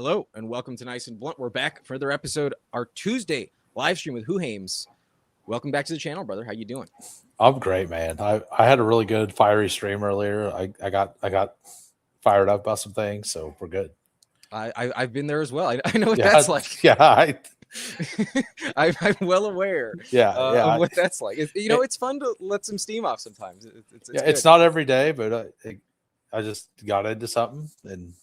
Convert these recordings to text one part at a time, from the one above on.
Hello and welcome to Nice and Blunt. We're back for another episode, our Tuesday live stream with Hoohames. Welcome back to the channel, brother. How you doing? I'm great, man. I had a really good fiery stream earlier. I got fired up about some things, so we're good. I've been there as well. I know what Yeah, that's like. yeah, I'm well aware yeah. of what that's like. It's fun to let some steam off sometimes. It's Yeah, good. it's not every day, but I just got into something, and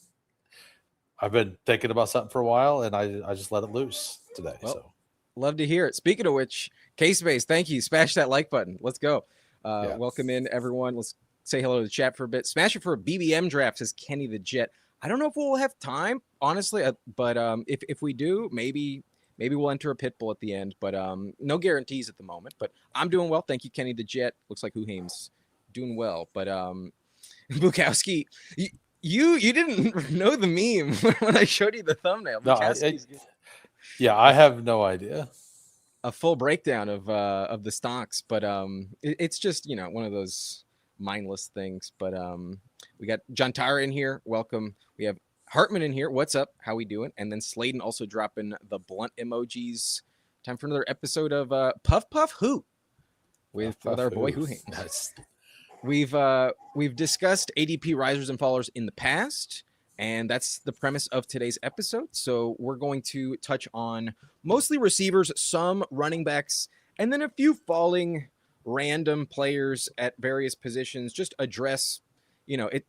I've been thinking about something for a while, and I just let it loose today. Well, So love to hear it. Speaking of which, K-Space, thank you. Smash that like button. Let's go. Yeah. Welcome in, everyone. Let's say hello to the chat for a bit. Smash it for a BBM draft, says Kenny the Jet. I don't know if we'll have time, honestly, but if we do, maybe we'll enter a pit bull at the end. But no guarantees at the moment. But I'm doing well. Thank you, Kenny the Jet. Looks like Hoohames doing well. But Bukowski, you didn't know the meme when I showed you the thumbnail. No, I have no idea. A full breakdown of the stocks, but it's just one of those mindless things. But we got John Tyra in here. Welcome. We have Hartman in here. What's up? How we doing? And then Sladen also dropping the blunt emojis. Time for another episode of Puff Puff Who with our boy Hoohames. Nice. We've discussed ADP risers and fallers in the past, and that's the premise of today's episode. So we're going to touch on mostly receivers, some running backs, and then a few falling random players at various positions. Just address, it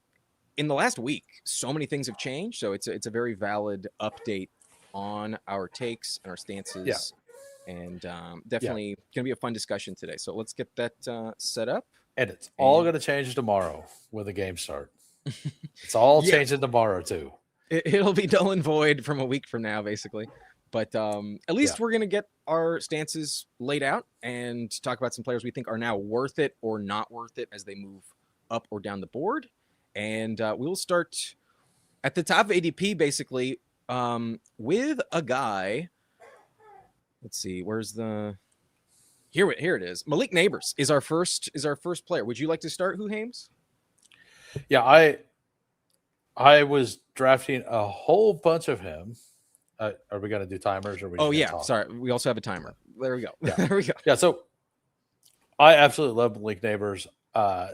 in the last week, so many things have changed. So it's a very valid update on our takes and our stances. Yeah. And definitely going to be a fun discussion today. So let's get that set up. And it's all going to change tomorrow when the games start. It's all changing tomorrow too. It'll be null and void from a week from now, basically. But at least we're going to get our stances laid out and talk about some players we think are now worth it or not worth it as they move up or down the board. And we'll start at the top of ADP, basically, with a guy. Let's see, where's the... Here it is. Malik Neighbors is our first player. Would you like to start, Hoohames? Yeah, I was drafting a whole bunch of him. Are we going to do timers? Or are we talk? Sorry. We also have a timer. There we go. Yeah. There we go. Yeah, so I absolutely love Malik Neighbors. I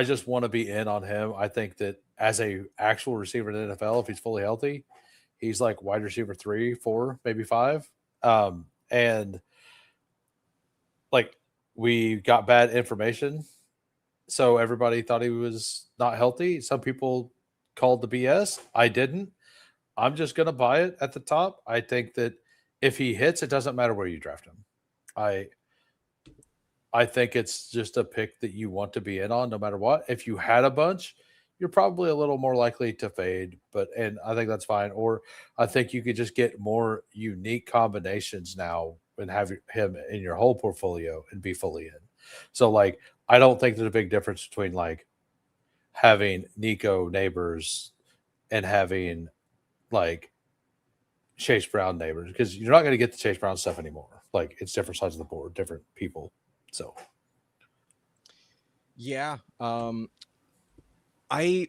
just want to be in on him. I think that as a actual receiver in the NFL, if he's fully healthy, he's like wide receiver 3, 4, maybe 5. And like we got bad information. So everybody thought he was not healthy. Some people called the BS. I didn't. I'm just going to buy it at the top. I think that if he hits, it doesn't matter where you draft him. I think it's just a pick that you want to be in on no matter what. If you had a bunch, you're probably a little more likely to fade, and I think that's fine. Or I think you could just get more unique combinations now and have him in your whole portfolio and be fully in. So like, I don't think there's a big difference between like having Nico Neighbors and having like Chase Brown Neighbors, because you're not going to get the Chase Brown stuff anymore. Like it's different sides of the board, different people. So yeah, I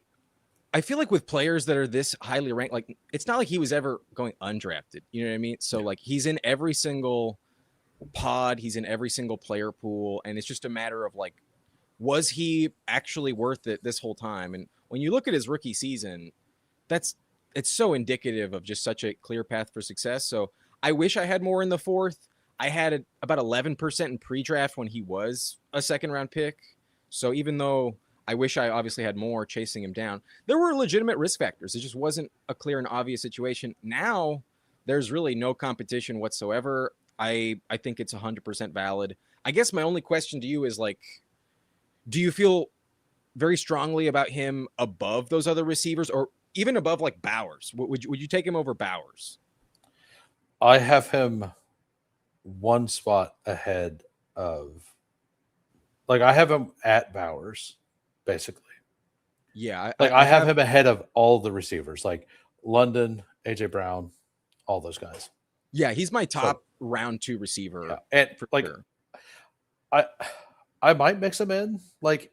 feel like with players that are this highly ranked, like it's not like he was ever going undrafted. You know what I mean? So like he's in every single pod, he's in every single player pool, and it's just a matter of like, was he actually worth it this whole time? And when you look at his rookie season, it's so indicative of just such a clear path for success. So I wish I had more in the fourth. I had about 11% in pre-draft when he was a second round pick. So even though I wish I obviously had more chasing him down, there were legitimate risk factors. It just wasn't a clear and obvious situation. Now there's really no competition whatsoever. I think it's 100% valid. I guess my only question to you is like, do you feel very strongly about him above those other receivers or even above like Bowers? Would you take him over Bowers? I have him one spot ahead of, like I have him at Bowers, basically. Yeah. I have him ahead of all the receivers, like London, AJ Brown, all those guys. Yeah, he's my top round 2 receiver. Yeah. And like sure. I might mix him in like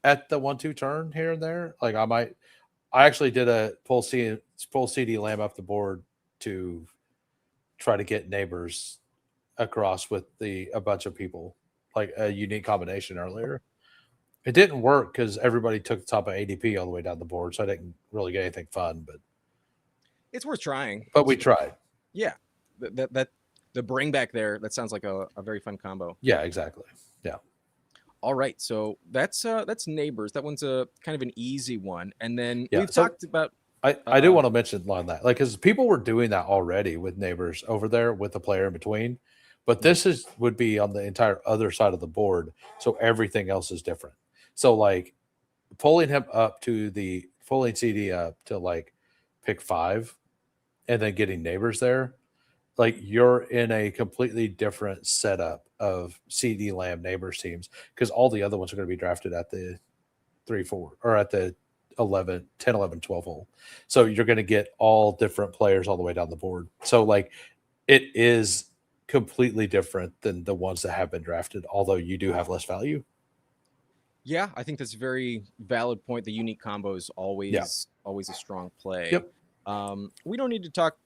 at the 1-2 turn here and there. Like I might I actually did a pull CD Lamb up the board to try to get neighbors across with a bunch of people, like a unique combination earlier. It didn't work because everybody took the top of ADP all the way down the board, so I didn't really get anything fun. It's worth trying. But we tried. Yeah, that the bring back there. That sounds like a very fun combo. Yeah, exactly. Yeah. All right, so that's neighbors. That one's a kind of an easy one, and then Yeah, we've so talked about. I do want to mention on that, like, because people were doing that already with neighbors over there with the player in between, but this would be on the entire other side of the board, so everything else is different. So like pulling CD up to like pick 5, and then getting neighbors there, like you're in a completely different setup of CD Lamb neighbors teams because all the other ones are going to be drafted at the 3-4 or at the 11, 10, 11, 12 hole. So you're going to get all different players all the way down the board. So like it is completely different than the ones that have been drafted, although you do have less value. Yeah, I think that's a very valid point. The unique combo is always a strong play. Yep. We don't need to talk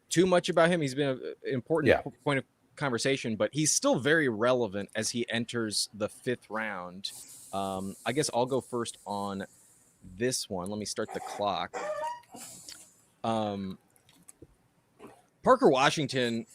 too much about him. He's been an important point of conversation, but he's still very relevant as he enters the 5th round. I guess I'll go first on this one. Let me start the clock. Parker Washington.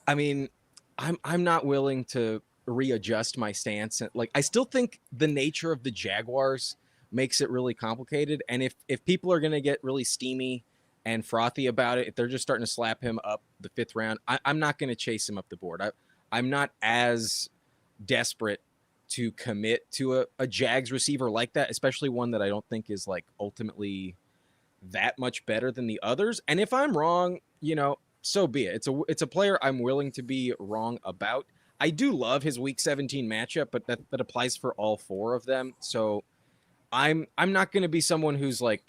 I mean, I'm not willing to readjust my stance. Like, I still think the nature of the Jaguars makes it really complicated. And if people are going to get really steamy and frothy about it, if they're just starting to slap him up the 5th round, I'm not going to chase him up the board. I'm not as desperate to commit to a Jags receiver like that, especially one that I don't think is like ultimately that much better than the others. And if I'm wrong, so be it. It's a player I'm willing to be wrong about. I do love his week 17 matchup, but that applies for all 4 of them. So I'm not going to be someone who's like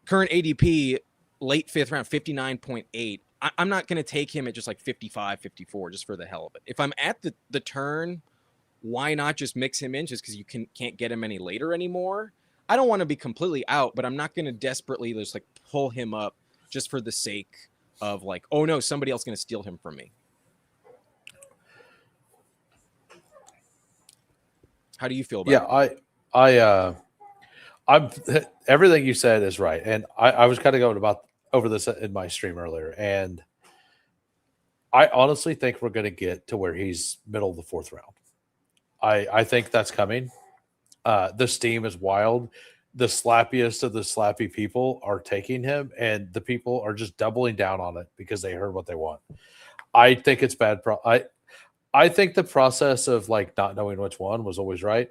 current ADP late 5th round 59.8. I'm not going to take him at just like 55, 54 just for the hell of it. If I'm at the turn, why not just mix him in just because you can't get him any later anymore? I don't want to be completely out, but I'm not going to desperately just like pull him up just for the sake of like, oh no, somebody else is going to steal him from me. How do you feel about it? I'm everything you said is right. And I was kind of going over this in my stream earlier. And I honestly think we're going to get to where he's middle of the 4th round. I think that's coming. The steam is wild. The slappiest of the slappy people are taking him, and the people are just doubling down on it because they heard what they want. I think it's bad. I think the process of like not knowing which one was always right.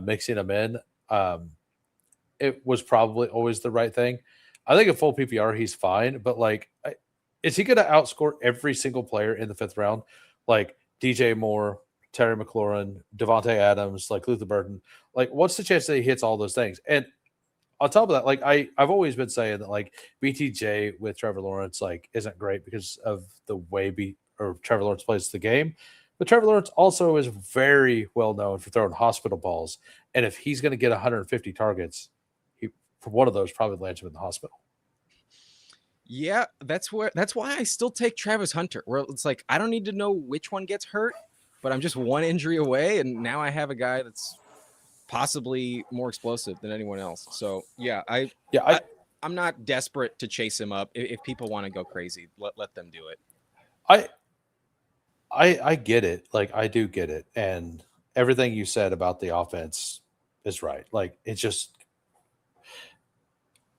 Mixing them in, it was probably always the right thing. I think at full PPR he's fine, but like, is he going to outscore every single player in the 5th round? Like DJ Moore, Terry McLaurin, Devontae Adams, like Luther Burton. Like, what's the chance that he hits all those things? And on top of that, like I've always been saying that like BTJ with Trevor Lawrence like isn't great because of the way Trevor Lawrence plays the game. But Trevor Lawrence also is very well known for throwing hospital balls. And if he's going to get 150 targets, for one of those probably lands him in the hospital. Yeah, that's why I still take Travis Hunter, where it's like I don't need to know which one gets hurt, but I'm just one injury away, and now I have a guy that's possibly more explosive than anyone else. So yeah, I'm not desperate to chase him up. If people want to go crazy, let them do it. I get it. Like I do get it, and everything you said about the offense is right. Like it's just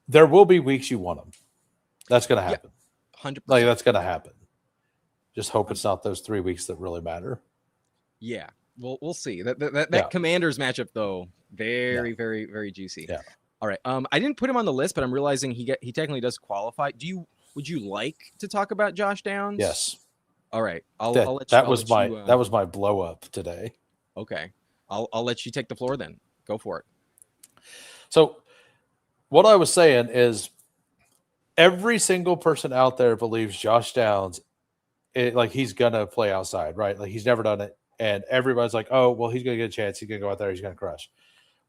there will be weeks you want them. That's going to happen. 100%. Like that's going to happen. Just hope it's not those 3 weeks that really matter. Yeah, we'll see. That Commanders matchup though, very very juicy. Yeah. All right. I didn't put him on the list, but I'm realizing he technically does qualify. Would you like to talk about Josh Downs? Yes. All right. I'll let you. That was my blow up today. Okay. I'll let you take the floor then. Go for it. So what I was saying is every single person out there believes Josh Downs, like he's going to play outside, right? Like he's never done it. And everybody's like, oh, well, he's going to get a chance. He's going to go out there. He's going to crush.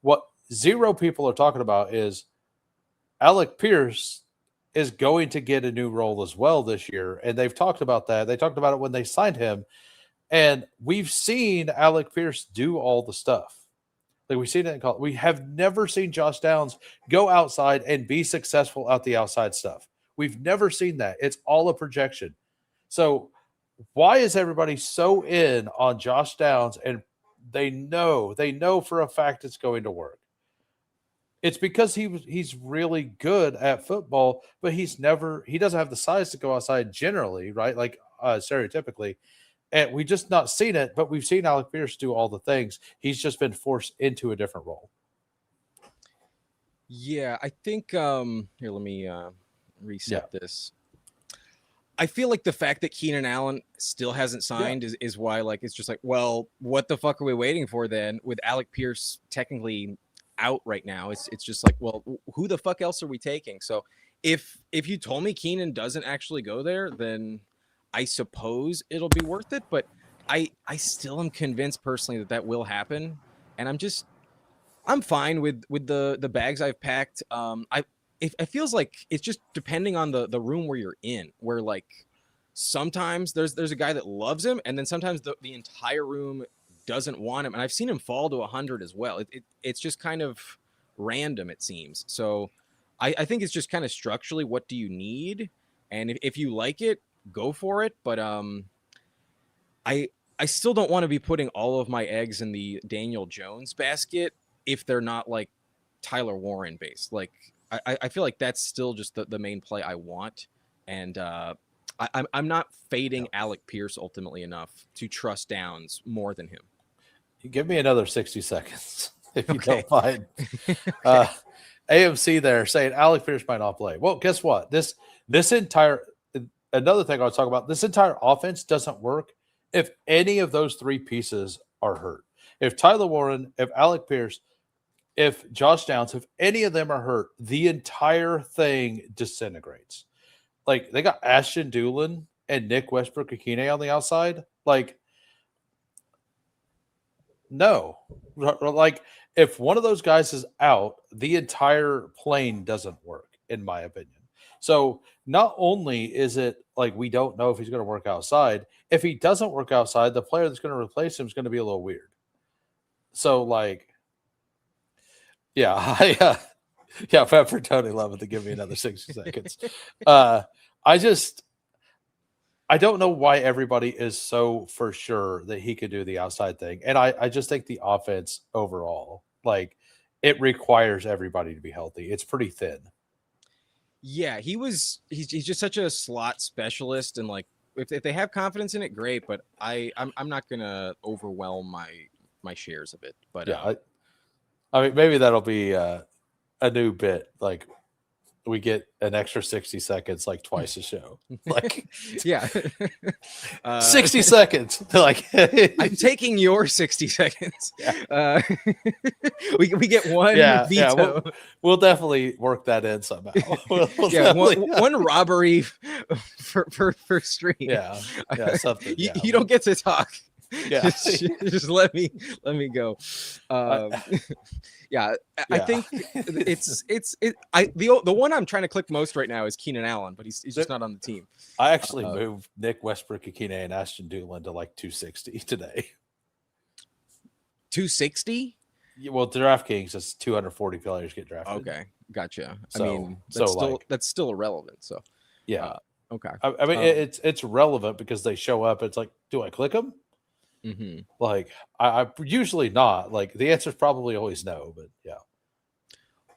What zero people are talking about is Alec Pierce is going to get a new role as well this year, and they've talked about that. They talked about it when they signed him, and we've seen Alec Pierce do all the stuff. Like we've seen it in college. We have never seen Josh Downs go outside and be successful at the outside stuff. We've never seen that. It's all a projection. So why is everybody so in on Josh Downs and they know for a fact it's going to work? It's because he's really good at football, but he doesn't have the size to go outside generally, right? Like stereotypically. And we just not seen it, but we've seen Alec Pierce do all the things. He's just been forced into a different role. Yeah, I think here, let me reset this. I feel like the fact that Keenan Allen still hasn't signed is why, like, it's just like, well, what the fuck are we waiting for then? With Alec Pierce technically out right now, it's just like, well, who the fuck else are we taking? So if you told me Keenan doesn't actually go there, then I suppose it'll be worth it. But I still am convinced personally that will happen, and I'm fine with the bags I've packed. It feels like it's just depending on the room where you're in, where like sometimes there's a guy that loves him, and then sometimes the entire room doesn't want him. And I've seen him fall to 100 as well. It's just kind of random, it seems. So I think it's just kind of structurally, what do you need? And if you like it, go for it. But I still don't want to be putting all of my eggs in the Daniel Jones basket if they're not like Tyler Warren based. Like I feel like that's still just the main play I want. And I'm not fading Alec Pierce ultimately enough to trust Downs more than him. Give me another 60 seconds, if you don't mind. AMC there saying Alec Pierce might not play. Well, guess what? This entire another thing I was talking about, this entire offense doesn't work if any of those three pieces are hurt. If Tyler Warren, if Alec Pierce, if Josh Downs, if any of them are hurt, the entire thing disintegrates. Like they got Ashton Doolin and Nick Westbrook-Akine on the outside. Like, no. Like if one of those guys is out, the entire plane doesn't work, in my opinion. So not only is it like we don't know if he's going to work outside, if he doesn't work outside, the player that's going to replace him is going to be a little weird. So like, yeah, for Tony Levin to give me another 60 seconds. I don't know why everybody is so for sure that he could do the outside thing. And I just think the offense overall, like it requires everybody to be healthy. It's pretty thin. Yeah, he's just such a slot specialist, and like if they have confidence in it, great. But I'm not gonna overwhelm my shares of it. But yeah, I mean maybe that'll be a new bit. Like we get an extra 60 seconds, like twice a show. Like yeah, 60 seconds. Like I'm taking your 60 seconds. Yeah. We get one veto. Yeah, we'll definitely work that in somehow. We'll one robbery for stream. Yeah, something. You don't get to talk. Yeah, just let me go. Yeah, I think the one I'm trying to click most right now is Keenan Allen, but he's just not on the team. I actually moved Nick Westbrook-Akine and Ashton Doolin to like 260 today. 260? Well, DraftKings is 240 players get drafted. Okay, gotcha. So, I mean, that's still irrelevant. So yeah, okay. I mean, it's relevant because they show up. It's like, do I click them? Mm-hmm. Like I usually not. Like the answer is probably always no, but yeah.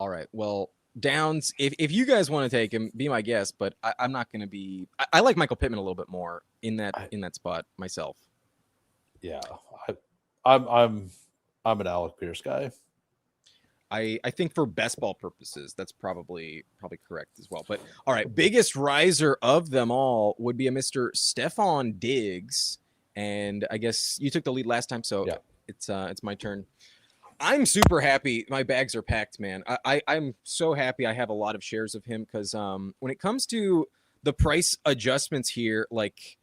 All right. Well, Downs, if you guys want to take him, be my guest. But I'm not going to be. I like Michael Pittman a little bit more in that spot myself. Yeah, I'm an Alec Pierce guy. I think for best ball purposes, that's probably correct as well. But all right, biggest riser of them all would be a Mr. Stephon Diggs. And I guess you took the lead last time, so yeah. It's my turn. I'm super happy. My bags are packed, man. I'm so happy I have a lot of shares of him because when it comes to the price adjustments here, like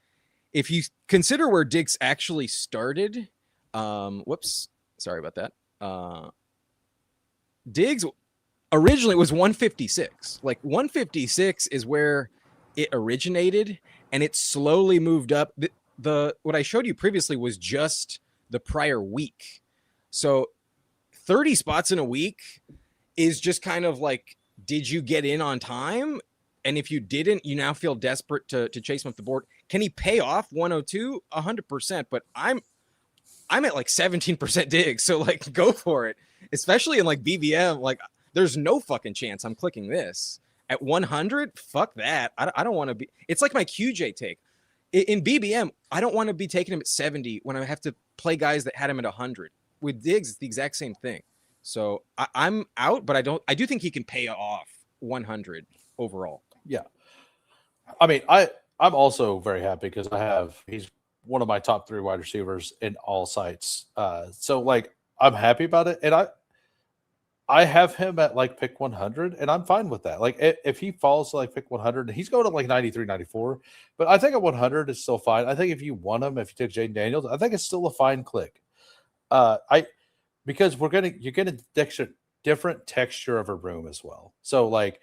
if you consider where Diggs actually started, whoops, sorry about that. Diggs, originally it was 156. Like 156 is where it originated, and it slowly moved up. The what I showed you previously was just the prior week. So 30 spots in a week is just kind of like, did you get in on time? And if you didn't, you now feel desperate to chase him up the board. Can he pay off 102? 100%. But I'm at like 17% digs. So like, go for it. Especially in like BBM. Like, there's no fucking chance I'm clicking this at 100. Fuck that. I don't want to be. It's like my QJ take in BBM. I don't want to be taking him at 70 when I have to play guys that had him at 100. With Diggs, it's the exact same thing. So I'm out, but I do think he can pay off 100 overall. Yeah. I mean, I'm also very happy because he's one of my top 3 wide receivers in all sites. So like I'm happy about it. And I have him at like pick 100 and I'm fine with that. Like if he falls to like pick 100, he's going to like 93, 94, but I think at 100 is still fine. I think if you want him, if you take Jaden Daniels, I think it's still a fine click. Because you're getting different texture of a room as well. So like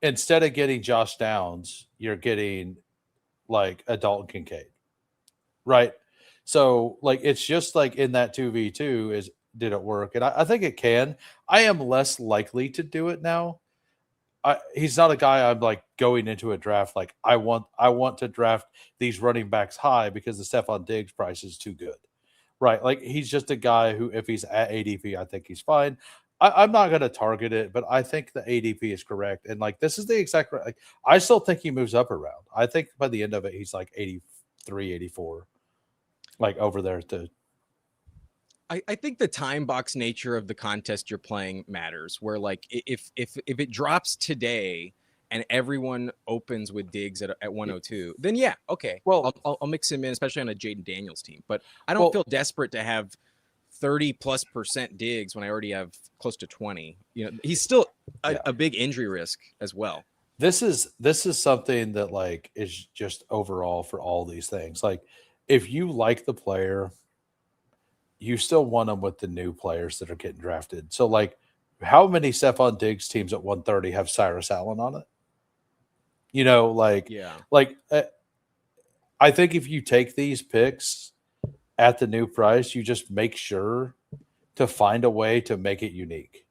instead of getting Josh Downs, you're getting like a Dalton Kincaid, right? So like it's just like in that 2v2 did it work? And I think it can. I am less likely to do it now. He's not a guy I'm like going into a draft like I want to draft these running backs high because the Stephon Diggs price is too good. Right. Like he's just a guy who, if he's at ADP, I think he's fine. I'm not going to target it, but I think the ADP is correct. And like, this is the exact, like, I still think he moves up around. I think by the end of it, he's like 83, 84, like over there to. I think the time box nature of the contest you're playing matters, where like if it drops today and everyone opens with Diggs at 102, then yeah, okay. Well, I'll mix him in, especially on a Jaden Daniels team. But I don't feel desperate to have 30+% Diggs when I already have close to 20. You know, he's still a big injury risk as well. This is something that like is just overall for all these things. Like if you like the player, you still want them with the new players that are getting drafted. So like how many Stephon Diggs teams at 130 have Cyrus Allen on it? You know, like, I think if you take these picks at the new price, you just make sure to find a way to make it unique.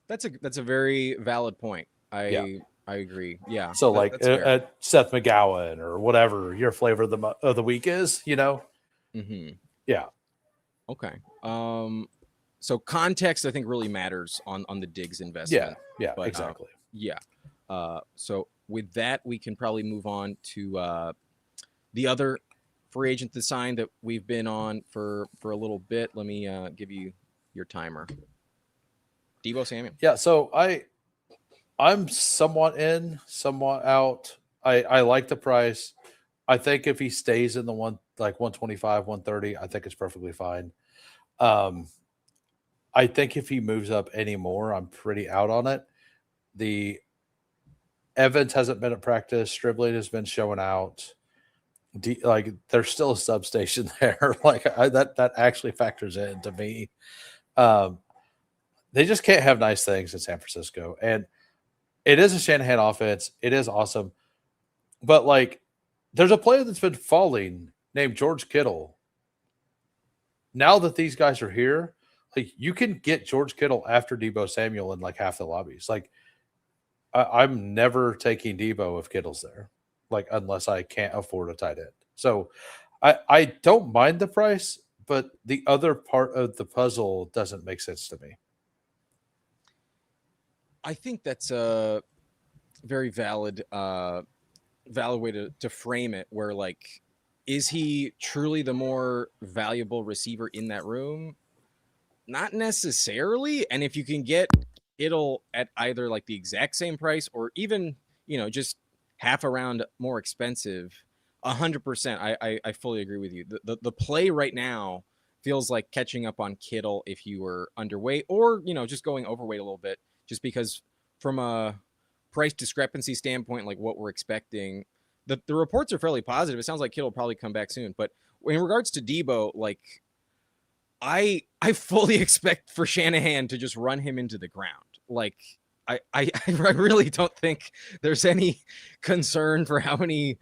That's a very valid point. I agree. Yeah. So like Seth McGowan or whatever your flavor of the week is, you know? Mm-hmm. Yeah. Okay. So context, I think, really matters on the Diggs investment. Yeah, but, exactly. So with that, we can probably move on to the other free agent to sign that we've been on for a little bit. Let me give you your timer. Deebo Samuel. Yeah, so I'm somewhat in, somewhat out. I like the price. I think if he stays in the 125, 130, I think it's perfectly fine. I think if he moves up anymore, I'm pretty out on it. The Evans hasn't been at practice. Stribling has been showing out. There's still a substation there. That actually factors in to me. They just can't have nice things in San Francisco. And it is a Shanahan offense. It is awesome. But like, there's a player that's been falling named George Kittle. Now that these guys are here, like you can get George Kittle after Deebo Samuel in like half the lobbies. Like I'm never taking Deebo if Kittle's there, like unless I can't afford a tight end. So I don't mind the price, but the other part of the puzzle doesn't make sense to me. I think that's a very valid way to frame it, where like, is he truly the more valuable receiver in that room? Not necessarily. And if you can get Kittle at either like the exact same price or even, just half a round more expensive, 100%, I fully agree with you. The play right now feels like catching up on Kittle if you were underweight or, just going overweight a little bit, just because from a price discrepancy standpoint, like what we're expecting, the reports are fairly positive. It sounds like Kittle will probably come back soon. But in regards to Deebo, like I fully expect for Shanahan to just run him into the ground. Like I really don't think there's any concern for how many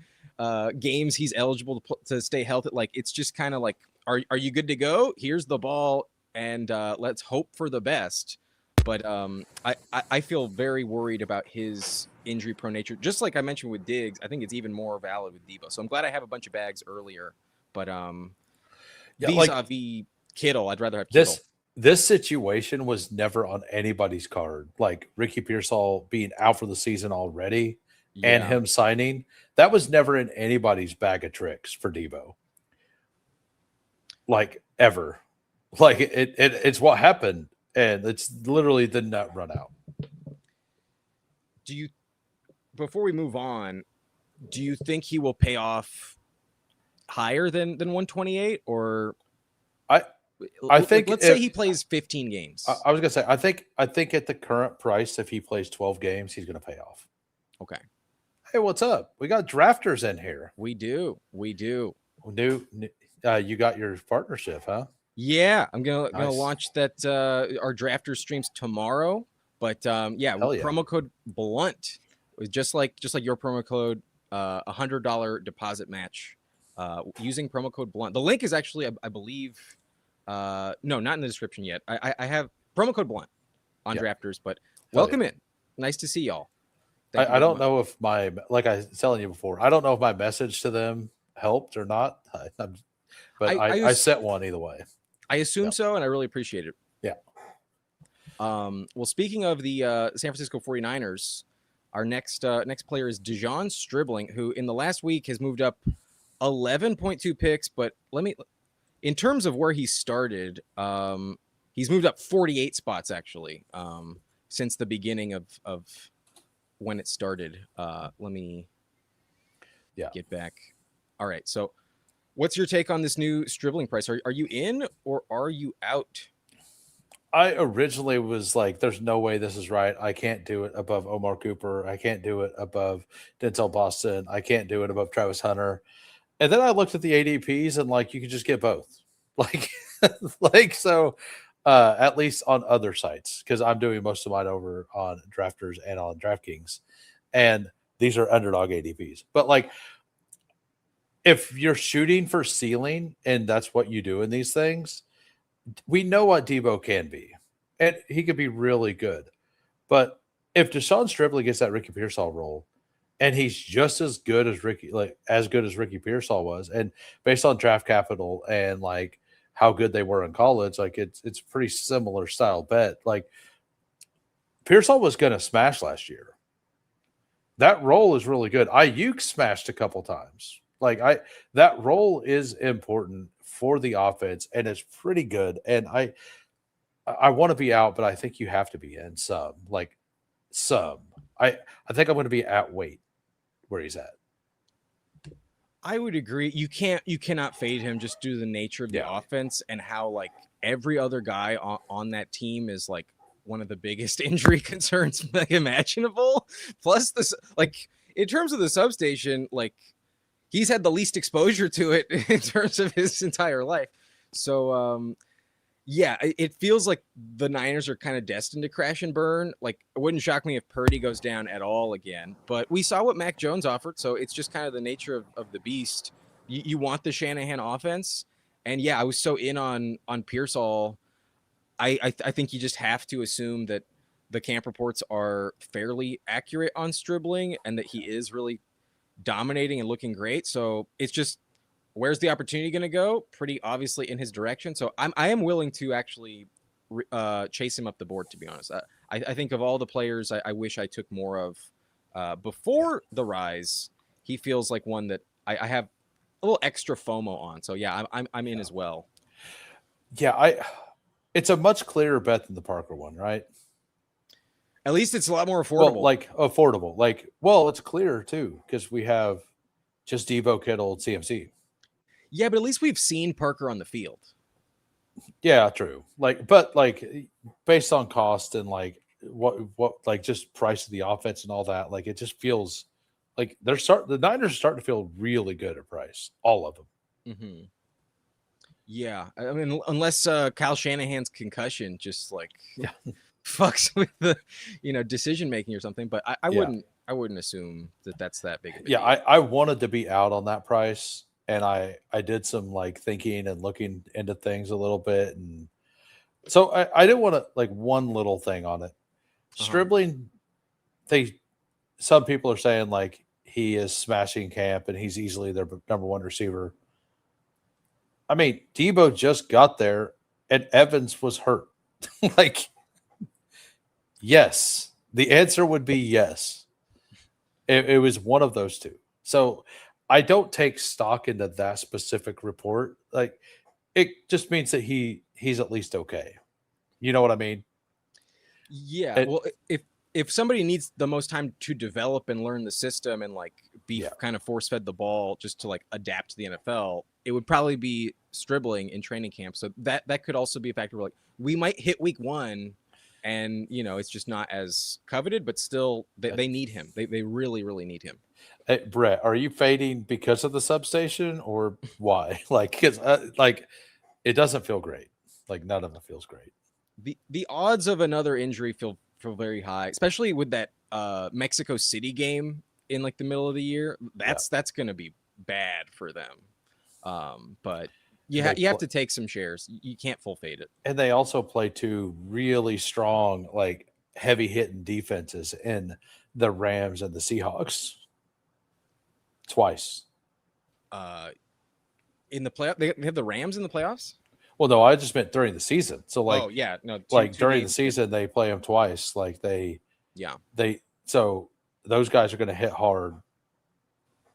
games he's eligible to stay healthy. Like it's just kind of like, are you good to go? Here's the ball, and let's hope for the best. But I feel very worried about his injury prone nature. Just like I mentioned with Diggs, I think it's even more valid with Debo. So I'm glad I have a bunch of bags earlier. But Yeah, like vis-a-vis Kittle, I'd rather have Kittle. this situation was never on anybody's card. Like Ricky Pearsall being out for the season already and Yeah. him signing, that was never in anybody's bag of tricks for Debo. Like ever. Like it's what happened, and it's literally the nut run out. Do you, before we move on, do you think he will pay off higher than 128, or I I think let's say he plays 15 games? I was gonna say I think at the current price, if he plays 12 games, he's gonna pay off. Okay. Hey, what's up? We got drafters in here. We do. New you got your partnership, huh? Yeah, I'm gonna Nice. launch that our drafter streams tomorrow. But yeah, Hell yeah. promo code BLUNT was just like your promo code, $100 deposit match using promo code BLUNT. The link is actually, I believe, no, not in the description yet. I have promo code BLUNT on drafters, but welcome in. Nice to see y'all. I don't know if like I was telling you before, I don't know if my message to them helped or not. But I sent one either way. I assume so, and I really appreciate it. Yeah. Well, speaking of the San Francisco 49ers, our next player is Dejon Stribling, who in the last week has moved up 11.2 picks. But in terms of where he started, he's moved up 48 spots actually since the beginning of when it started. Let me get back. All right, so what's your take on this new Stribling price? Are you in or are you out? I originally was like, there's no way this is right. I can't do it above Omar Cooper. I can't do it above Denzel Boston. I can't do it above Travis Hunter. And then I looked at the ADPs and like, you could just get both. Like, so at least on other sites, because I'm doing most of mine over on Drafters and on DraftKings. And these are Underdog ADPs. But like, if you're shooting for ceiling and that's what you do in these things, we know what Debo can be, and he could be really good. But if Dejon Stribling gets that Ricky Pearsall role, and he's just as good as Ricky Pearsall was, and based on draft capital and like how good they were in college, like it's pretty similar style bet. Like Pearsall was going to smash last year. That role is really good. Ayuk smashed a couple times. Like that role is important for the offense, and it's pretty good. And I want to be out, but I think you have to be in some. I think I'm going to be at weight where he's at. I would agree. You cannot fade him just due to the nature of the offense and how like every other guy on that team is like one of the biggest injury concerns like imaginable. Plus this, like in terms of the substation, like he's had the least exposure to it in terms of his entire life. So, yeah, it feels like the Niners are kind of destined to crash and burn. Like, it wouldn't shock me if Purdy goes down at all again. But we saw what Mac Jones offered, so it's just kind of the nature of the beast. You want the Shanahan offense. And, yeah, I was so in on Pearsall. I think you just have to assume that the camp reports are fairly accurate on Stribling and that he is really dominating and looking great. So it's just, where's the opportunity going to go? Pretty obviously in his direction. So I am willing to actually chase him up the board, to be honest. I think of all the players I wish I took more of before the rise, he feels like one that I have a little extra FOMO on. So yeah, I'm in as well. Yeah, it's a much clearer bet than the Parker one, right? At least it's a lot more affordable. Well, like affordable. Like, well, it's clear too because we have just Debo, Kittle, CMC. Yeah, but at least we've seen Parker on the field. Yeah, true. Like, but like based on cost and like what like just price of the offense and all that, like it just feels like the Niners are starting to feel really good at price, all of them. Mm-hmm. Yeah, I mean, unless Kyle Shanahan's concussion just like Yeah. fucks with the, decision making or something. But I Yeah. wouldn't, I wouldn't assume that that's that big of a Yeah, deal. I wanted to be out on that price, and I did some like thinking and looking into things a little bit, and so I did want to like one little thing on it. Uh-huh. Stribling, they some people are saying like he is smashing camp and he's easily their number one receiver. I mean, Debo just got there and Evans was hurt. Like, yes, the answer would be yes. It was one of those two. So I don't take stock into that specific report. Like, it just means that he's at least okay. You know what I mean? Yeah. It, Well, if somebody needs the most time to develop and learn the system and like be yeah, kind of force fed the ball just to like adapt to the NFL, it would probably be Stribling in training camp. So that could also be a factor. Where, like, we might hit week one, and it's just not as coveted, but still they need him. They really need him. Hey, Brett, are you fading because of the substation or why? Like, because like it doesn't feel great. Like none of it feels great. The odds of another injury feel very high, especially with that Mexico City game in like the middle of the year. Yeah, That's going to be bad for them. But and they you have play, to take some shares. You can't full fade it. and they also play two really strong, like heavy hitting defenses in the Rams and the Seahawks twice. Uh, in the playoff, they have the Rams in the playoffs. Well, no, I just meant during the season. So Oh like yeah, no, like two during the games. season they play them twice. Like Yeah, they so those guys are going to hit hard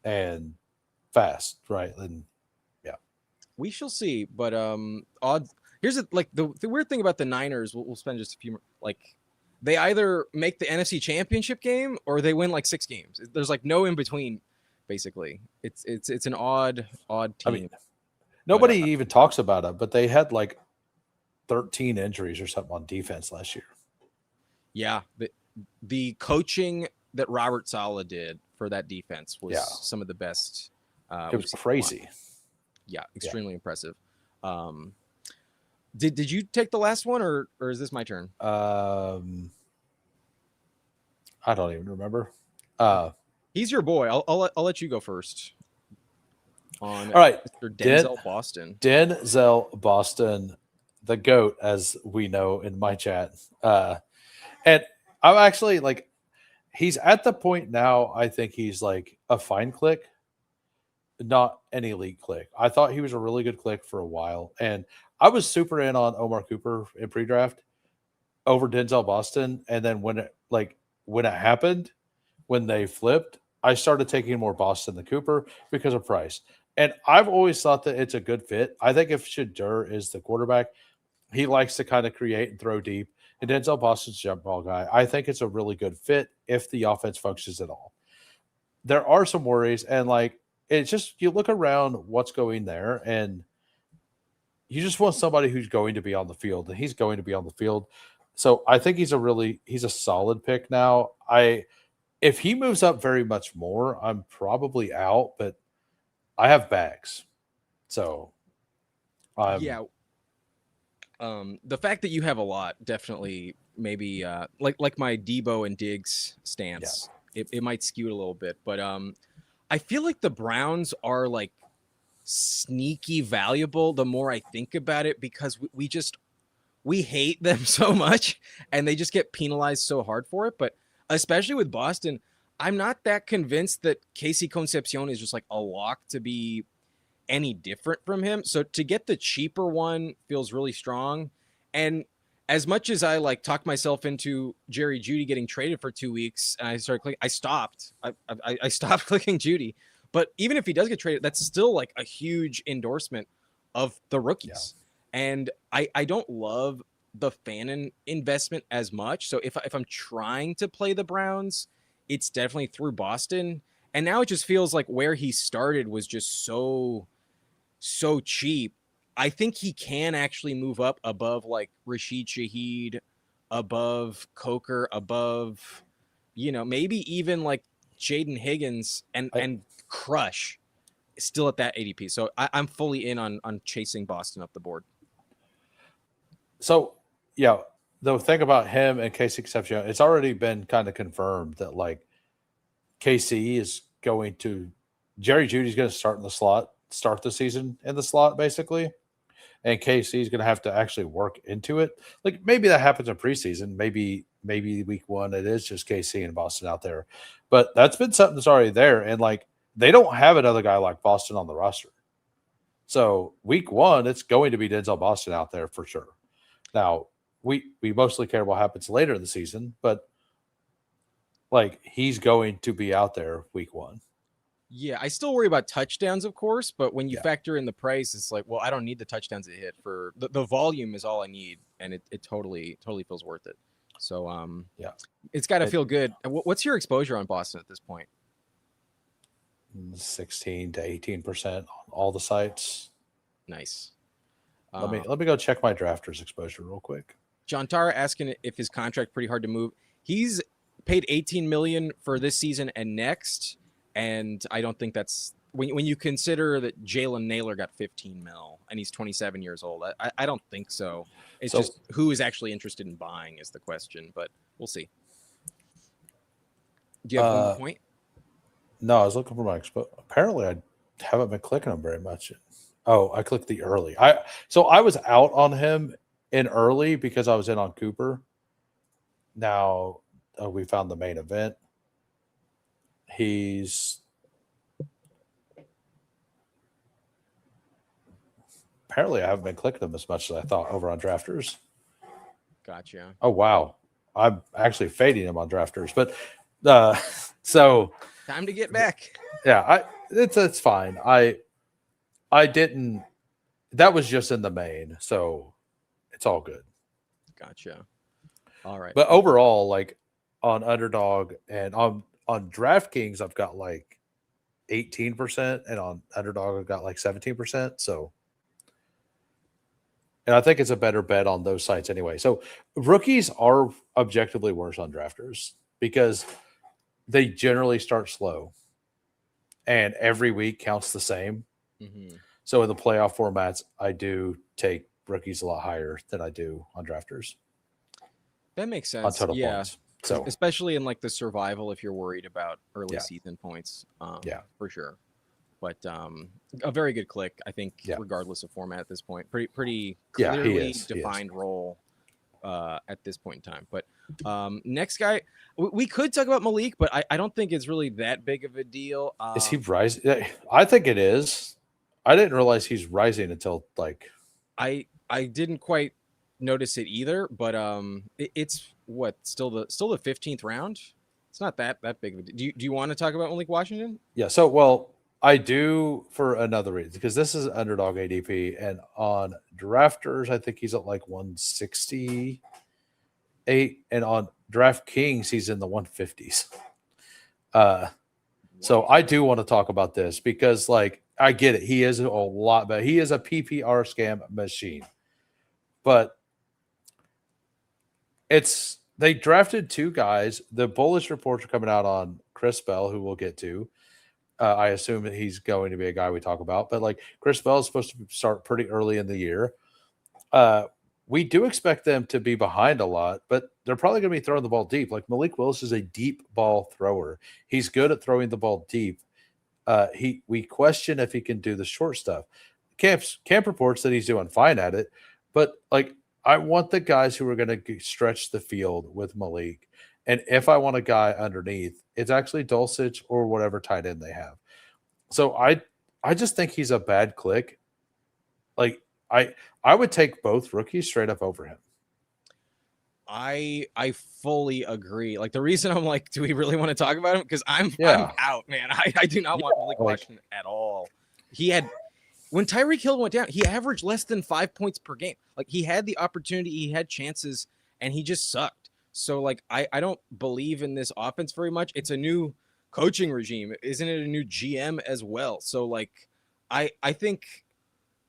and fast, right? And yeah, we shall see. But odds. Here's like the weird thing about the Niners. We'll spend just a few like they either make the NFC Championship game or they win like 6 games. There's like no in between. Basically, it's an odd I mean, team. But nobody even talks about it, but they had like 13 injuries or something on defense last year. yeah, the coaching that Robert Saleh did for that defense was Yeah, some of the best it was we've seen in a while. crazy. Yeah, Yeah. extremely impressive. Um, did you take the last one or is this my turn? I don't even remember. He's your boy. I'll let you go first on All right, Mr. Denzel Boston. Denzel Boston, the goat, as we know in my chat. And I'm actually like, he's at the point now. I think he's like a fine click, not an elite click. I thought he was a really good click for a while, and I was super in on Omar Cooper in pre-draft over Denzel Boston. And then when it happened, when they flipped, I started taking more Boston than Cooper because of price. And I've always thought that it's a good fit. I think if Shadur is the quarterback, he likes to kind of create and throw deep. And Denzel Boston's a jump ball guy. I think it's a really good fit if the offense functions at all. There are some worries, and like it's just you look around what's going there, and you just want somebody who's going to be on the field, and he's going to be on the field. So I think he's a solid pick now. If he moves up very much more, I'm probably out, but I have bags. So I'm Yeah, the fact that you have a lot definitely maybe like my Debo and Diggs yeah. stance. It might skew it a little bit, but I feel like the Browns are like sneaky valuable the more I think about it because we hate them so much and they just get penalized so hard for it. But especially with Boston, I'm not that convinced that Casey Concepcion is just like a lock to be any different from him. So to get the cheaper one feels really strong. And as much as I like talked myself into Jerry Judy getting traded for 2 weeks, and I started clicking, I stopped. I stopped clicking Judy. But even if he does get traded, that's still like a huge endorsement of the Yeah. rookies. And I don't love the Fannin investment as much. So if I'm trying to play the Browns, it's definitely through Boston. And now it just feels like where he started was just so cheap. I think he can actually move up above like Rashid Shaheed, above Coker, above, maybe even like Jaden Higgins I, and crush. still at that ADP. So I'm fully in on chasing Boston up the board. So, yeah, the thing about him and Casey Concepcion, it's already been kind of confirmed that like KC is going to Jerry Judy's going to start the season in the slot basically, and KC is going to have to actually work into it. Like maybe that happens in preseason, maybe week 1 it is just KC and Boston out there, but that's been something that's already there, and like they don't have another guy like Boston on the roster. So week 1, it's going to be Denzel Boston out there for sure. Now we mostly care what happens later in the season, but like he's going to be out there week 1. Yeah, I still worry about touchdowns, of course, but when you Yeah. factor in the price, it's like, well, I don't need the touchdowns to hit for the volume is all I need, and it totally feels worth it. So Yeah. it's got to feel good. What's your exposure on Boston at this point? 16 to 18% on all the sites. Nice. Let me go check my drafters exposure real quick. John Tara asking if his contract pretty hard to move. He's paid 18 million for this season and next, and I don't think that's when you consider that Jalen Naylor got 15 mil and he's 27 years old. I don't think so. It's just who is actually interested in buying is the question, but we'll see. Do you have one more point? No, I was looking for my expo. Apparently, I haven't been clicking them very much. Oh, I clicked the early. I was out on him in early because I was in on Cooper. Now we found the main event. He's apparently I haven't been clicking him as much as I thought over on drafters. Gotcha. Oh wow, I'm actually fading him on drafters, but so time to get back. Yeah, it's fine. I didn't. That was just in the main, so it's all good. Gotcha. All right. But overall, like on Underdog and on DraftKings, I've got like 18%, and on Underdog, I've got like 17%. So, and I think it's a better bet on those sites anyway. So rookies are objectively worse on drafters because they generally start slow, and every week counts the same. Mm-hmm. So in the playoff formats, I do take rookies a lot higher than I do on drafters. That makes sense. On total points. So especially in like the survival, if you're worried about early season points, for sure. But a very good click, I think, regardless of format at this point. Pretty clearly defined role at this point in time. But next guy, we could talk about Malik, but I don't think it's really that big of a deal. Is he rising? I think it is. I didn't realize he's rising until like I didn't quite notice it either, but it's what still the 15th round. It's not that big of a deal. Do you want to talk about Malik Washington? Yeah. So well, I do for another reason because this is Underdog ADP, and on drafters, I think he's at like 168, and on DraftKings, he's in the 150s. So I do want to talk about this because, like, I get it. He is a lot better. He is a PPR scam machine, but they drafted 2 guys. The bullish reports are coming out on Chris Bell, who we'll get to. I assume that he's going to be a guy we talk about, but like Chris Bell is supposed to start pretty early in the year. We do expect them to be behind a lot, but they're probably going to be throwing the ball deep. Like Malik Willis is a deep ball thrower. He's good at throwing the ball deep. We question if he can do the short stuff. Camp reports that he's doing fine at it, but like I want the guys who are going to stretch the field with Malik. And if I want a guy underneath, it's actually Dulcich or whatever tight end they have. So I just think he's a bad click. Like I would take both rookies straight up over him. I fully agree. Like the reason I'm like, do we really want to talk about him? Because I'm out, man. I do not want Malik Washington at all. He had when Tyreek Hill went down, he averaged less than 5 points per game. Like he had the opportunity, he had chances, and he just sucked. So like I don't believe in this offense very much. It's a new coaching regime, isn't it? A new GM as well. So like I think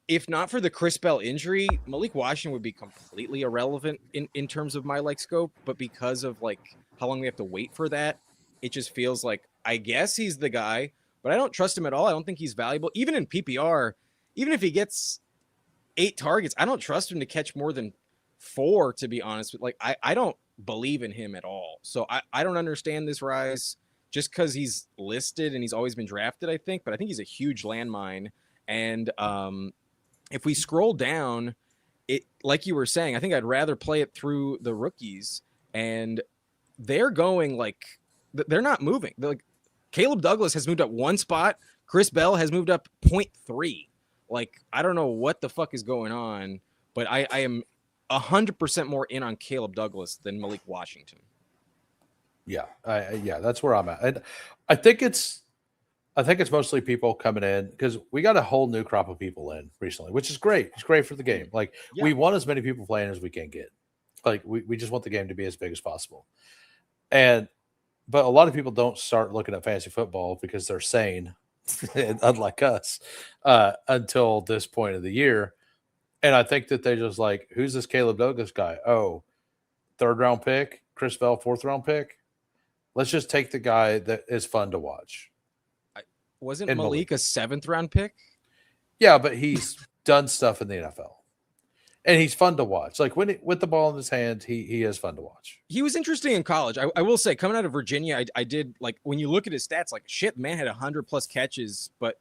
if not for the Chris Bell injury, Malik Washington would be completely irrelevant in terms of my like scope. But because of like how long we have to wait for that, it just feels like I guess he's the guy. but I don't trust him at all. I don't think he's valuable. Even in PPR, even if he gets 8 targets, I don't trust him to catch more than 4, to be honest. Like, I don't believe in him at all. So I don't understand this rise just because he's listed and he's always been drafted, I think. But I think he's a huge landmine. And if we scroll down, it, like you were saying, I think I'd rather play it through the rookies, and they're going like they're not moving. They're like, Caleb Douglas has moved up 1 spot. Chris Bell has moved up 0.3. Like, I don't know what the fuck is going on, but I am 100% more in on Caleb Douglas than Malik Washington. Yeah, yeah, that's where I'm at. And I think it's mostly people coming in because we got a whole new crop of people in recently, which is great. It's great for the game. Like, we want as many people playing as we can get. Like, we just want the game to be as big as possible. But a lot of people don't start looking at fantasy football because they're sane, unlike us, until this point of the year. And I think that they just like, who's this Caleb Douglas guy? Oh, 3rd round pick, Chris Bell, 4th round pick. Let's just take the guy that is fun to watch. Wasn't Malik a 7th round pick? Yeah, but he's done stuff in the NFL. And he's fun to watch. Like, with the ball in his hand, he is fun to watch. He was interesting in college. I will say, coming out of Virginia, I did, like, when you look at his stats, like, shit, man had 100+ catches, but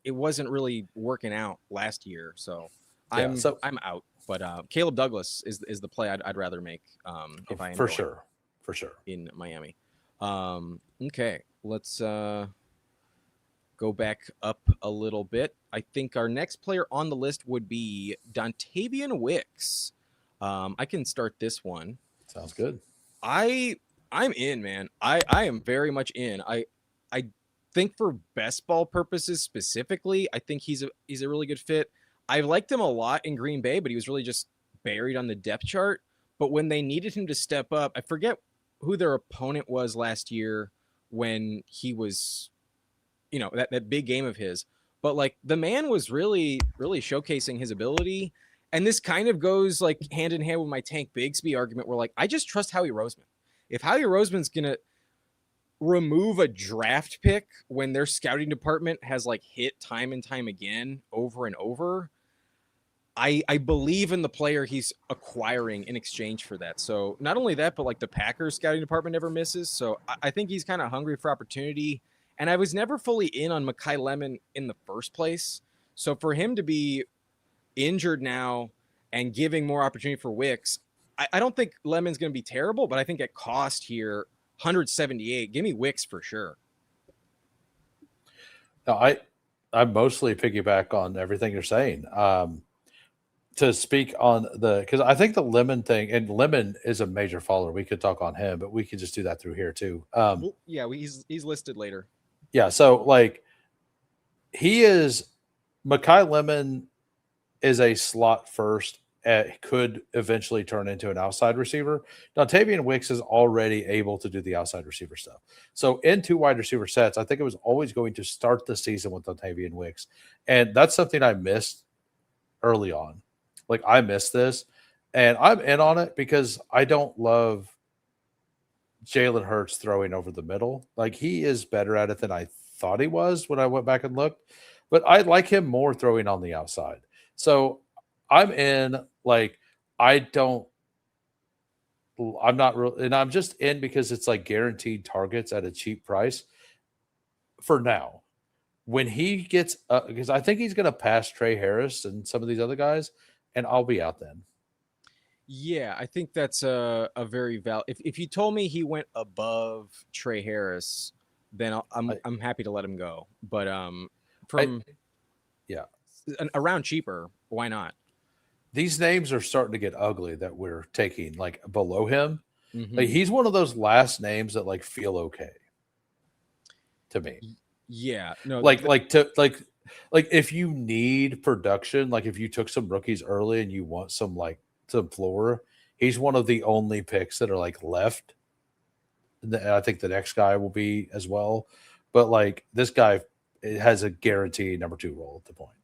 it wasn't really working out last year. So I'm out. But Caleb Douglas is the play I'd rather make if I am for sure in Miami. Okay, let's go back up a little bit. I think our next player on the list would be Dontavian Wicks. I can start this one. Sounds good. I'm in, man. I am very much in. I think for best ball purposes specifically, I think he's a really good fit. I've liked him a lot in Green Bay, but he was really just buried on the depth chart. But when they needed him to step up, I forget who their opponent was last year when he was, that big game of his. But like, the man was really, really showcasing his ability. And this kind of goes like hand in hand with my Tank Bigsby argument, where like, I just trust Howie Roseman. If Howie Roseman's going to remove a draft pick when their scouting department has like hit time and time again over and over, I believe in the player he's acquiring in exchange for that. So not only that, but like the Packers scouting department never misses. So I think he's kind of hungry for opportunity. And I was never fully in on Mekhi Lemon in the first place. So for him to be injured now and giving more opportunity for Wicks, I don't think Lemon's going to be terrible, but I think at cost here, 178, give me Wicks for sure. No, I mostly piggyback on everything you're saying. To speak on because I think the Lemon thing, and Lemon is a major follower. We could talk on him, but we could just do that through here too. He's listed later. Yeah, so like Mekhi Lemon is a slot first. Could eventually turn into an outside receiver. Now, Tavian Wicks is already able to do the outside receiver stuff. So in 2 wide receiver sets, I think it was always going to start the season with Dontavian Wicks. And that's something I missed early on. Like, I missed this. And I'm in on it because I don't love Jalen Hurts throwing over the middle. Like, he is better at it than I thought he was when I went back and looked. But I like him more throwing on the outside. So I'm in. Like, I'm not real, and I'm just in because it's like guaranteed targets at a cheap price for now. When he gets because I think he's going to pass Trey Harris and some of these other guys, and I'll be out then. Yeah, I think that's a very valid. If you told me he went above Trey Harris, then I'm happy to let him go. But around cheaper, why not? These names are starting to get ugly that we're taking like below him. Mm-hmm. Like, he's one of those last names that like feel okay to me. Yeah, no, like if you need production, like if you took some rookies early and you want some floor, he's one of the only picks that are like left. And I think the next guy will be as well. But like, this guy has a guaranteed number 2 role at the point.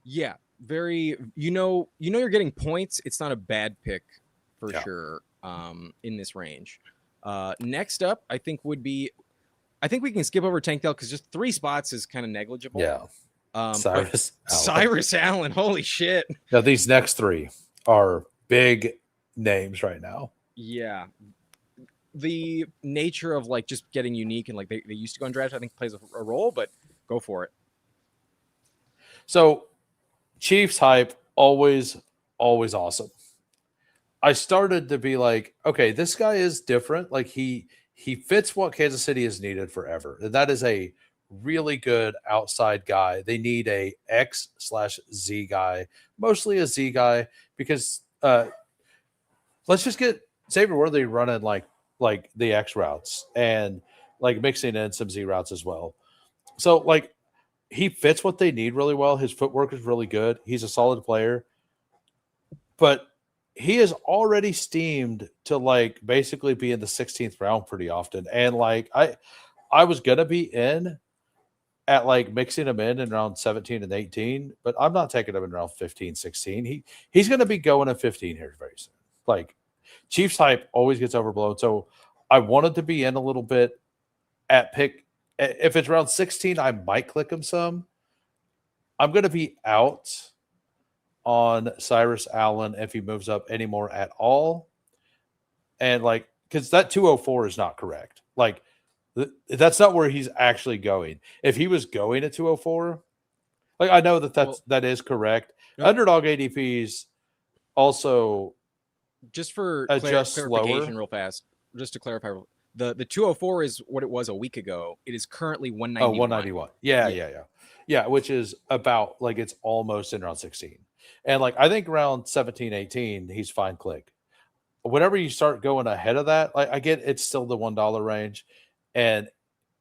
Yeah. Very, you're getting points. It's not a bad pick for sure in this range. Next up, I think would be I think we can skip over Tank Dell because just 3 spots is kind of negligible. Yeah. But Cyrus Allen. Cyrus Allen, holy shit. Now, these next 3 are big names right now. Yeah. The nature of like just getting unique and like they used to go in draft, I think plays a role, but go for it. So Chiefs hype, always awesome. I started to be like, okay, this guy is different. Like he fits what Kansas City has needed forever. And that is a really good outside guy. They need a X/Z guy, mostly a Z guy, because let's just get Xavier Worthy running like the X routes and like mixing in some Z routes as well. So like he fits what they need really well. His footwork is really good. He's a solid player, but he is already steamed to like basically be in the 16th round pretty often. And like I was gonna be in at like mixing him in round 17 and 18, but I'm not taking him in round 15, 16. He's gonna be going at 15 here very soon. Like Chiefs hype always gets overblown. So I wanted to be in a little bit at pick. If it's round 16, I might click him some. I'm gonna be out on Cyrus Allen if he moves up anymore at all. And like, because that 204 is not correct. Like, that's not where he's actually going. If he was going at 204, like, I know that is correct. No. Underdog ADPs also just for adjust clarification slower. real fast, just to clarify, the 204 is what it was a week ago. It is currently 191. Oh, 191. Yeah, which is about like it's almost in round 16. And like I think round 17, 18, he's fine click. Whenever you start going ahead of that, like I get it's still the $1 range and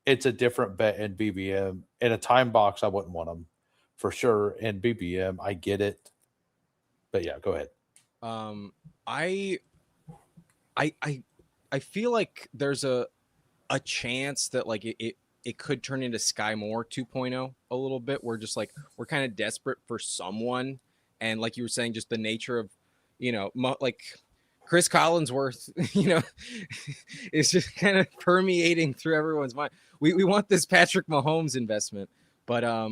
it's a different bet in BBM. In a time box, I wouldn't want him for sure. In BBM, I get it. But yeah, go ahead. I feel like there's a chance that like it could turn into Sky Moore 2.0 a little bit. We're just like we're kind of desperate for someone, and like you were saying, just the nature of like Chris Collinsworth, is just kind of permeating through everyone's mind. We want this Patrick Mahomes investment, but I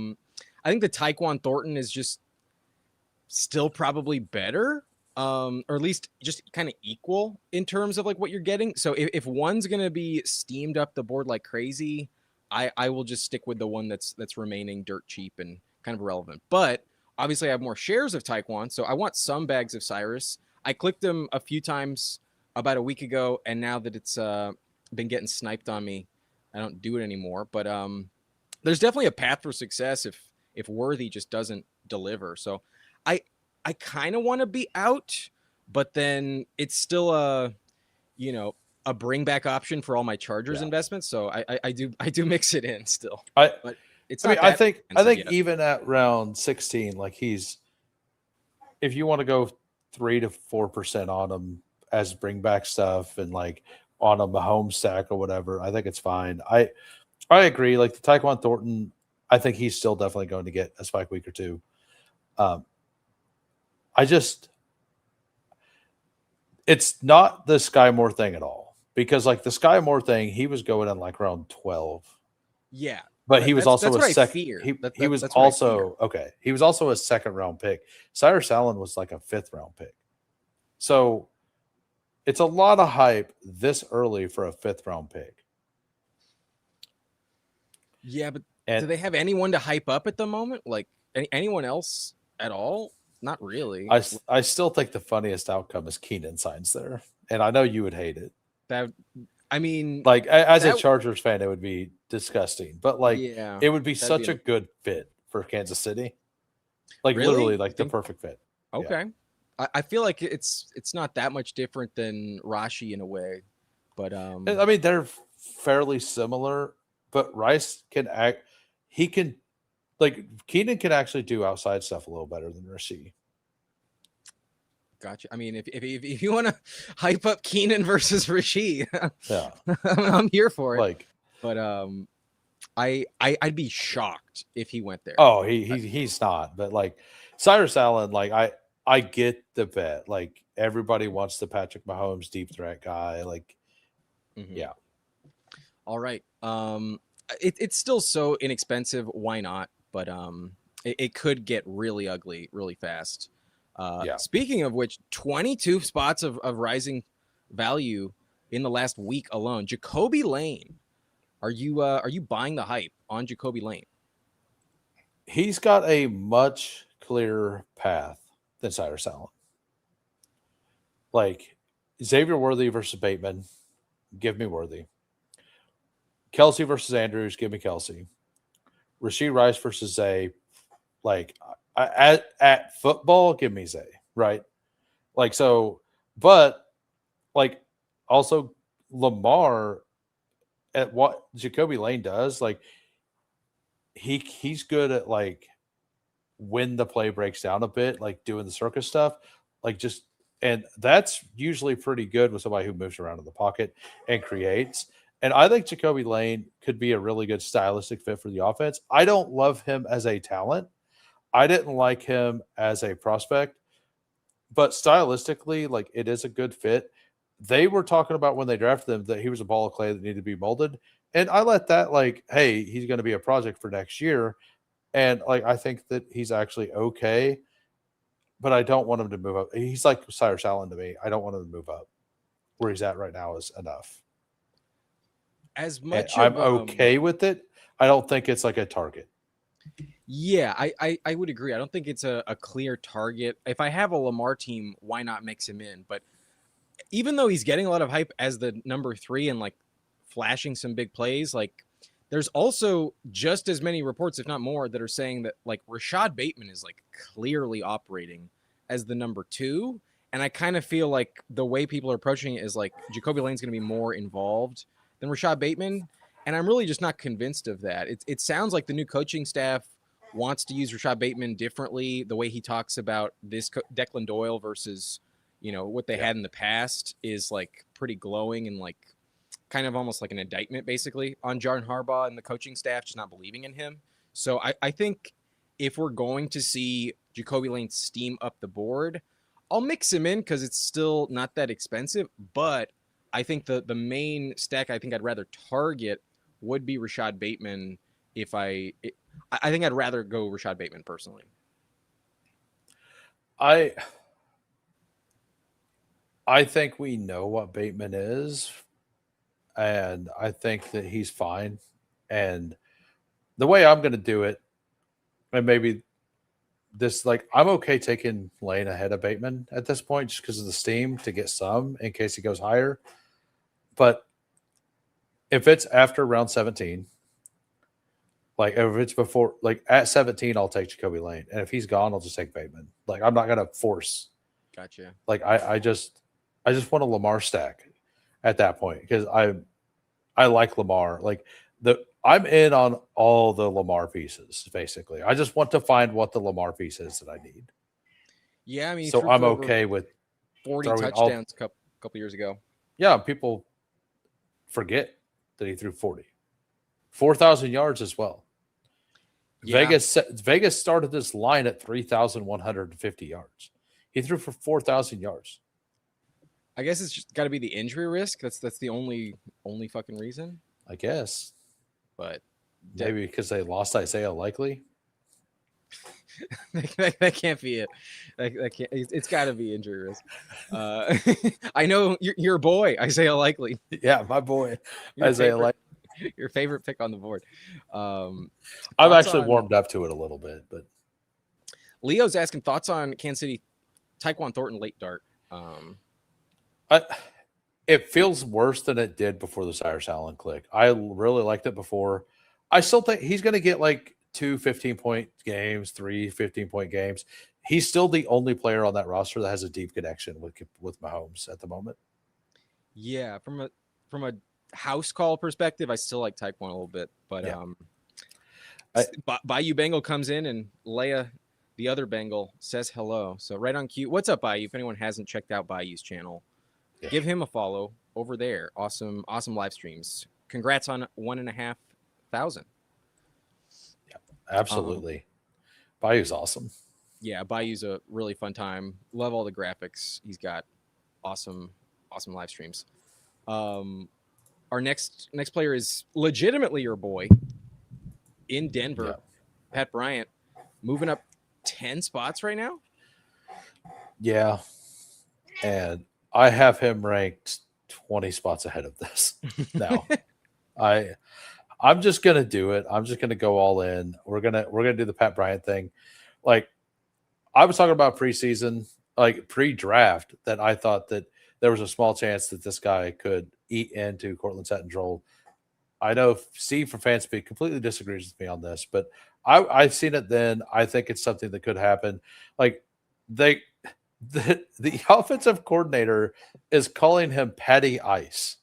think the Tyquan Thornton is just still probably better. Or at least just kind of equal in terms of like what you're getting. So if one's gonna be steamed up the board like crazy, I will just stick with the one that's remaining dirt cheap and kind of irrelevant. But obviously I have more shares of Taekwon, so I want some bags of Cyrus. I clicked them a few times about a week ago, and now that it's been getting sniped on me, I don't do it anymore. But there's definitely a path for success if Worthy just doesn't deliver. So I kind of want to be out, but then it's still a bring back option for all my Chargers investments. So I do mix it in still. But it's not I think yet. even at round 16, like if you want to go 3 to 4% on him as bring back stuff and like on a Mahomes stack or whatever, I think it's fine. I agree. Like the Tyquan Thornton, I think he's still definitely going to get a spike week or two. It's not the Sky Moore thing at all because like the Sky Moore thing, he was going in like around 12. Yeah. But he was also a second. He was also okay. He was also a second round pick. Cyrus Allen was like a 5th round pick. So it's a lot of hype this early for a 5th round pick. Yeah, but do they have anyone to hype up at the moment? Like anyone else at all? Not really. I still think the funniest outcome is Keenan signs there, and I know you would hate it. Like as a Chargers fan, it would be disgusting, but like it would be such a good fit for Kansas City. Like really? Literally, like the perfect fit. Okay, yeah. I feel like it's not that much different than Rashi in a way, but I mean they're fairly similar, but Rice can act. He can. Like Keenan can actually do outside stuff a little better than Rasheed. Gotcha. I mean, if you want to hype up Keenan versus Rasheed, yeah, I'm here for it. Like, but I'd be shocked if he went there. Oh, he's not. But like Cyrus Allen, like I get the bet. Like everybody wants the Patrick Mahomes deep threat guy. Like, yeah. All right. Um, it's still so inexpensive. Why not? But it could get really ugly really fast. Yeah. Speaking of which, 22 spots of rising value in the last week alone. Jacoby Lane. Are you buying the hype on Jacoby Lane? He's got a much clearer path than Cyrus Allen. Like Xavier Worthy versus Bateman, give me Worthy. Kelsey versus Andrews, give me Kelsey. Rasheed Rice versus Zay, like at football, give me Zay, right? Like so, but like also Lamar at what Jacoby Lane does, like he's good at like when the play breaks down a bit, like doing the circus stuff, like just and that's usually pretty good with somebody who moves around in the pocket and creates. And I think Jacoby Lane could be a really good stylistic fit for the offense. I don't love him as a talent. I didn't like him as a prospect, but stylistically, like it is a good fit. They were talking about when they drafted him that he was a ball of clay that needed to be molded. And I let that like, hey, he's going to be a project for next year. And like I think that he's actually okay, but I don't want him to move up. He's like Cyrus Allen to me. I don't want him to move up. Where he's at right now is enough. As And much I'm of okay with it. I don't think it's like a target. Yeah, I would agree. I don't think it's a clear target. If I have a Lamar team, why not mix him in? But even though he's getting a lot of hype as the number 3 and like flashing some big plays, like there's also just as many reports, if not more, that are saying that like Rashad Bateman is like clearly operating as the number 2. And I kind of feel like the way people are approaching it is like Jacoby Lane's going to be more involved than Rashad Bateman. And I'm really just not convinced of that. It sounds like the new coaching staff wants to use Rashad Bateman differently. The way he talks about this Declan Doyle versus, what they Yeah. had in the past is like pretty glowing and like kind of almost like an indictment basically on John Harbaugh and the coaching staff just not believing in him. So I think if we're going to see Jacoby Lane steam up the board, I'll mix him in because it's still not that expensive. But I think the main stack I think I'd rather target would be Rashad Bateman. If I think I'd rather go Rashad Bateman personally. I I think we know what Bateman is, and I think that he's fine. And the way I'm going to do it, and maybe this, like, I'm okay taking Lane ahead of Bateman at this point just because of the steam to get some in case he goes higher. But if it's after round 17, like if it's before, like at 17, I'll take Jacoby Lane. And if he's gone, I'll just take Bateman. Like, I'm not going to force. Gotcha. Like, I just want a Lamar stack at that point because I like Lamar. Like I'm in on all the Lamar pieces, basically. I just want to find what the Lamar piece is that I need. Yeah, I mean, he So threw I'm for over okay with 40 throwing all. touchdowns a couple years ago. Yeah, people forget that he threw 40. 4,000 yards as well. Yeah, Vegas started this line at 3,150 yards. He threw for 4,000 yards. I guess it's just got to be the injury risk. That's the only fucking reason. I guess But maybe because they lost Isaiah Likely. that can't be it. That can't. It's got to be injury risk. I know your boy Isaiah Likely. Yeah, my boy Your Isaiah favorite, Likely. your favorite pick on the board. I've Thoughts actually on warmed up to it a little bit, but Leo's asking thoughts on Kansas City, Tyquan Thornton late dart. It feels worse than it did before the Cyrus Allen click. I really liked it before. I still think he's going to get like 2 15-point games, 3 15-point games. He's still the only player on that roster that has a deep connection with Mahomes at the moment. Yeah, from a house call perspective, I still like Tyquan a little bit, but Yeah. Bayou Bengal comes in and Leia, the other Bengal, says hello. So right on cue. What's up, Bayou? If anyone hasn't checked out Bayou's channel, give him a follow over there. Awesome live streams. Congrats on 1,500. Yeah, absolutely. Bayou's awesome. Yeah, Bayou's a really fun time. Love all the graphics. He's got awesome live streams. Our next player is legitimately your boy in Denver, Yeah. Pat Bryant, moving up 10 spots right now. Yeah. And I have him ranked 20 spots ahead of this. Now, I'm just gonna do it. I'm just gonna go all in. We're gonna do the Pat Bryant thing. Like I was talking about preseason, like pre-draft, that I thought that there was a small chance that this guy could eat into Cortland Sutton's role. I know Steve from Fanspeak completely disagrees with me on this, but I've seen it then. I think it's something that could happen. Like they the offensive coordinator is calling him Patty Ice.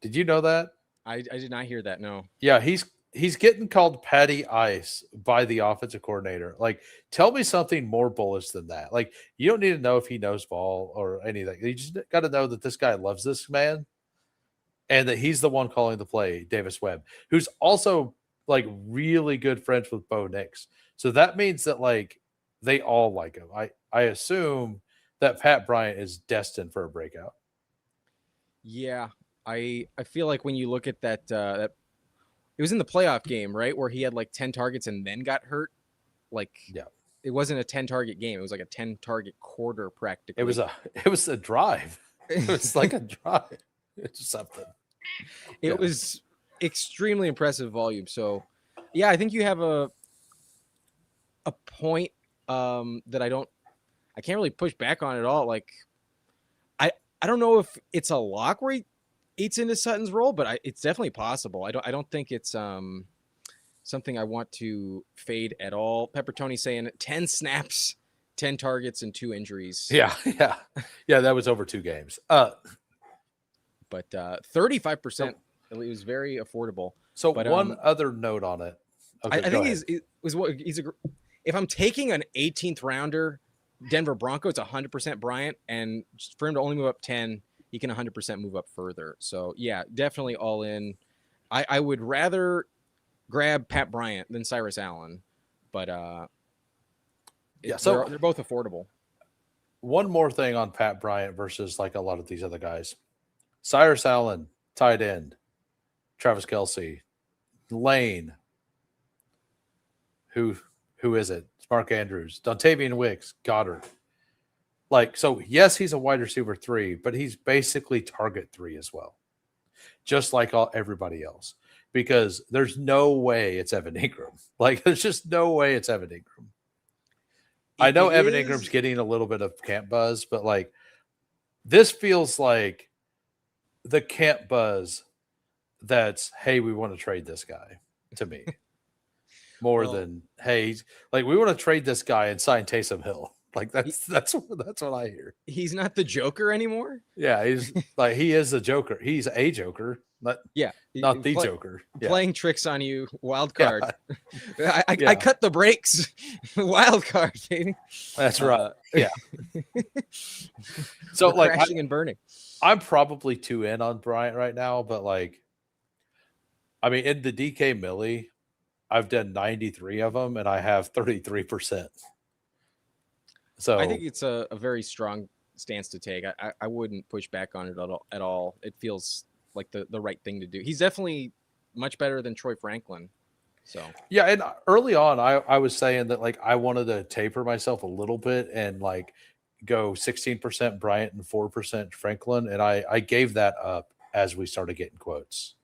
Did you know that? I did not hear that. No. Yeah, he's getting called Patty Ice by the offensive coordinator. Like, tell me something more bullish than that. Like, you don't need to know if he knows ball or anything. You just got to know that this guy loves this man and that he's the one calling the play, Davis Webb, who's also like really good friends with Bo Nix. So that means that like they all like him. I assume that Pat Bryant is destined for a breakout. Yeah, I feel like when you look at that it was in the playoff game, right, where he had like 10 targets and then got hurt. Like, Yeah. it wasn't a 10 target game. It was like a 10 target quarter practically. It was a drive. It was like a drive. It's something. It was extremely impressive volume. So, yeah, I think you have a point that I can't really push back on at all. Like, I don't know if it's a lock where he eats into Sutton's role, but it's definitely possible. I don't think it's something I want to fade at all. Pepper Tony saying 10 snaps, 10 targets, and 2 injuries. Yeah. That was over 2 games. But 35%, it was very affordable. So but, one other note on it. Okay, I think if I'm taking an 18th rounder, Denver Bronco, it's 100% Bryant, and for him to only move up 10, he can 100% move up further. So yeah, definitely all in. I would rather grab Pat Bryant than Cyrus Allen, but so they're both affordable. One more thing on Pat Bryant versus like a lot of these other guys. Cyrus Allen, tight end, Travis Kelce, Lane. Who is it? It's Mark Andrews, Dontavian Wicks, Goddard. Like, so yes, he's a wide receiver 3, but he's basically target 3 as well, just like everybody else. Because there's no way it's Evan Ingram. Like, there's just no way it's Evan Ingram. I know Evan Ingram's getting a little bit of camp buzz, but like, this feels like the camp buzz that's, hey, we want to trade this guy, to me. More than, hey, he's like, we want to trade this guy and sign Taysom Hill. Like, that's what I hear. He's not the Joker anymore. Yeah, he's like, he is the Joker. He's a Joker, not the Joker. Playing tricks on you, wild card. Yeah. I cut the brakes, wild card, baby. That's right. Yeah. So like crashing and burning. I'm probably too in on Bryant right now, but like, I mean, in the DK Millie, I've done 93 of them and I have 33%. So I think it's a very strong stance to take. I wouldn't push back on it at all. It feels like the right thing to do. He's definitely much better than Troy Franklin. So yeah, and early on I was saying that like I wanted to taper myself a little bit and like go 16% Bryant and 4% Franklin. And I gave that up as we started getting quotes.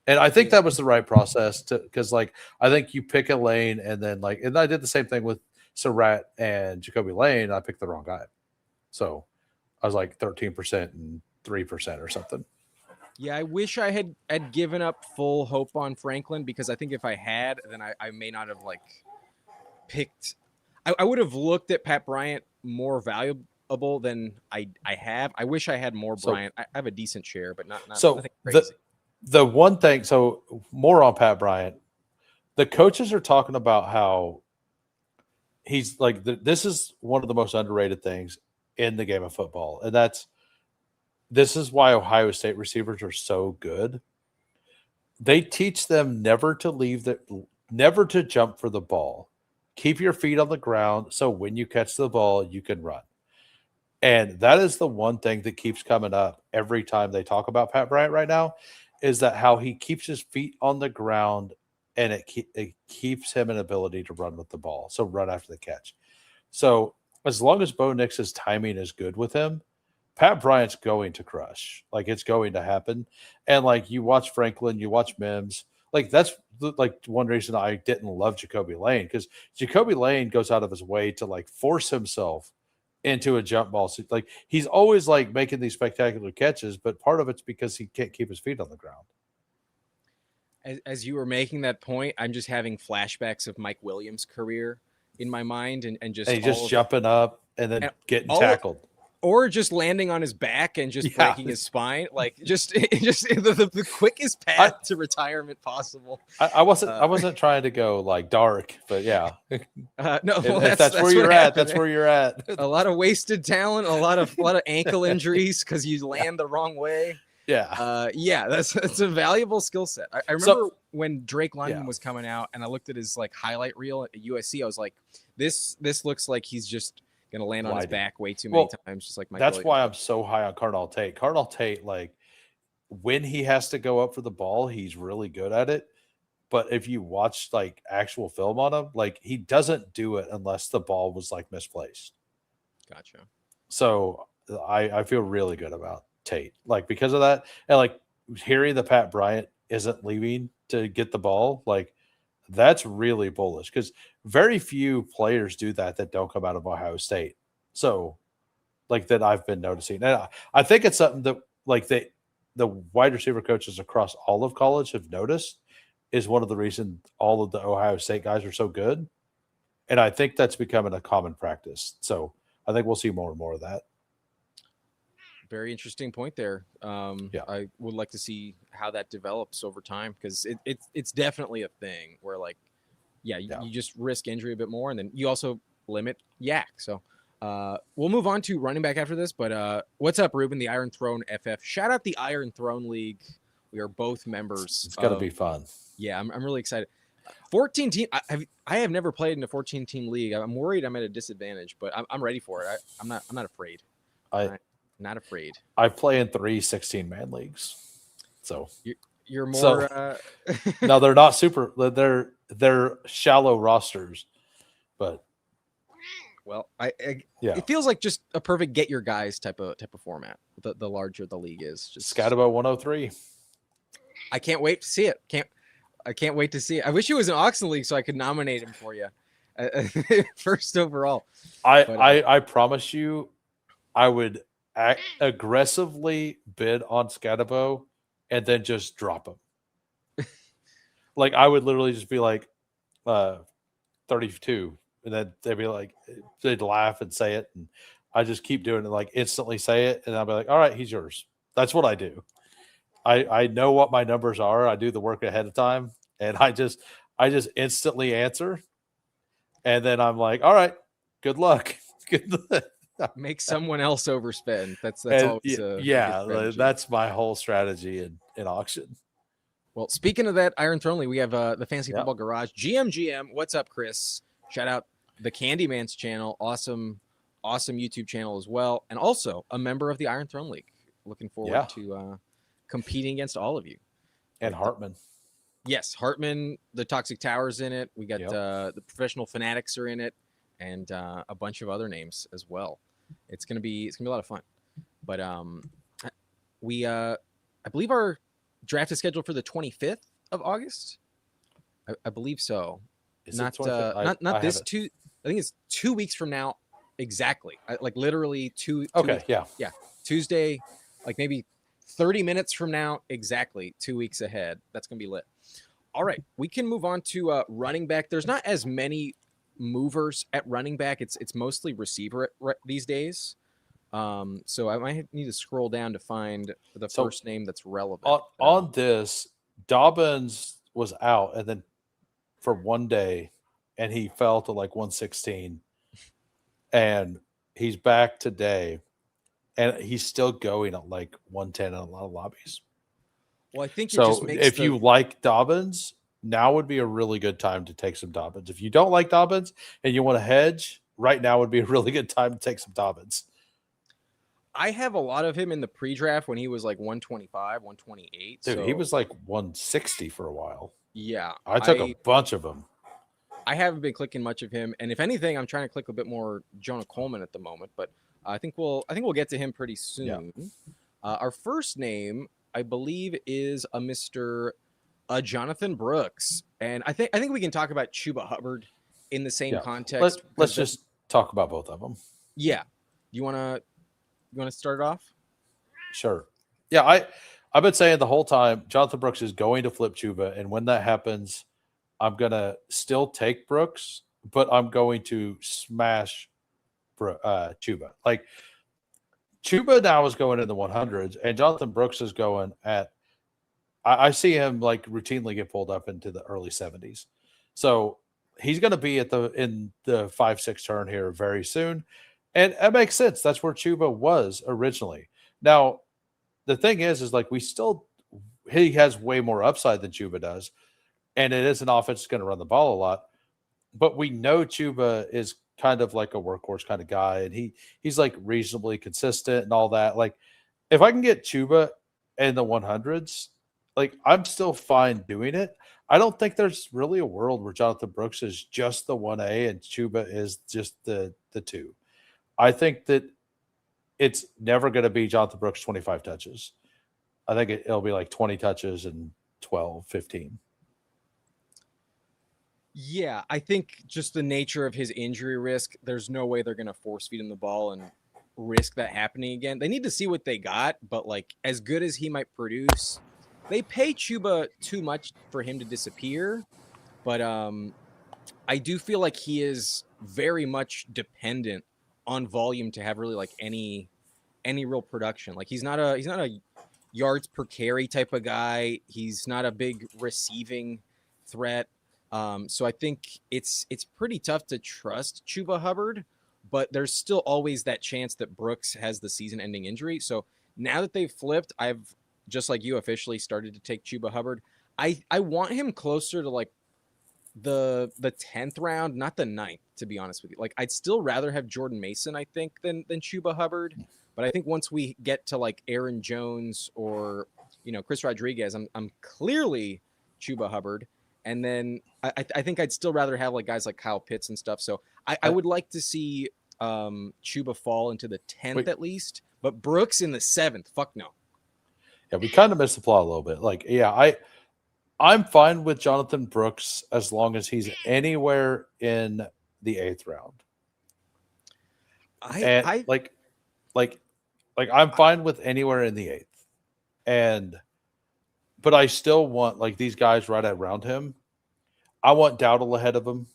And I think that was the right process because like I think you pick a lane and then like, and I did the same thing with Surratt and Jacoby Lane. I picked the wrong guy. So I was like 13% and 3% or something. Yeah, I wish I had given up full hope on Franklin because I think if I had, then I may not have like picked. I would have looked at Pat Bryant more valuable than I have. I wish I had more Bryant. I have a decent share, but not so nothing crazy. The one thing, so more on Pat Bryant, the coaches are talking about how he's like, this is one of the most underrated things in the game of football. And this is why Ohio State receivers are so good. They teach them never to jump for the ball. Keep your feet on the ground so when you catch the ball, you can run. And that is the one thing that keeps coming up every time they talk about Pat Bryant right now, is that how he keeps his feet on the ground, and it keeps him an ability to run with the ball. So run after the catch. So as long as Bo Nix's timing is good with him, Pat Bryant's going to crush. Like, it's going to happen. And like, you watch Franklin, you watch Mims. Like, that's like one reason I didn't love Jacoby Lane, because Jacoby Lane goes out of his way to like force himself into a jump ball. So, like, he's always like making these spectacular catches, but part of it's because he can't keep his feet on the ground. As you were making that point, I'm just having flashbacks of Mike Williams' career in my mind, and just And he's just jumping up and then getting tackled. Or just landing on his back and just breaking his spine, like just the quickest path to retirement possible. I wasn't trying to go like dark, but yeah. No, well, that's where you're at. That's where you're at. A lot of wasted talent, a lot of ankle injuries because you land the wrong way. Yeah. That's a valuable skill set. I remember when Drake London was coming out, and I looked at his like highlight reel at USC. I was like, this looks like he's just gonna land on his back way too many times, just like Mike That's Williams. why I'm so high on Cardinal Tate. Cardinal Tate, like, when he has to go up for the ball, he's really good at it. But if you watch like actual film on him, like, he doesn't do it unless the ball was like misplaced. Gotcha. So I feel really good about Tate, like, because of that. And like, hearing the Pat Bryant isn't leaving to get the ball, like, that's really bullish, because very few players do that don't come out of Ohio State. So, like, that I've been noticing. And I think it's something that like the wide receiver coaches across all of college have noticed, is one of the reasons all of the Ohio State guys are so good. And I think that's becoming a common practice. So I think we'll see more and more of that. Very interesting point there. I would like to see how that develops over time, because it's definitely a thing where, like, you just risk injury a bit more, and then you also limit yak. So we'll move on to running back after this. But what's up, Ruben? The Iron Throne FF. Shout out the Iron Throne League. We are both members. It's going to be fun. Yeah, I'm really excited. 14 team. I have never played in a 14 team league. I'm worried I'm at a disadvantage, but I'm ready for it. I'm not afraid. Not afraid. I play in 3 16-man leagues. So you're more no, they're not super, they're shallow rosters. But well, it feels like just a perfect get your guys type of format. The larger the league is. Just Scatabo 103. I can't wait to see it. I can't wait to see it. I wish it was an auction league so I could nominate him for you. First overall. I promise you, I would aggressively bid on Scatabo and then just drop him. Like, I would literally just be like 32, and then they'd be like, they'd laugh and say it, and I just keep doing it, like, instantly say it, and I'll be like, all right, he's yours. That's what I do. I know what my numbers are. I do the work ahead of time, and I just instantly answer, and then I'm like, all right, good luck. Good luck. Make someone else overspend. That's always that's my whole strategy in auction. Well, speaking of that, Iron Throne League, we have the Fantasy Football Garage. GM. What's up, Chris? Shout out the Candyman's channel. Awesome YouTube channel as well. And also a member of the Iron Throne League. Looking forward to competing against all of you. And Hartman. Yes, Hartman, the Toxic Tower's in it. We got the Professional Fanatics are in it, and a bunch of other names as well. It's gonna be a lot of fun. But I believe our draft is scheduled for the 25th of August. I believe so. Not this two. I think it's 2 weeks from now exactly. Like literally two. Okay. Yeah. Tuesday, like maybe 30 minutes from now exactly. 2 weeks ahead. That's gonna be lit. All right, we can move on to running back. There's not as many movers at running back. It's mostly receiver these days. So I might need to scroll down to find the first name that's relevant. On this, Dobbins was out, and then for one day, and he fell to like 116, and he's back today, and he's still going at like 110 in a lot of lobbies. Well, I think so. If you like Dobbins, now would be a really good time to take some Dobbins. If you don't like Dobbins and you want to hedge, right now would be a really good time to take some Dobbins. I have a lot of him in the pre-draft when he was like 125, 128. Dude, he So was like 160 for a while. yeah, I took a I bunch of them. I haven't been clicking much of him, and if anything, I'm trying to click a bit more Jonah Coleman at the moment. But I think we'll get to him pretty Yeah. soon. Our first name, I believe, is a Mister Jonathan Brooks, and I think we can talk about Chuba Hubbard in the same Yeah. context Let's because just talk about both of them. yeah, you wanna start it off? Sure. Yeah, I've been saying the whole time Jonathan Brooks is going to flip Chuba, and when that happens, I'm gonna still take Brooks, but I'm going to smash Chuba. Like Chuba now is going in the 100s, and Jonathan Brooks is going at. I see him like routinely get pulled up into the early 70s, so he's going to be at the in the 5-6 turn here very soon, and that makes sense. That's where Chuba was originally. Now the thing is like we still he has way more upside than Chuba does, and it is an offense that's going to run the ball a lot. But we know Chuba is kind of like a workhorse kind of guy, and he's like reasonably consistent and all that. Like if I can get Chuba in the 100s, like I'm still fine doing it. I don't think there's really a world where Jonathan Brooks is just the 1A and Chuba is just the 2. I think that it's never going to be Jonathan Brooks 25 touches. I think it'll be like 20 touches and 12, 15. Yeah, I think just the nature of his injury risk, there's no way they're going to force feed him the ball and risk that happening again. They need to see what they got, but like as good as he might produce, they pay Chuba too much for him to disappear. But I do feel like he is very much dependent on volume to have really like any real production. Like he's not a yards per carry type of guy. He's not a big receiving threat. So I think it's pretty tough to trust Chuba Hubbard, but there's still always that chance that Brooks has the season-ending injury. So now that they've flipped, I've just like you officially started to take Chuba Hubbard. I want him closer to like the 10th round, not the ninth, to be honest with you. Like I'd still rather have Jordan Mason, I think, than Chuba Hubbard. But I think once we get to like Aaron Jones or Chris Rodriguez, I'm clearly Chuba Hubbard. And then I think I'd still rather have like guys like Kyle Pitts and stuff. So I would like to see Chuba fall into the 10th at least, but Brooks in the 7th. Fuck no. Yeah, we kind of missed the plot a little bit. Like, yeah, I'm fine with Jonathan Brooks as long as he's anywhere in the 8th round. I'm fine with anywhere in the 8th. But I still want like these guys right around him. I want Dowdle ahead of him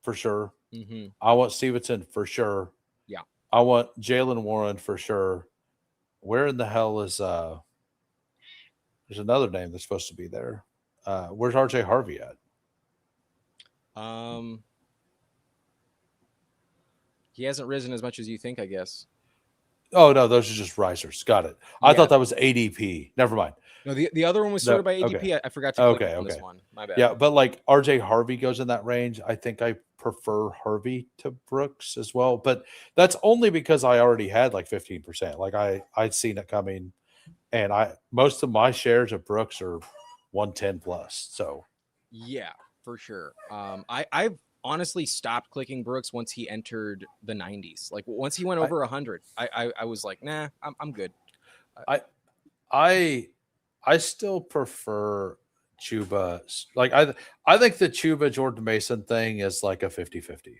for sure. Mm-hmm. I want Stevenson for sure. Yeah. I want Jalen Warren for sure. Where in the hell is there's another name that's supposed to be there. Where's RJ Harvey at? He hasn't risen as much as you think, I guess. Oh no, those are just risers. Got it. I thought that was ADP. Never mind. No, the other one was sorted by ADP. Okay. I forgot to click on this one. My bad. Yeah, but like RJ Harvey goes in that range. I think I prefer Harvey to Brooks as well. But that's only because I already had like 15%. Like I'd seen it coming, and most of my shares of Brooks are 110 plus. So yeah, for sure. I've honestly stopped clicking Brooks once he entered the 90s. Like once he went over 100, I was like, nah, I'm good. I still prefer Chuba. Like I think the Chuba Jordan Mason thing is like a 50-50.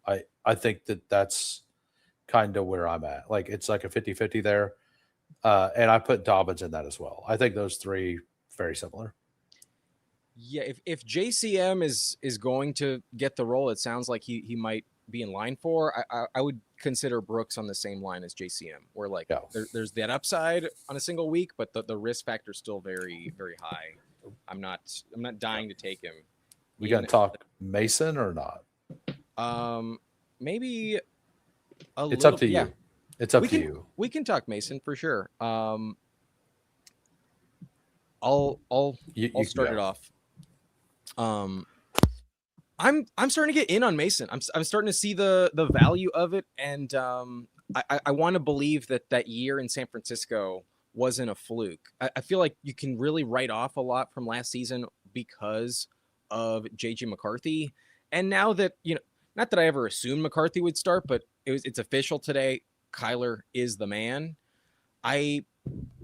I think that's kind of where I'm at. Like it's like a 50-50 there. And I put Dobbins in that as well. I think those three very similar. Yeah, if JCM is going to get the role, it sounds like he might be in line for. I would consider Brooks on the same line as JCM, where like there's that upside on a single week, but the risk factor is still very, very high. I'm not dying to take him. We got to talk Mason or not? Maybe it's up to you. It's up to you. We can talk Mason for sure. I'll start it off. I'm starting to get in on Mason. I'm starting to see the value of it, and I want to believe that that year in San Francisco wasn't a fluke. I feel like you can really write off a lot from last season because of JJ McCarthy. And now that, not that I ever assumed McCarthy would start, but it's official today. Kyler is the man. I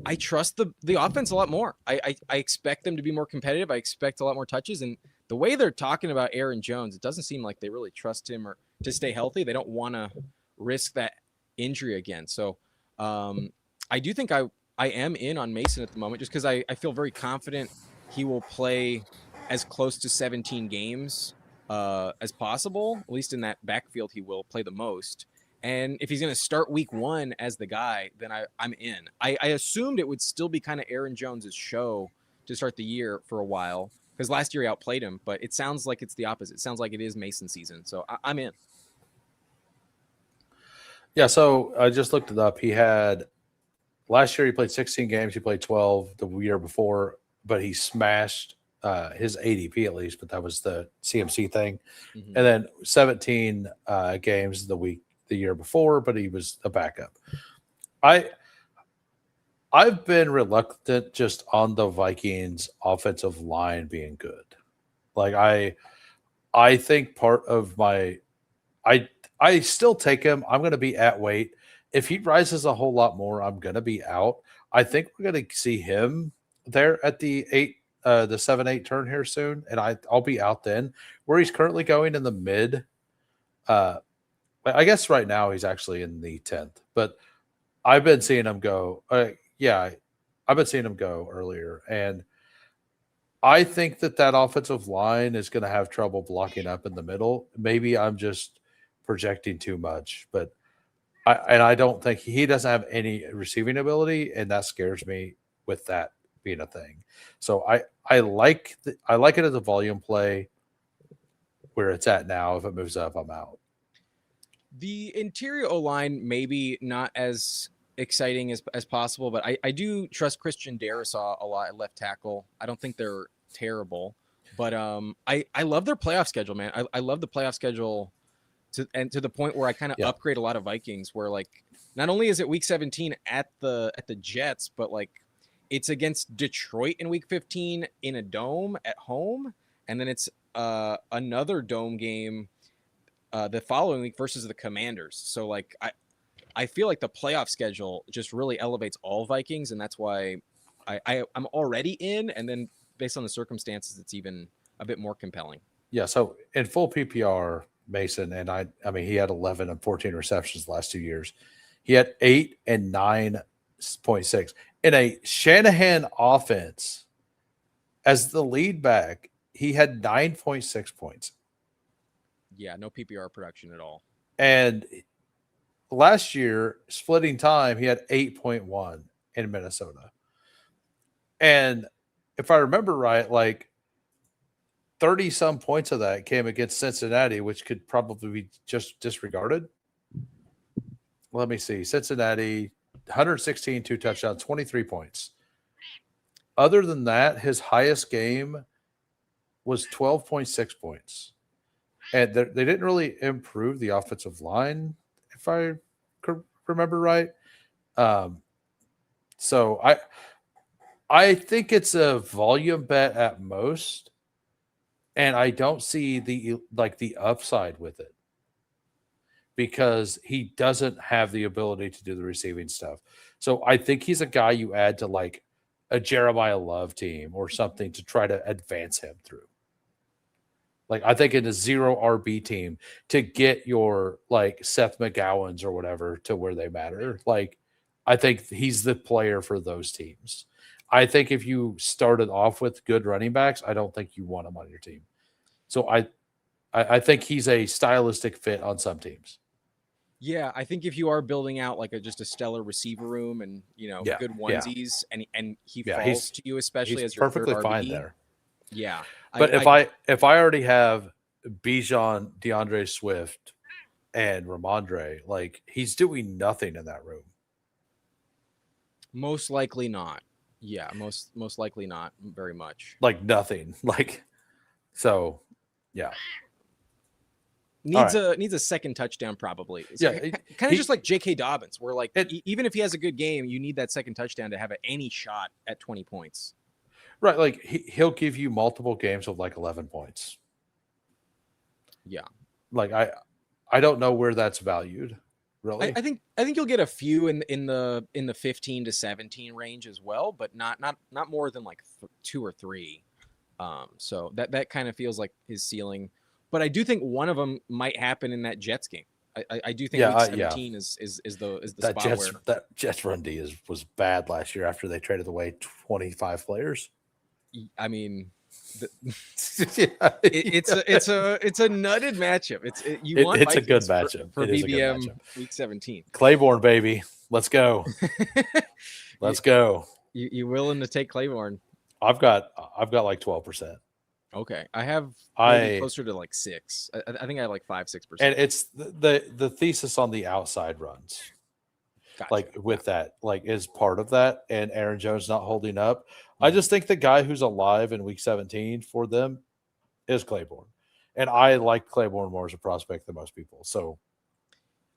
I trust the offense a lot more. I expect them to be more competitive. I expect a lot more touches. And the way they're talking about Aaron Jones, it doesn't seem like they really trust him or to stay healthy. They don't want to risk that injury again. So I do think I am in on Mason at the moment just because I feel very confident he will play as close to 17 games as possible. At least in that backfield, he will play the most. And if he's going to start week one as the guy, then I'm in. I assumed it would still be kind of Aaron Jones's show to start the year for a while because last year he outplayed him, but it sounds like it's the opposite. It sounds like it is Mason season. So I'm in. Yeah, so I just looked it up. He had last year he played 16 games. He played 12 the year before, but he smashed his ADP at least. But that was the CMC thing, Mm-hmm. and then 17 games the year before, but he was a backup. I've been reluctant just on the Vikings offensive line being good. Like I think part of my I still take him. I'm going to be at weight. If he rises a whole lot more, I'm going to be out. I think we're going to see him there at the 7-8 turn here soon, and I'll be out then. Where he's currently going in the mid, I guess right now he's actually in the 10th, but I've been seeing him go. I've been seeing him go earlier, and I think that offensive line is going to have trouble blocking up in the middle. Maybe I'm just projecting too much, but I don't think he doesn't have any receiving ability, and that scares me with that being a thing. So I like it as a volume play where it's at now. If it moves up, I'm out. The interior O line maybe not as exciting as possible, but I do trust Christian Darrisaw a lot at left tackle. I don't think they're terrible, but I love their playoff schedule, man. I love the playoff schedule to the point where I kind of upgrade a lot of Vikings. Where like not only is it week 17 at the Jets, but like it's against Detroit in week 15 in a dome at home, and then it's another dome game the following week versus the Commanders. So like I feel like the playoff schedule just really elevates all Vikings, and that's why I'm already in. And then based on the circumstances, it's even a bit more compelling. Yeah. So in full PPR, Mason, and I mean, he had 11 and 14 receptions the last 2 years. He had 8 and 9.6 in a Shanahan offense as the lead back. He had 9.6 points. Yeah, no PPR production at all. And last year, splitting time, he had 8.1 in Minnesota. And if I remember right, like 30 some points of that came against Cincinnati, which could probably be just disregarded. Let me see. Cincinnati, 116, 2 touchdowns, 23 points. Other than that, his highest game was 12.6 points. And they didn't really improve the offensive line, if I remember right. So I think it's a volume bet at most, and I don't see the upside with it because he doesn't have the ability to do the receiving stuff. So I think he's a guy you add to like a Jeremiah Love team or something to try to advance him through. Like I think in a 0 RB team to get your like Seth McGowans or whatever to where they matter. Like I think he's the player for those teams. I think if you started off with good running backs, I don't think you want him on your team. So I think he's a stylistic fit on some teams. Yeah, I think if you are building out like just a stellar receiver room and good onesies and he falls to you, especially as your perfectly third fine RB, there. Yeah. But if I already have Bijan, DeAndre Swift, and Ramondre, like he's doing nothing in that room. Most likely not. Yeah, most likely not very much. Like nothing. Like so, yeah. All needs right. a second touchdown probably. It's Yeah, kind of he just like J.K. Dobbins, where like it even if he has a good game, you need that second touchdown to have any shot at 20 points. right. Like he'll give you multiple games of like 11 points. Yeah, Like I don't know where that's valued, really. I think you'll get a few in the 15 to 17 range as well, but not more than like two or three. So that kind of feels like his ceiling. But I do think one of them might happen in that Jets game. I do think Yeah, week yeah. 17 is the spot where That Jets run D was bad last year after they traded away 25 players. I mean, the, Yeah, it's a nutted matchup. You want it's a good Vikings matchup. for It is a good BBM matchup. week 17. Claiborne, baby, let's go. you, Let's go. you willing to take Claiborne? I've got like 12%. Okay, I have maybe I closer to like 6. I think I have like 5-6%. and it's the thesis on the outside runs. Gotcha. Like with that, like is part of that, and Aaron Jones not holding up. I just think the guy who's alive in week 17 for them is Claiborne. And I like Claiborne more as a prospect than most people. So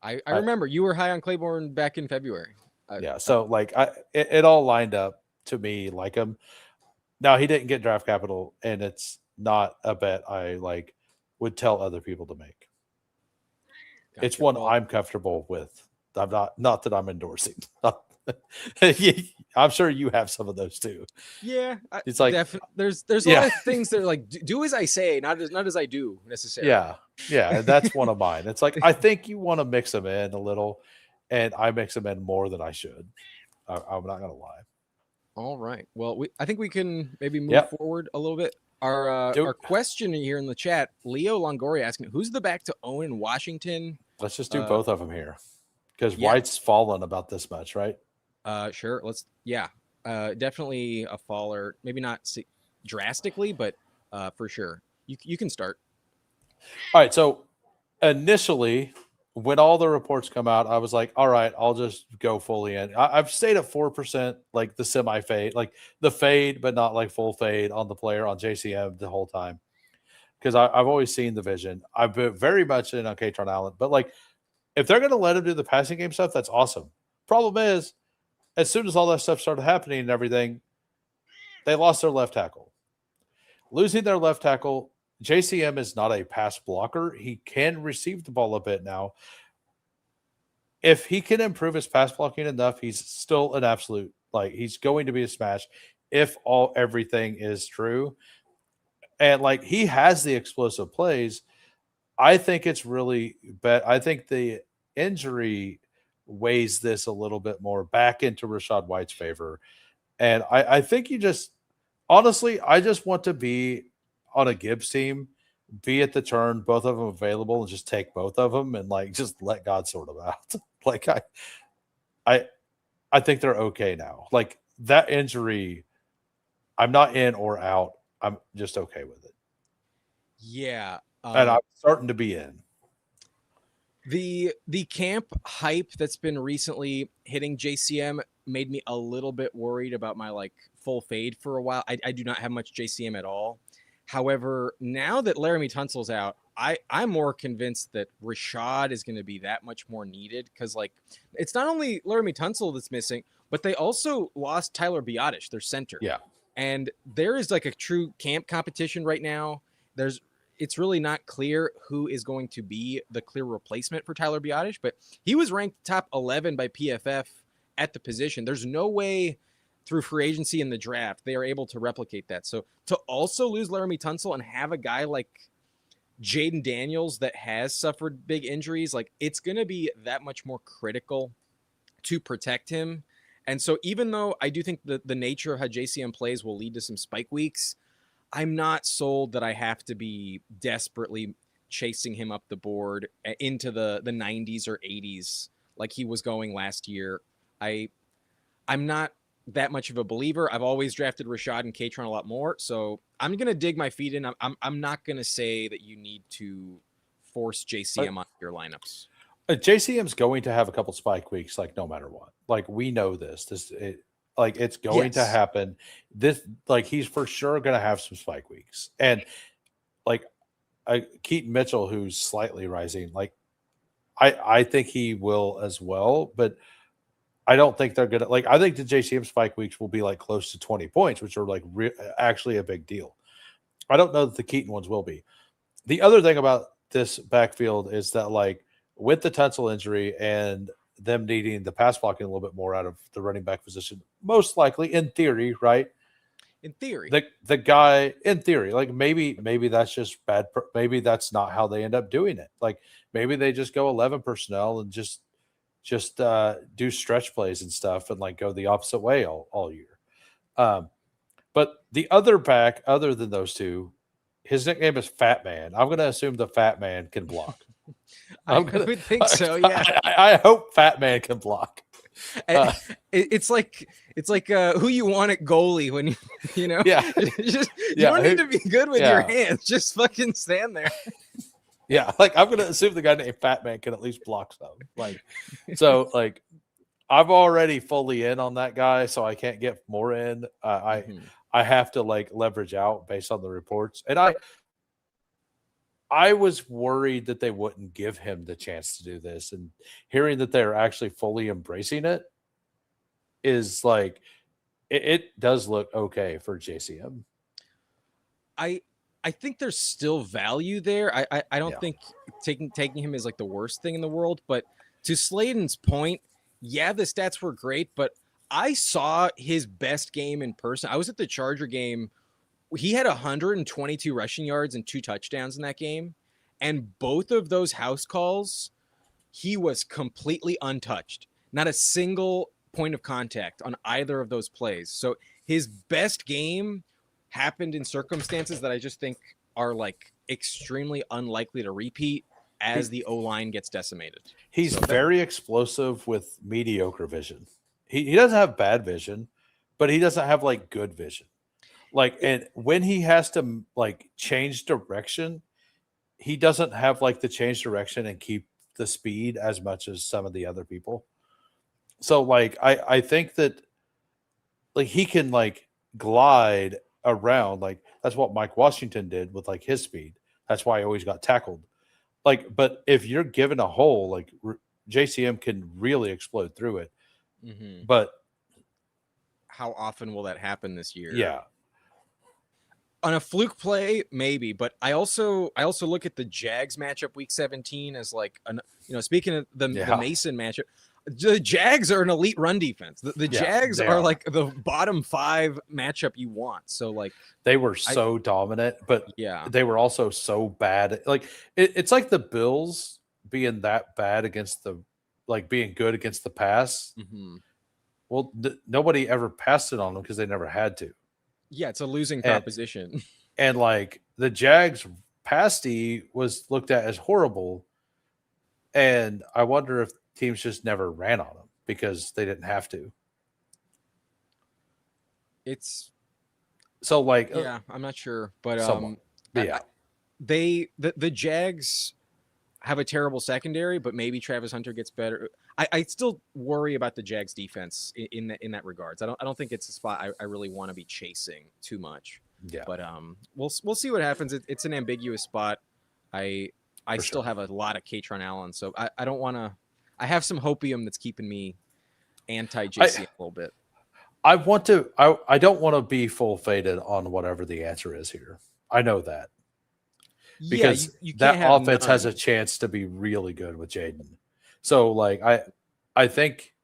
I remember you were high on Claiborne back in February. yeah, so like it all lined up to me like him. Now he didn't get draft capital, and it's not a bet I like would tell other people to make. It's Gotcha. one Well, I'm comfortable with. I'm not that I'm endorsing. I'm sure you have some of those too. yeah, It's like there's a yeah. lot of things that are like do as I say, not as I do necessarily. Yeah, that's one of mine. It's like I think you want to mix them in a little, and I mix them in more than I should. I'm not gonna lie. All right. Well, I think we can maybe move Yep. forward a little bit. Do- Our question here in the chat, Leo Longoria asking, who's the back to own in Washington? Let's just do both of them here, because yeah. White's fallen about this much, right? Sure. Definitely a faller. Maybe not drastically, but for sure. You can start. All right. So initially, when all the reports come out, I was like, all right, I'll just go fully in. I've stayed at 4%, like the semi fade, like the fade, but not like full fade on the player on JCM the whole time. Because I've always seen the vision. I've been very much in on Katron Allen, but like if they're going to let him do the passing game stuff, that's awesome. Problem is, as soon as all that stuff started happening and everything, they lost their left tackle. Losing their left tackle, JCM is not a pass blocker. He can receive the ball a bit now. If he can improve his pass blocking enough, he's still an absolute, like he's going to be a smash if everything is true. And like he has the explosive plays. I think it's really I think the injury weighs this a little bit more back into Rachaad White's favor. And I think you just honestly, I just want to be on a Gibbs team, be at the turn, both of them available, and just take both of them and like just let God sort them out. Like I think they're okay now. Like that injury, I'm not in or out. I'm just okay with it. Yeah. And I'm starting to be in. The camp hype that's been recently hitting JCM made me a little bit worried about my like full fade for a while. I do not have much JCM at all. However, now that Laramie Tunsil's out, I'm more convinced that Rachaad is going to be that much more needed because like it's not only Laramie Tunsil that's missing, but they also lost Tyler Biotish, their center. Yeah. And there is like a true camp competition right now. It's really not clear who is going to be the clear replacement for Tyler Biotish, but he was ranked top 11 by PFF at the position. There's no way through free agency in the draft they are able to replicate that. So to also lose Laramie Tunsil and have a guy like Jaden Daniels that has suffered big injuries, like it's going to be that much more critical to protect him. And so even though I do think the nature of how JCM plays will lead to some spike weeks, I'm not sold that I have to be desperately chasing him up the board into the 90s or 80s like he was going last year. I'm not that much of a believer. I've always drafted Rachaad and Katron a lot more, so I'm going to dig my feet in. I'm not going to say that you need to force JCM on your lineups. JCM's going to have a couple spike weeks, like no matter what. Like we know this. Like it's going to happen. This like he's for sure going to have some spike weeks, and like Keaton Mitchell, who's slightly rising. Like I think he will as well, but I don't think they're gonna like. I think the JCM spike weeks will be like close to 20 points, which are like actually a big deal. I don't know that the Keaton ones will be. The other thing about this backfield is that like with the Tunsil injury and them needing the pass blocking a little bit more out of the running back position, most likely in theory, right? In theory. The guy in theory, like maybe that's just bad. Maybe that's not how they end up doing it. Like maybe they just go 11 personnel and just do stretch plays and stuff and like go the opposite way all year. But the other back, other than those two, his nickname is Fat Man. I'm going to assume the Fat Man can block. I would think so. Yeah. I hope Fat Man can block. It's like who you want at goalie when you know. Yeah. You don't need to be good with your hands. Just fucking stand there. Yeah, like I'm gonna assume the guy named Fat Man can at least block some. Like, so like I'm already fully in on that guy, so I can't get more in. I have to like leverage out based on the reports, and I was worried that they wouldn't give him the chance to do this, and hearing that they're actually fully embracing it is like it does look okay for JCM. I think there's still value there. I don't think taking him is like the worst thing in the world. But to Sladen's point, yeah, the stats were great, but I saw his best game in person. I was at the Charger game. He had 122 rushing yards and 2 touchdowns in that game. And both of those house calls, he was completely untouched. Not a single point of contact on either of those plays. So his best game happened in circumstances that I just think are like extremely unlikely to repeat as the O-line gets decimated. He's very explosive with mediocre vision. He doesn't have bad vision, but he doesn't have like good vision. Like, and when he has to like change direction, he doesn't have like the change direction and keep the speed as much as some of the other people. So like I think that like he can like glide around, like that's what Mike Washington did with like his speed. That's why he always got tackled. Like, but if you're given a hole, like JCM can really explode through it. Mm-hmm. But how often will that happen this year? Yeah. On a fluke play, maybe, but I also look at the Jags matchup week 17 as like speaking of the Mason matchup. The Jags are an elite run defense. The Jags are like the bottom 5 matchup you want. So like they were so dominant, but they were also so bad. Like it's like the Bills being that bad against the being good against the pass. Mm-hmm. Well, nobody ever passed it on them because they never had to. Yeah, it's a losing proposition. And like the Jags pass D was looked at as horrible. And I wonder if teams just never ran on them because they didn't have to. It's so like I'm not sure, but the Jags have a terrible secondary, but maybe Travis Hunter gets better. I still worry about the Jags defense in that regards. I don't think it's a spot I really want to be chasing too much. Yeah, but we'll see what happens. It's an ambiguous spot. I still have a lot of Katron Allen, so I don't want to. I have some hopium that's keeping me anti-JC a little bit. I want to. I don't want to be full faded on whatever the answer is here. I know that because you that offense has a chance to be really good with Jaden. So like I think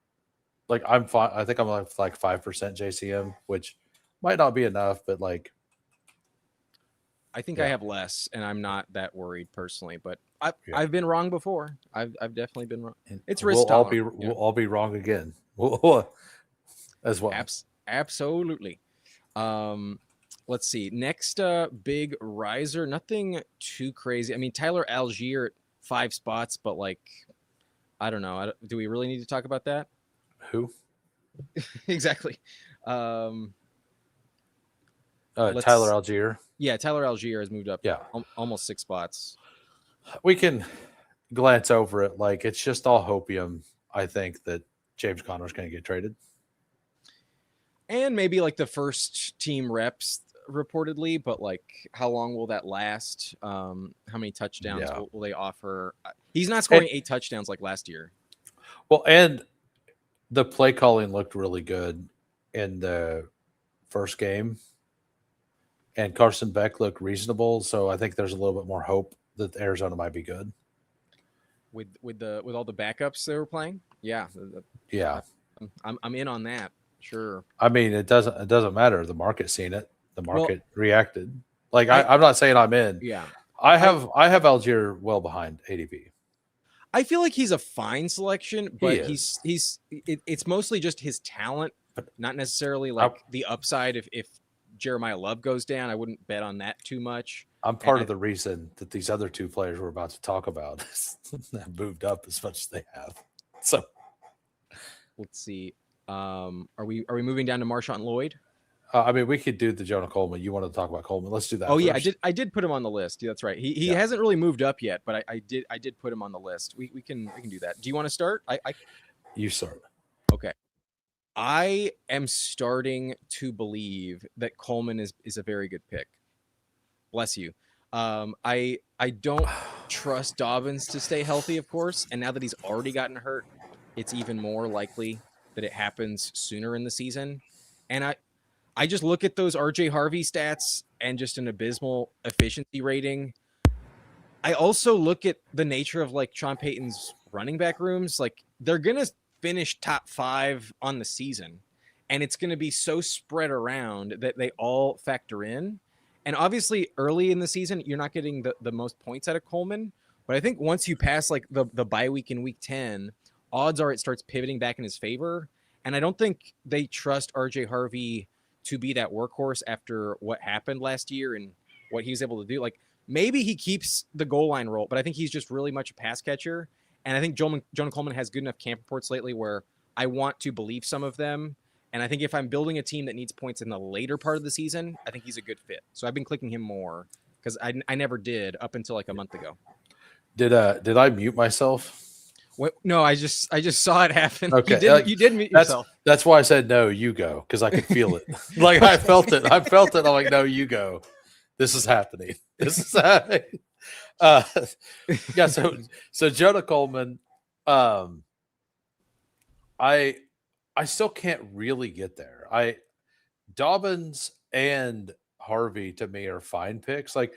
like I'm fine. I think I'm like 5% JCM, which might not be enough, but like I think I have less, and I'm not that worried personally. But I've been wrong before. I've definitely been wrong. It's risk. We'll all be wrong again as well. Absolutely. Let's see. Next big riser. Nothing too crazy. I mean, Tyler Algier at 5 spots, but like I don't know. Do we really need to talk about that? Who? Exactly. Tyler Algier. Yeah, Tyler Algier has moved up. Yeah, almost 6 spots. We can glance over it. Like it's just all hopium. I think that James Conner's going to get traded, and maybe like the first team reps reportedly, but like, how long will that last? How many touchdowns Yeah. will they offer? He's not scoring 8 touchdowns like last year. Well, and the play calling looked really good in the first game, and Carson Beck looked reasonable. So I think there's a little bit more hope that Arizona might be good. With all the backups they were playing. Yeah, Yeah, I'm in on that. Sure. I mean it doesn't matter. The market's seen it. The Well, market reacted. Like I I'm not saying I'm in. yeah. I have Algier well behind ADP. I feel like he's a fine selection, but He it's mostly just his talent, But not necessarily like the upside. If Jeremiah Love goes down, I wouldn't bet on that too much. I'm part of the reason that these other two players we're about to talk about have moved up as much as they have. So Let's see. Are we moving down to Marshawn Lloyd? I mean, we could do the Jonah Coleman. You wanted to talk about Coleman? Let's do that. Oh first. yeah, I did put him on the list. Yeah, that's right. He hasn't really moved up yet, but I did put him on the list. We can do that. Do you want to start? You start. Okay. I am starting to believe that Coleman is a very good pick. Bless you. I don't trust Dobbins to stay healthy, of course, and now that he's already gotten hurt, it's even more likely that it happens sooner in the season. And I just look at those RJ Harvey stats and just an abysmal efficiency rating. I also look at the nature of like Sean Payton's running back rooms. Like they're going to finish top 5 on the season, and it's going to be so spread around that they all factor in. And obviously early in the season, you're not getting the most points out of Coleman. But I think once you pass like the bye week in week 10, odds are it starts pivoting back in his favor. And I don't think they trust RJ Harvey to be that workhorse after what happened last year and what he was able to do. Like maybe he keeps the goal line role, but I think he's just really much a pass catcher. And I think Jonah Coleman has good enough camp reports lately where I want to believe some of them. And I think if I'm building a team that needs points in the later part of the season, I think he's a good fit. So I've been clicking him more because I never did up until like a month ago. Did I mute myself? No, I just saw it happen. Okay, you did mute yourself. That's why I said no. You go because I could feel it. Like I felt it. I felt it. I'm like, no, you go. This is happening. This is happening. Yeah. So Jonah Coleman. I still can't really get there. Dobbins and Harvey to me are fine picks. Like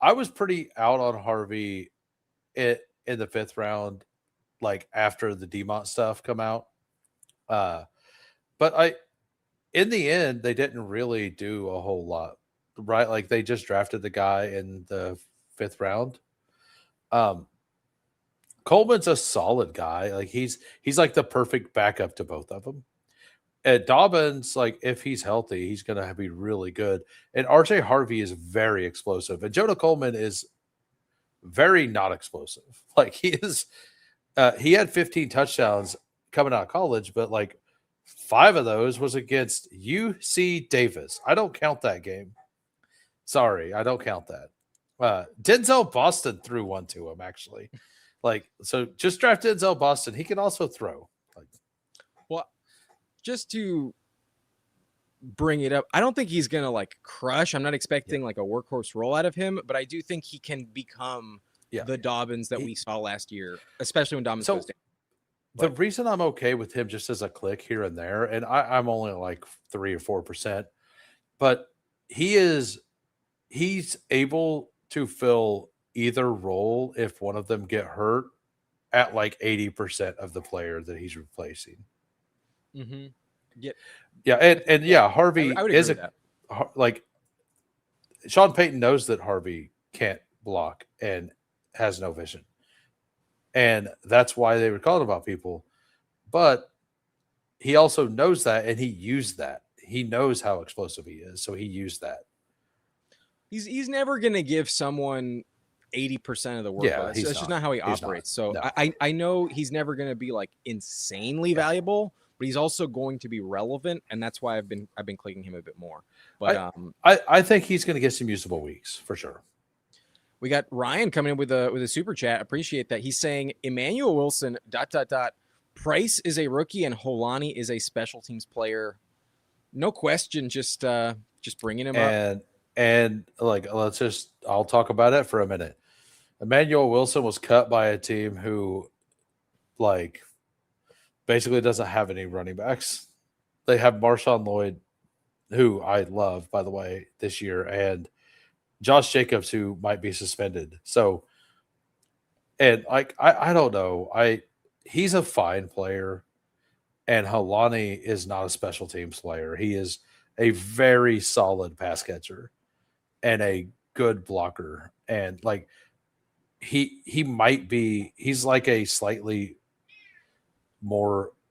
I was pretty out on Harvey in the 5th round, like after the Demont stuff come out. But in the end, they didn't really do a whole lot, right? Like they just drafted the guy in the 5th round. Coleman's a solid guy. Like he's like the perfect backup to both of them. And Dobbins, like if he's healthy, he's going to be really good. And RJ Harvey is very explosive, and Jonah Coleman is very not explosive. Like he is. He had 15 touchdowns coming out of college, but like 5 of those was against UC Davis. I don't count that game. Sorry, I don't count that. Denzel Boston threw one to him actually. Like so, just draft Denzel Boston. He can also throw. Like, well, just to bring it up, I don't think he's gonna like crush. I'm not expecting like a workhorse role out of him, but I do think he can become the Dobbins that we saw last year, especially when Dobbins goes down. The reason I'm okay with him just as a click here and there, and I'm only like 3 or 4%, but he's able to fill either role if one of them get hurt at like 80% of the player that he's replacing. Mm-hmm. Yeah, and Harvey I would is agree with that. Like Sean Payton knows that Harvey can't block and has no vision. And that's why they would call it about people. But he also knows that, and he used that. He knows how explosive he is, so he used that. He's never going to give someone 80% of the work. Yeah, that's just not how he operates. So no. I know he's never going to be like insanely valuable, but he's also going to be relevant, and that's why I've been clicking him a bit more. But I think he's going to get some usable weeks for sure. We got Ryan coming in with a super chat. Appreciate that. He's saying Emmanuel Wilson ... Price is a rookie and Holani is a special teams player. No question. Just bringing him up. And like, I'll talk about it for a minute. Emmanuel Wilson was cut by a team who, like, basically doesn't have any running backs. They have Marshawn Lloyd, who I love, by the way, this year, and Josh Jacobs, who might be suspended. So, and like, I don't know. He's a fine player, and Halani is not a special teams player. He is a very solid pass catcher and a good blocker. And like, he might be he's like a slightly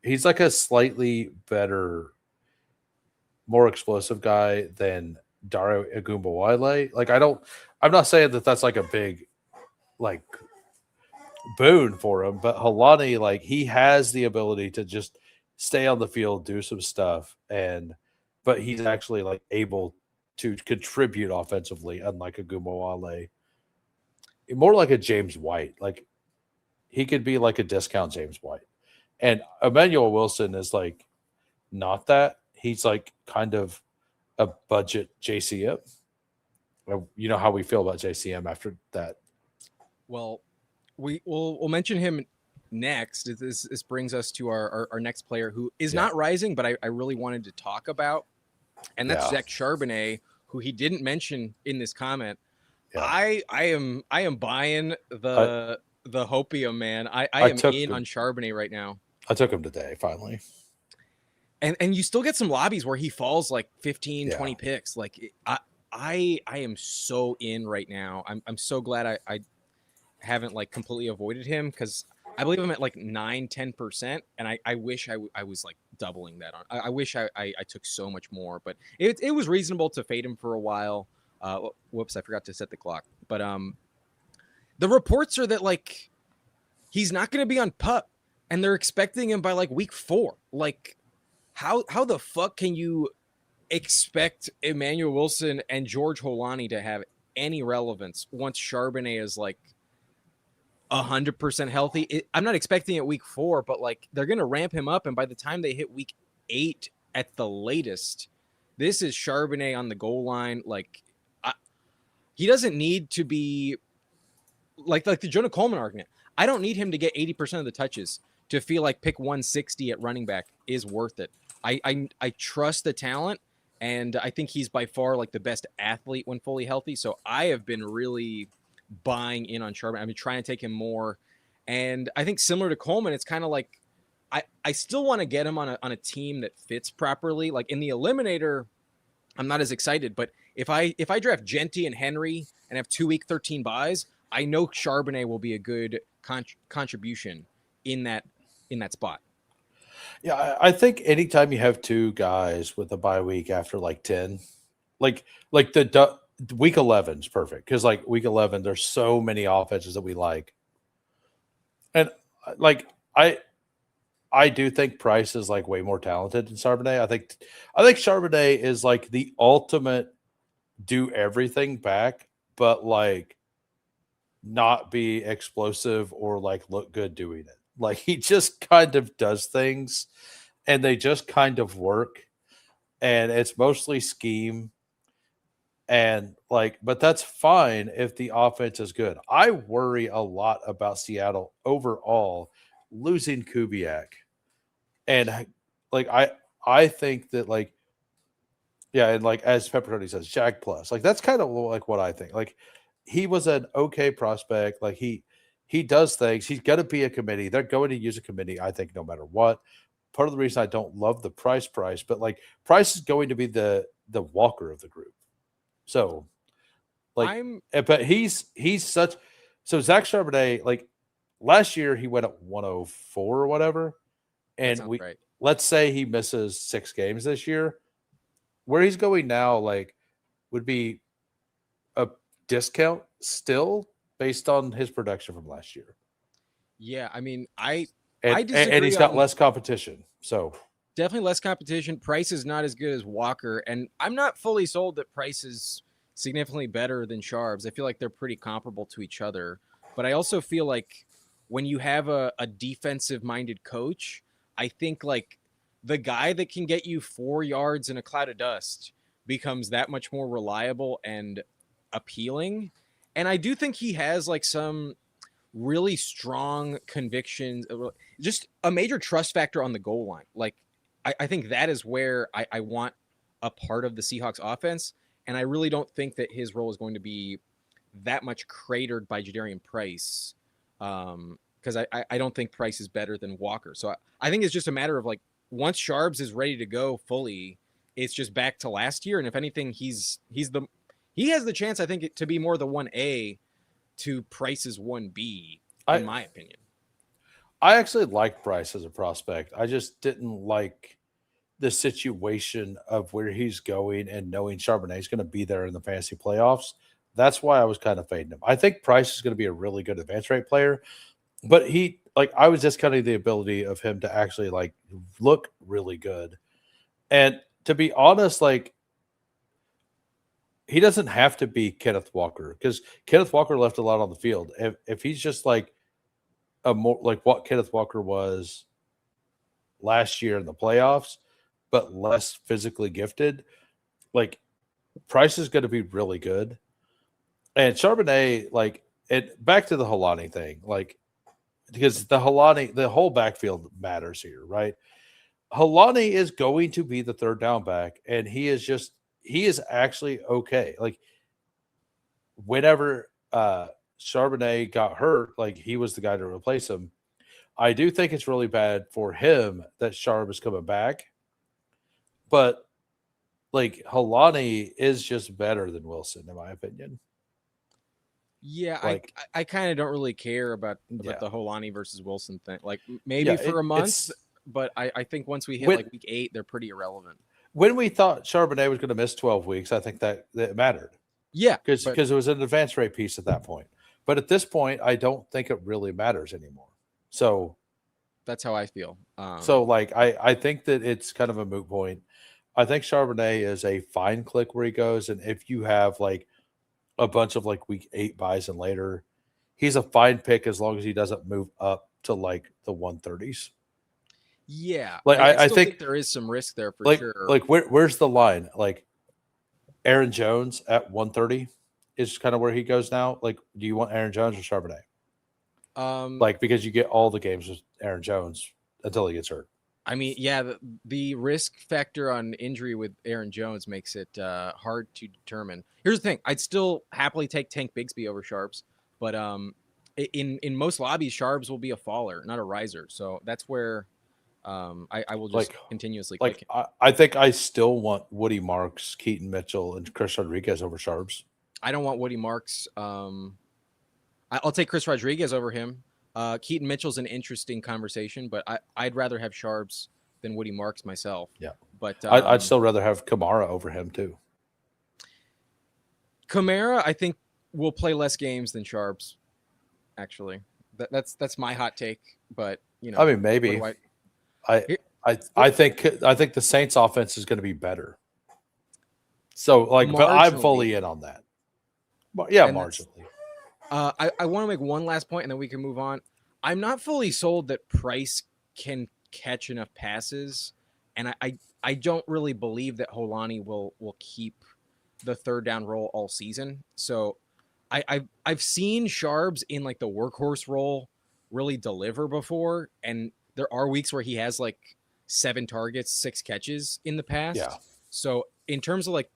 he's like a slightly better, more explosive guy than Dario Agumbawale. Like, I'm not saying that that's like a big like boon for him, but Halani, like, he has the ability to just stay on the field, do some stuff, but he's actually like able to contribute offensively, unlike Agumbawale. More like a James White. Like, he could be like a discount James White. And Emmanuel Wilson is like not that. He's like kind of a budget JCM. You know how we feel about JCM after that. Well, we'll mention him next. This brings us to our next player who is not rising, but I really wanted to talk about, and that's Zach Charbonnet, who he didn't mention in this comment. Yeah. I am buying the hopium, man. I am in on Charbonnet right now. I took him today, finally. And you still get some lobbies where he falls like 15, 20 picks. Like, I am so in right now. I'm so glad I haven't like completely avoided him, because I believe I'm at like 9-10%, and I wish I was like doubling that on. I wish I took so much more, but it was reasonable to fade him for a while. Whoops, I forgot to set the clock. But the reports are that like he's not going to be on PUP, and they're expecting him by like week 4. Like, how the fuck can you expect Emmanuel Wilson and George Holani to have any relevance once Charbonnet is like 100% healthy? I'm not expecting it week 4, but like they're going to ramp him up, and by the time they hit week 8 at the latest, this is Charbonnet on the goal line. Like, he doesn't need to be like the Jonah Coleman argument. I don't need him to get 80% of the touches to feel like pick 160 at running back is worth it. I trust the talent, and I think he's by far like the best athlete when fully healthy. So I have been really buying in on Charbonnet. I've been trying to take him more, and I think similar to Coleman, it's kind of like I still want to get him on a team that fits properly. Like in the eliminator, I'm not as excited, but if I draft Genty and Henry and have 2 week 13 buys, I know Charbonnet will be a good contribution in that spot. Yeah, I think anytime you have 2 guys with a bye week after like 10, like the week 11 is perfect, because like week 11 there's so many offenses that we like, and like I do think Price is like way more talented than Charbonnet. I think Charbonnet is like the ultimate do everything back, but like not be explosive or like look good doing it. Like, he just kind of does things, and they just kind of work, and it's mostly scheme. And like, but that's fine if the offense is good. I worry a lot about Seattle overall losing Kubiak. And like, I think that like, yeah, and like as Pepperoni says, Jag plus. Like, that's kind of like what I think. Like, he was an okay prospect. Like, he does things. He's going to be a committee. They're going to use a committee, I think, no matter what. Part of the reason I don't love the Price, but like Price is going to be the Walker of the group. So, like, but he's such. So Zach Charbonnet, like last year, he went at 104 or whatever, and let's say he misses 6 games this year. Where he's going now, like, would be a discount still based on his production from last year. Yeah, I mean, I disagree, and he's got less competition, so definitely less competition. Price is not as good as Walker, and I'm not fully sold that Price is significantly better than Charbs. I feel like they're pretty comparable to each other, but I also feel like when you have a defensive-minded coach, I think like the guy that can get you 4 yards in a cloud of dust becomes that much more reliable and appealing. And I do think he has like some really strong convictions, just a major trust factor on the goal line. Like, I think that is where I want a part of the Seahawks offense. And I really don't think that his role is going to be that much cratered by Jadarian Price. Because I don't think Price is better than Walker. So I think it's just a matter of like, once Sharps is ready to go fully, it's just back to last year. And if anything, he has the chance, I think, to be more the 1A to Price's 1B, in my opinion. I actually like Bryce as a prospect. I just didn't like the situation of where he's going and knowing Charbonnet is going to be there in the fantasy playoffs. That's why I was kind of fading him. I think Price is going to be a really good advance rate player, but I was discounting the ability of him to actually like look really good. And to be honest, like, he doesn't have to be Kenneth Walker, because Kenneth Walker left a lot on the field. If he's just like a more like what Kenneth Walker was last year in the playoffs, but less physically gifted, like, Price is going to be really good. And Charbonnet, like, and back to the Helani thing, like, because the whole backfield matters here, right? Helani is going to be the third down back, and he is actually okay. Like, whenever Charbonnet got hurt, like, he was the guy to replace him. I do think it's really bad for him that Sharp is coming back, but like, Helani is just better than Wilson, in my opinion. Yeah, Like, I kind of don't really care about yeah, the Holani versus Wilson thing. Like, maybe for a month, but I think once we hit like week 8, they're pretty irrelevant. When we thought Charbonnet was going to miss 12 weeks, I think that mattered. Yeah, because it was an advance rate piece at that point. But at this point, I don't think it really matters anymore. So that's how I feel. So like, I think that it's kind of a moot point. I think Charbonnet is a fine click where he goes, and if you have like a bunch of like week 8 buys and later, he's a fine pick as long as he doesn't move up to like the 130s. Yeah, like I still think there is some risk there for sure. Like, where's the line? Like, Aaron Jones at 130 is kind of where he goes now. Like, do you want Aaron Jones or Charbonnet? Like, because you get all the games with Aaron Jones until he gets hurt. I mean, yeah, the risk factor on injury with Aaron Jones makes it hard to determine. Here's the thing: I'd still happily take Tank Bigsby over Sharps, but in most lobbies, Sharps will be a faller, not a riser. So that's where I will just continuously like. I think I still want Woody Marks, Keaton Mitchell, and Chris Rodriguez over Sharps. I don't want Woody Marks. I'll take Chris Rodriguez over him. Keaton Mitchell's an interesting conversation, but I'd rather have Sharps than Woody Marks myself. Yeah, but I'd still rather have Kamara over him too. Kamara, I think, will play less games than Sharps. Actually, that's my hot take. But I mean, maybe. I think the Saints offense is going to be better. So like, but I'm fully in on that. Yeah, marginally. I want to make one last point and then we can move on. I'm not fully sold that Price can catch enough passes, and I don't really believe that Holani will keep the third down role all season. So I've seen Sharps in like the workhorse role really deliver before, and there are weeks where he has like 7 targets, 6 catches in the past. Yeah. So in terms of like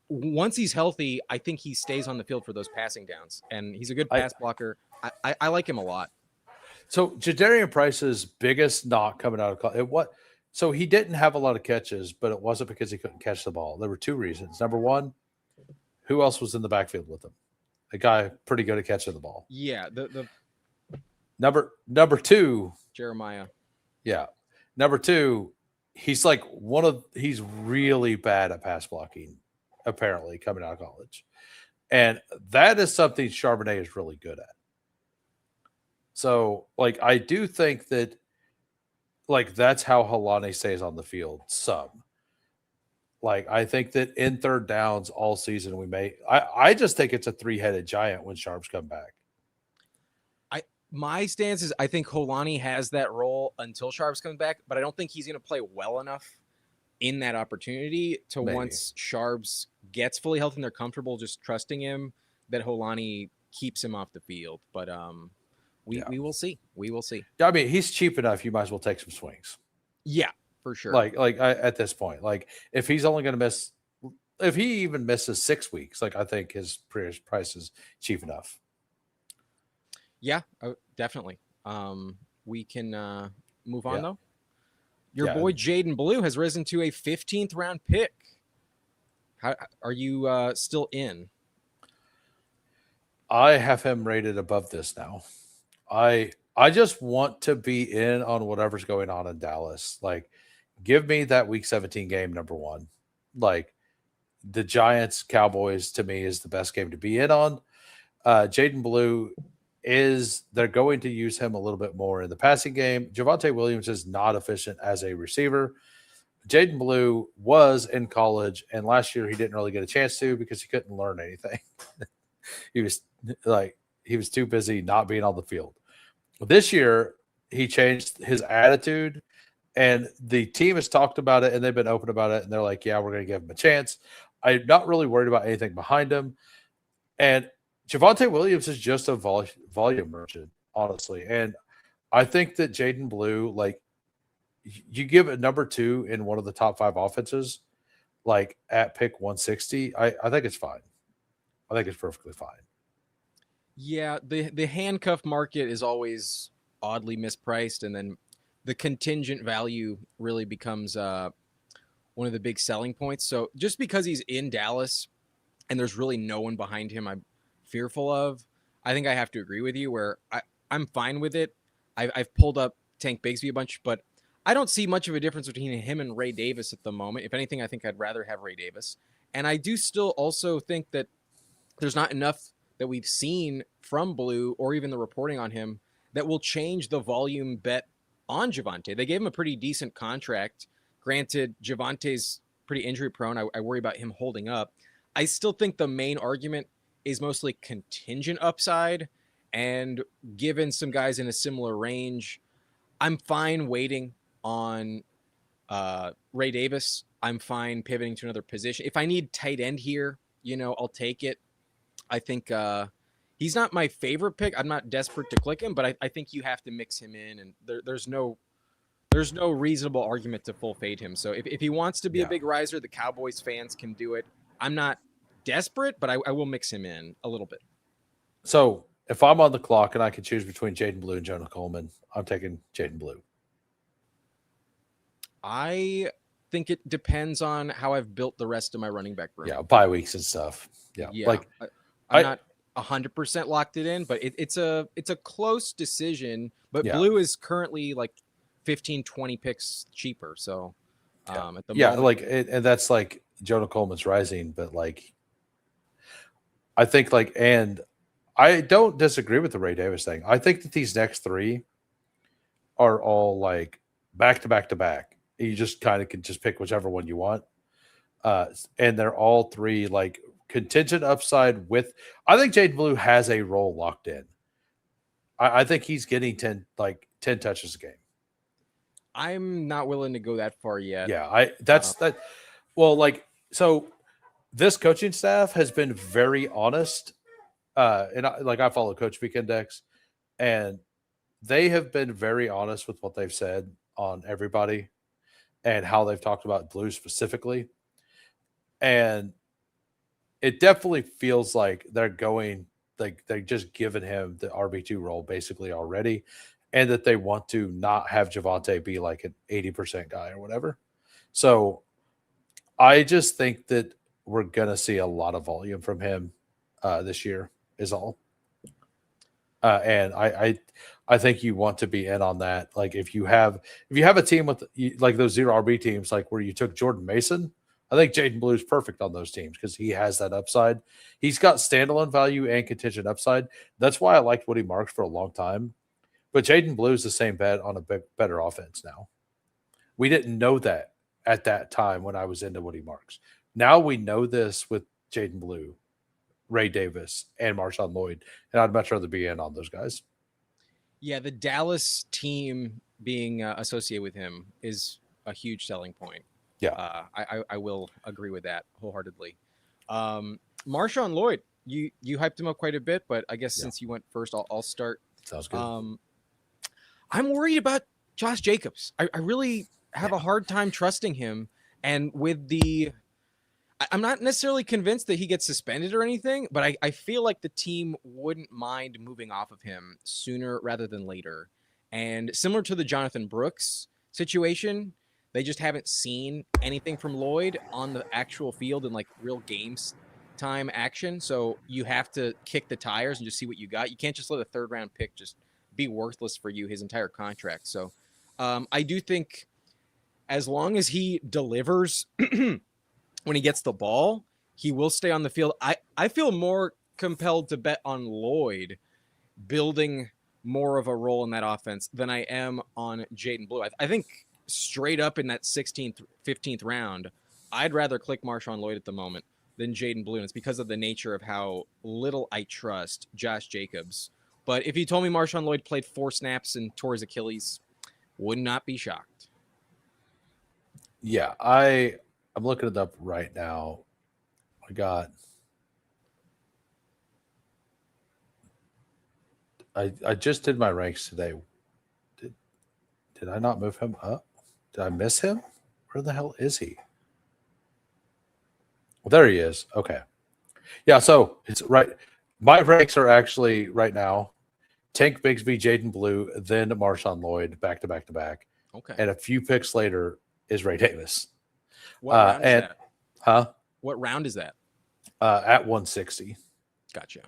once he's healthy, I think he stays on the field for those passing downs, and he's a good pass blocker. I like him a lot. So Jadarian Price's biggest knock coming out of college, so he didn't have a lot of catches, but it wasn't because he couldn't catch the ball. There were 2 reasons. Number one, who else was in the backfield with him? A guy pretty good at catching the ball. Yeah. The number 2, Jeremiah. Yeah. Number 2, he's really bad at pass blocking, apparently, coming out of college. And that is something Charbonnet is really good at. So, like, I do think that, like, that's how Helani stays on the field some. Like, I think that in third downs all season I just think it's a 3-headed giant when Sharps come back. My stance is I think Holani has that role until Sharps comes back, but I don't think he's going to play well enough in that opportunity to Maybe. once Sharps gets fully healthy and they're comfortable just trusting him, that Holani keeps him off the field. But we Yeah. we will see. We will see. I mean, he's cheap enough. You might as well take some swings. Yeah, for sure. At this point, like if he's only going to miss, if he even misses 6 weeks, like I think his price is cheap enough. Yeah, definitely. We can move on Yeah. though. Your Yeah. boy Jaden Blue has risen to a 15th round pick. How are you still in? I have him rated above this now. I just want to be in on whatever's going on in Dallas. Like, give me that Week 17 game number one. Like the Giants Cowboys to me is the best game to be in on. Jaden Blue they're going to use him a little bit more in the passing game. Javonte Williams is not efficient as a receiver. Jaden Blue was in college, and last year he didn't really get a chance to because he couldn't learn anything. he was he was too busy not being on the field. This year he changed his attitude, and the team has talked about it and they've been open about it, and they're like, yeah, we're going to give him a chance. I'm not really worried about anything behind him. And Javonte Williams is just a volume merchant, honestly. And I think that Jaden Blue, like, you give it number 2 in one of the top 5 offenses, like at pick 160, I think it's fine. I think it's perfectly fine. Yeah, the handcuff market is always oddly mispriced, and then the contingent value really becomes one of the big selling points. So just because he's in Dallas and there's really no one behind him I'm fearful of, I think I have to agree with you where I'm fine with it. I've pulled up Tank Bigsby a bunch, but I don't see much of a difference between him and Ray Davis at the moment. If anything, I think I'd rather have Ray Davis. And I do still also think that there's not enough that we've seen from Blue or even the reporting on him that will change the volume bet on Javonte. They gave him a pretty decent contract. Granted, Javonte's pretty injury prone. I worry about him holding up. I still think the main argument is mostly contingent upside. And given some guys in a similar range, I'm fine waiting on Ray Davis. I'm fine pivoting to another position. If I need tight end here, I'll take it. I think he's not my favorite pick. I'm not desperate to click him, but I think you have to mix him in, and there's no reasonable argument to full fade him. So if he wants to be a big riser, the Cowboys fans can do it. I'm not desperate, but I will mix him in a little bit. So if I'm on the clock and I can choose between Jaden Blue and Jonah Coleman, I'm taking Jaden Blue. I think it depends on how I've built the rest of my running back room. Yeah, bye weeks and stuff. Yeah. Like I'm not 100% locked it in, but it's a close decision. But Blue is currently like 15, 20 picks cheaper. So at the moment, and that's like Jonah Coleman's rising, but like I think and I don't disagree with the Ray Davis thing. I think that these next 3 are all like back to back to back. You just kind of can just pick whichever one you want. And they're all 3 like contingent upside with, I think Jaden Blue has a role locked in. I think he's getting 10 touches a game. I'm not willing to go that far yet. Yeah, that. Well, so this coaching staff has been very honest. And I follow Coach Week Index, and they have been very honest with what they've said on everybody and how they've talked about Blue specifically. And it definitely feels like they're going, like they're just giving him the RB2 role basically already, and that they want to not have Javonte be like an 80% guy or whatever. So I just think that we're going to see a lot of volume from him this year is all. And I think you want to be in on that. Like if you have a team with like those 0 RB teams, like where you took Jordan Mason, I think Jaden Blue is perfect on those teams because he has that upside. He's got standalone value and contingent upside. That's why I liked Woody Marks for a long time. But Jaden Blue is the same bet on a better offense now. We didn't know that at that time when I was into Woody Marks. Now we know this with Jaden Blue, Ray Davis, and Marshawn Lloyd, and I'd much rather be in on those guys. Yeah, the Dallas team being associated with him is a huge selling point. Yeah. I will agree with that wholeheartedly. Marshawn Lloyd, you hyped him up quite a bit, but I guess Yeah. since you went first, I'll start. Sounds good. I'm worried about Josh Jacobs. I really have a Yeah. hard time trusting him, and with the I'm not necessarily convinced that he gets suspended or anything, but I feel like the team wouldn't mind moving off of him sooner rather than later. And similar to the Jonathan Brooks situation, they just haven't seen anything from Lloyd on the actual field in like real games time action. So you have to kick the tires and just see what you got. You can't just let a third round pick just be worthless for you his entire contract. So I do think as long as he delivers when he gets the ball, he will stay on the field. I feel more compelled to bet on Lloyd building more of a role in that offense than I am on Jaden Blue. I think straight up in that 16th, 15th round, I'd rather click Marshawn Lloyd at the moment than Jaden Blue. And it's because of the nature of how little I trust Josh Jacobs. But if you told me Marshawn Lloyd played 4 snaps and tore his Achilles, would not be shocked. Yeah, I'm looking it up right now. I just did my ranks today. Did I not move him up? Did I miss him? Where the hell is he? Well, there he is. Okay. Yeah, so it's right. My ranks are actually right now Tank Bigsby, Jaden Blue, then Marshawn Lloyd, back to back to back. Okay. And a few picks later is Ray Davis. What round is that? Huh? What round is that? At 160. Gotcha.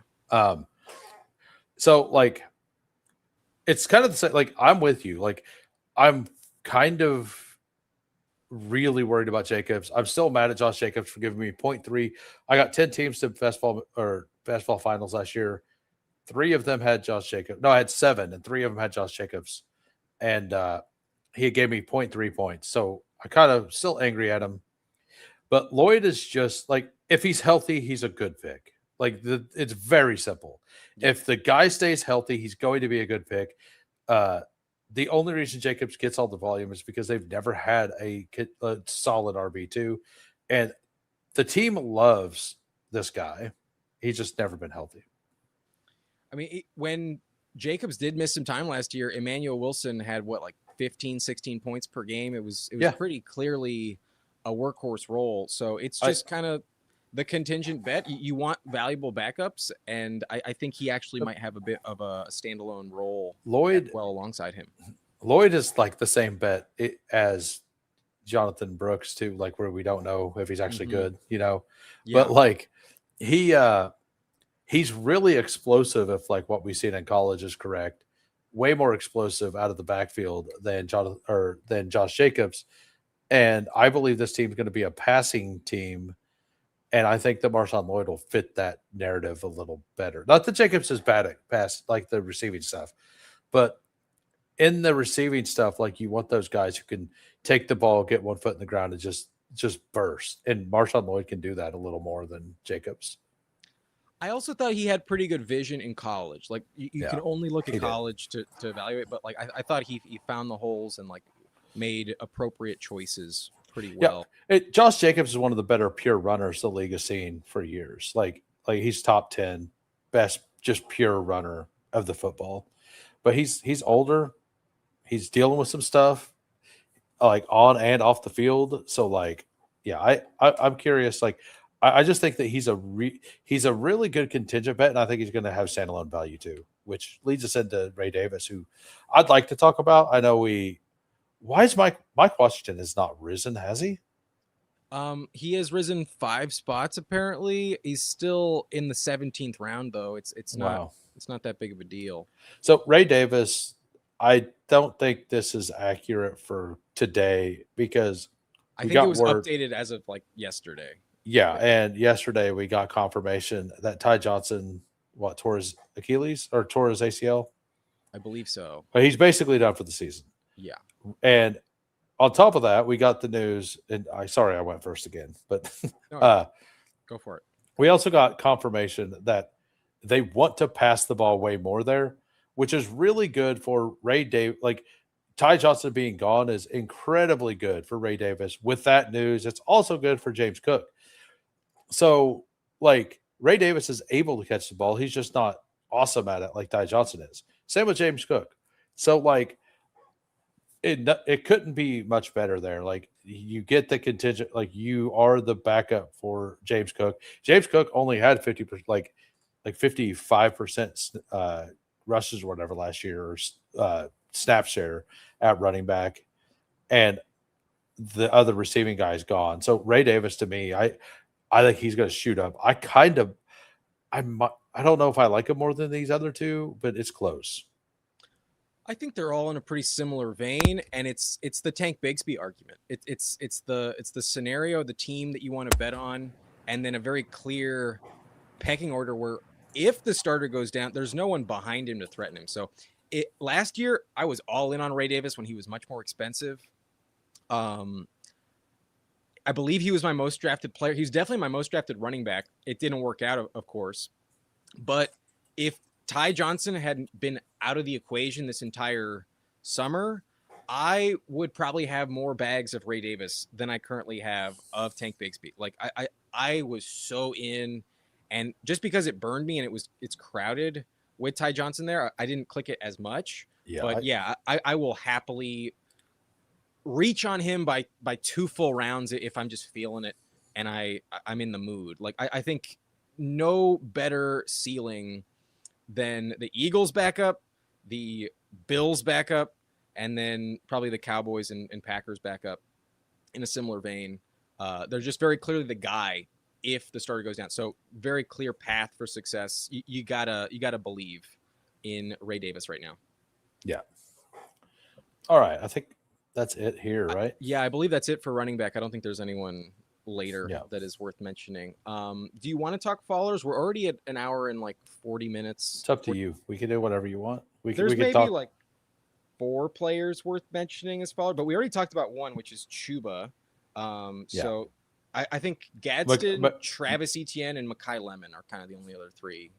So like it's kind of the same. Like I'm with you. Like I'm kind of really worried about Jacobs. I'm still mad at Josh Jacobs for giving me 0.3. I got 10 teams to basketball finals last year. 3 of them had Josh Jacobs. No, I had 7, and 3 of them had Josh Jacobs. And he gave me 0.3 points. So I kind of still angry at him. But Lloyd is just like, if he's healthy, he's a good pick. Like it's very simple. Yeah. If the guy stays healthy, he's going to be a good pick. The only reason Jacobs gets all the volume is because they've never had a solid RB2. And the team loves this guy. He's just never been healthy. I mean, when Jacobs did miss some time last year, Emmanuel Wilson had like 15, 16 points per game. It was pretty clearly a workhorse role. So it's just kind of the contingent bet. You want valuable backups, and I think he actually might have a bit of a standalone role alongside him. Lloyd is like the same bet as Jonathan Brooks too, like where we don't know if he's actually good, Yeah. But like he's really explosive if like what we've seen in college is correct. Way more explosive out of the backfield than Josh Jacobs. And I believe this team is going to be a passing team. And I think that Marshawn Lloyd will fit that narrative a little better. Not that Jacobs is bad at pass, like the receiving stuff, but in the receiving stuff, like you want those guys who can take the ball, get one foot in the ground, and just burst. And Marshawn Lloyd can do that a little more than Jacobs. I also thought he had pretty good vision in college. Like you can only look at college to evaluate, but like I thought he found the holes and like made appropriate choices pretty well. Yeah. Josh Jacobs is one of the better pure runners the league has seen for years. Like he's top 10 best just pure runner of the football. But he's older. He's dealing with some stuff like on and off the field. So like, yeah, I'm curious. Like I just think that he's a really good contingent bet, and I think he's going to have standalone value too, which leads us into Ray Davis, who I'd like to talk about. I know why is Mike Washington has not risen, has he? He has risen 5 spots apparently. He's still in the 17th round though. It's not that big of a deal. So Ray Davis, I don't think this is accurate for today because I think it was updated as of like yesterday. Yeah, and yesterday we got confirmation that Ty Johnson tore his Achilles or tore his ACL. I believe so. But he's basically done for the season. Yeah. And on top of that, we got the news, and I went first again, but go for it. We also got confirmation that they want to pass the ball way more there, which is really good for Ray Davis. Like Ty Johnson being gone is incredibly good for Ray Davis. With that news, it's also good for James Cook. So, like, Ray Davis is able to catch the ball. He's just not awesome at it like Ty Johnson is. Same with James Cook. So, like, it couldn't be much better there. Like, you get the contingent, like, you are the backup for James Cook. James Cook only had 50%, like 55% rushes or whatever last year, or snap share at running back, and the other receiving guy is gone. So Ray Davis, to me, I think he's going to shoot up. I don't know if I like him more than these other two, but it's close. I think they're all in a pretty similar vein, and it's the Tank Bigsby argument. It's the scenario, the team that you want to bet on, and then a very clear pecking order where if the starter goes down, there's no one behind him to threaten him. So last year I was all in on Ray Davis when he was much more expensive. I believe he was my most drafted player. He was definitely my most drafted running back. It didn't work out, of course, but if Ty Johnson had been out of the equation this entire summer, I would probably have more bags of Ray Davis than I currently have of Tank Bigsby. Like I was so in, and just because it burned me and it's crowded with Ty Johnson there, I didn't click it as much. Yeah, but I will happily reach on him by 2 full rounds if I'm just feeling it and I'm in the mood. Like I think no better ceiling than the Eagles backup, the Bills backup, and then probably the Cowboys and Packers backup in a similar vein. They're just very clearly the guy if the starter goes down. So very clear path for success. You gotta believe in Ray Davis right now. Yeah. All right. I think that's it here, right? Yeah, I believe that's it for running back. I don't think there's anyone later that is worth mentioning. Do you want to talk followers? We're already at an hour and like 40 minutes. It's up to you. We can do whatever you want. There's we maybe talk. like 4 players worth mentioning as followers, but we already talked about one, which is Chuba. So I think Gadsden, Travis Etienne, and Mekhi Lemon are kind of the only other 3.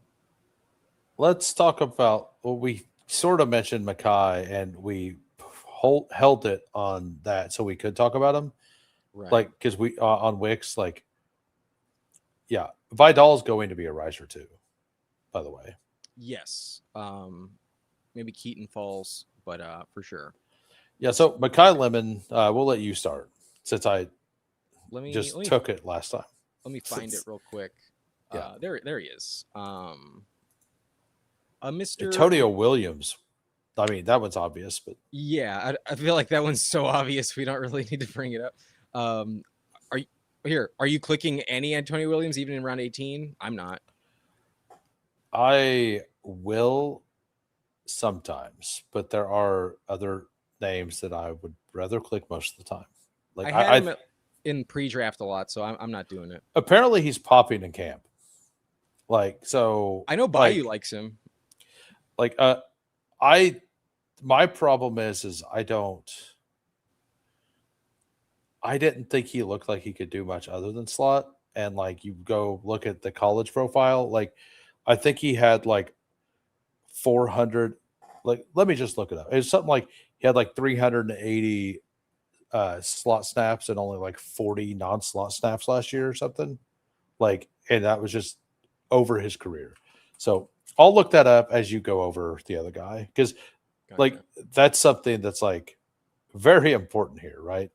Let's talk about, well, we sort of mentioned Mekhi, and we held it on that so we could talk about him. Right. Like, because we on Wix, like, yeah, Vidal's going to be a riser too, by the way. Yes. Maybe Keaton falls, but for sure. Yeah, so Mekhi Lemon, we'll let you start since I took it last time. Let me find it real quick. Yeah. There he is. Mr. Antonio Williams. I mean, that one's obvious, but yeah, I feel like that one's so obvious we don't really need to bring it up. Are you clicking any Antonio Williams even in round 18? I'm not. I will sometimes, but there are other names that I would rather click most of the time. Like I had him in pre-draft a lot, so I'm not doing it. Apparently, he's popping in camp. Like, so I know Bayou likes him. Like, my problem is I didn't think he looked like he could do much other than slot. And like, you go look at the college profile, like, I think he had like 400. Like, let me just look it up. It's something like he had like 380 slot snaps and only like 40 non-slot snaps last year or something. Like, and that was just over his career. So I'll look that up as you go over the other guy, because like, that's something that's like very important here, right?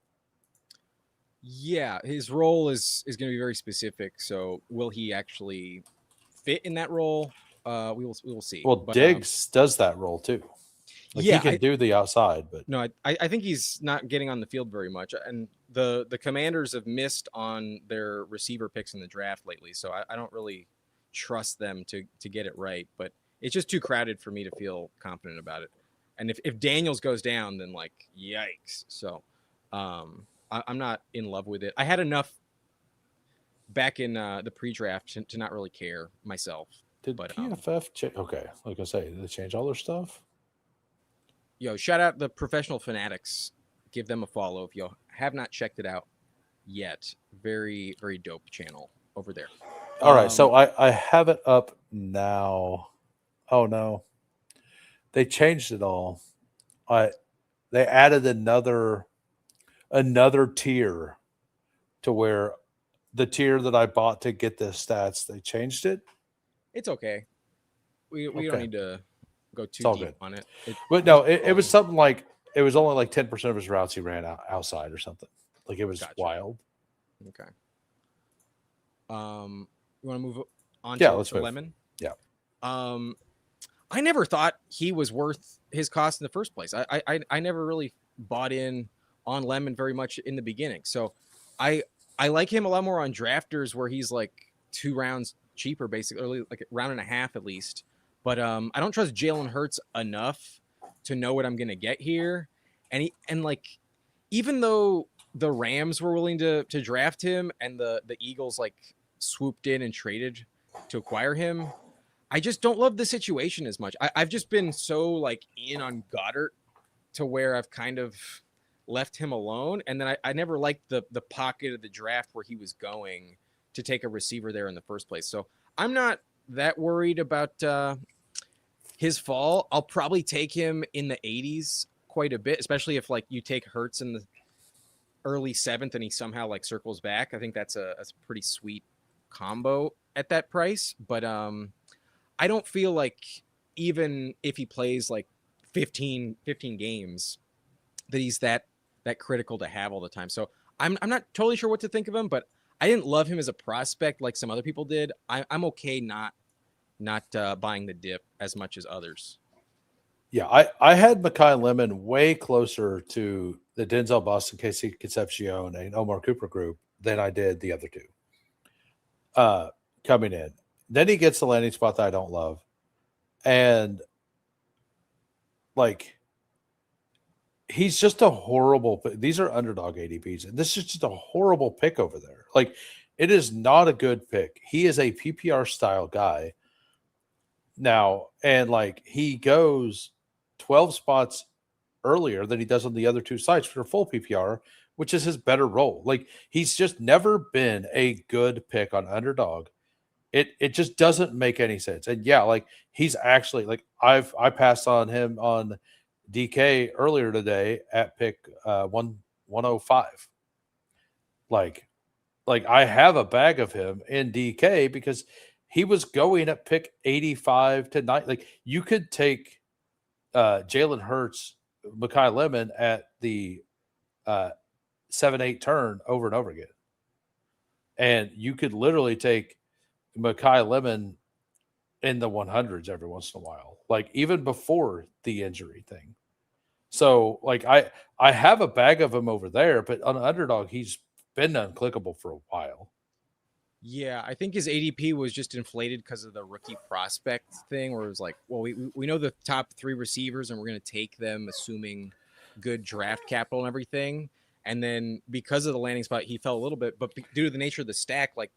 Yeah, his role is going to be very specific. So will he actually fit in that role? We will see. Well, Diggs does that role too. Like, he can do the outside, but no, I think he's not getting on the field very much. And the Commanders have missed on their receiver picks in the draft lately, so I don't really trust them to get it right. But it's just too crowded for me to feel confident about it. And if Daniels goes down, then like, yikes. So I'm not in love with it. I had enough back in the pre-draft to not really care myself. Did PFF change? Okay, like I say, did they change all their stuff? Yo, shout out the Professional Fanatics. Give them a follow if you have not checked it out yet. Very, very dope channel over there. All right, so I have it up now. Oh no, they changed it all. they added another tier to where the tier that I bought to get the stats, they changed it. It's okay. We don't Okay, need to go it's too all deep good. on it. It But just no, it was something like it was only like 10% of his routes he ran outside or something. Like it was gotcha. wild. Okay. You want to move on Yeah, to, let's move. Lemon? Yeah. Um, I never thought he was worth his cost in the first place. I never really bought in on Lemon very much in the beginning. So I I like him a lot more on drafters where he's like 2 rounds cheaper, basically, or like a round and a half at least. But I don't trust Jalen Hurts enough to know what I'm gonna get here. And like even though the Rams were willing to draft him and the Eagles like swooped in and traded to acquire him, I just don't love the situation as much. I've just been so like in on Goddard to where I've kind of left him alone. And then I never liked the pocket of the draft where he was going to take a receiver there in the first place. So I'm not that worried about his fall. I'll probably take him in the 80s quite a bit, especially if like you take Hurts in the early seventh and he somehow like circles back. I think that's a pretty sweet combo at that price. But I don't feel like even if he plays like 15 games that he's that critical to have all the time. So I'm not totally sure what to think of him, but I didn't love him as a prospect like some other people did. I'm okay not buying the dip as much as others. Yeah, I had Makai Lemon way closer to the Denzel Boston, Casey Concepcion, and Omar Cooper group than I did the other two coming in. Then he gets the landing spot that I don't love. And like he's just a horrible. These are underdog ADPs, and this is just a horrible pick over there. Like, it is not a good pick. He is a PPR style guy now, and like he goes 12 spots earlier than he does on the other two sites for full PPR, which is his better role. Like, he's just never been a good pick on underdog. It just doesn't make any sense. And yeah, like he's actually like I passed on him on DK earlier today at pick 105. Like I have a bag of him in DK because he was going at pick 85 to 9. Like, you could take Jalen Hurts, Makai Lemon at the 7-8 turn over and over again. And you could literally take Makai Lemon in the 100s every once in a while, like even before the injury thing. So like I have a bag of him over there, but on underdog, he's been unclickable for a while. Yeah, I think his ADP was just inflated because of the rookie prospect thing, where it was like, well, we know the top 3 receivers, and we're going to take them, assuming good draft capital and everything. And then because of the landing spot, he fell a little bit, but due to the nature of the stack, like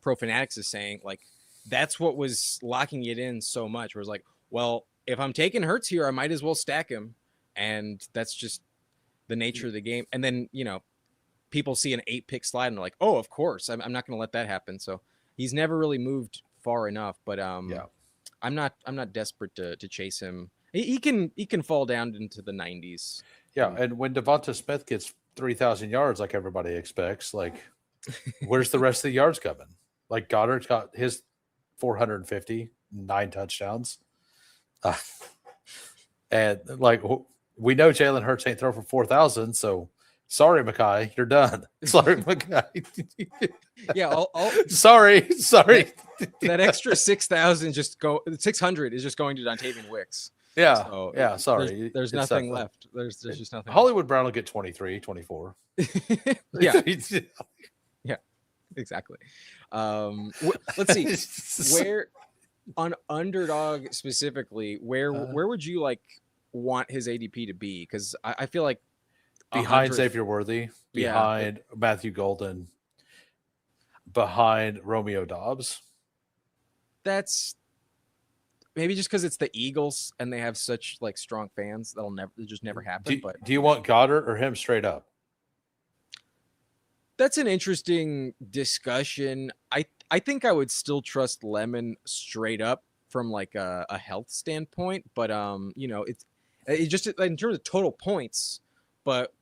Pro Fanatics is saying, like that's what was locking it in so much. Where it's like, well, if I'm taking Hurts here, I might as well stack him, and that's just the nature of the game. And then people see an 8-pick slide and they're like, oh, of course, I'm not going to let that happen. So he's never really moved far enough, but Yeah. I'm not desperate to chase him. He can fall down into the 90s. Yeah. And when Devonta Smith gets 3,000 yards, like everybody expects, like where's the rest of the yards coming? Like Goddard's got his 450, 9 touchdowns. And like we know Jalen Hurts ain't throw for 4,000, so sorry, Makai, you're done. Sorry, Makai. Yeah, sorry. That extra 6,000 600 is just going to Dontavian Wicks. Yeah, So yeah. Sorry, there's nothing left. There's just nothing. Hollywood Brown will get 23, 24. Yeah, yeah, exactly. Let's see where on underdog specifically. Where would you like want his ADP to be? Because I feel like behind Xavier Worthy, behind Matthew Golden, behind Romeo Dobbs. That's maybe just because it's the Eagles and they have such like strong fans that'll just never happen. But do you want Goddard or him straight up? That's an interesting discussion. I think I would still trust Lemon straight up from like a health standpoint, but It just in terms of total points, but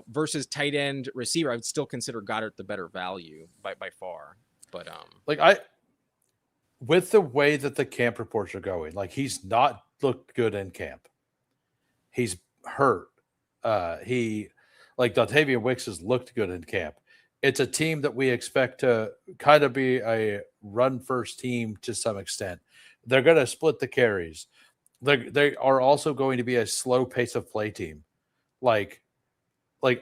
versus tight end receiver, I would still consider Goddard the better value by far. But Like with the way that the camp reports are going, like he's not looked good in camp. He's hurt. He like Dontavian Wicks has looked good in camp. It's a team that we expect to kind of be a run first team to some extent. They're going to split the carries. They are also going to be a slow pace of play team. Like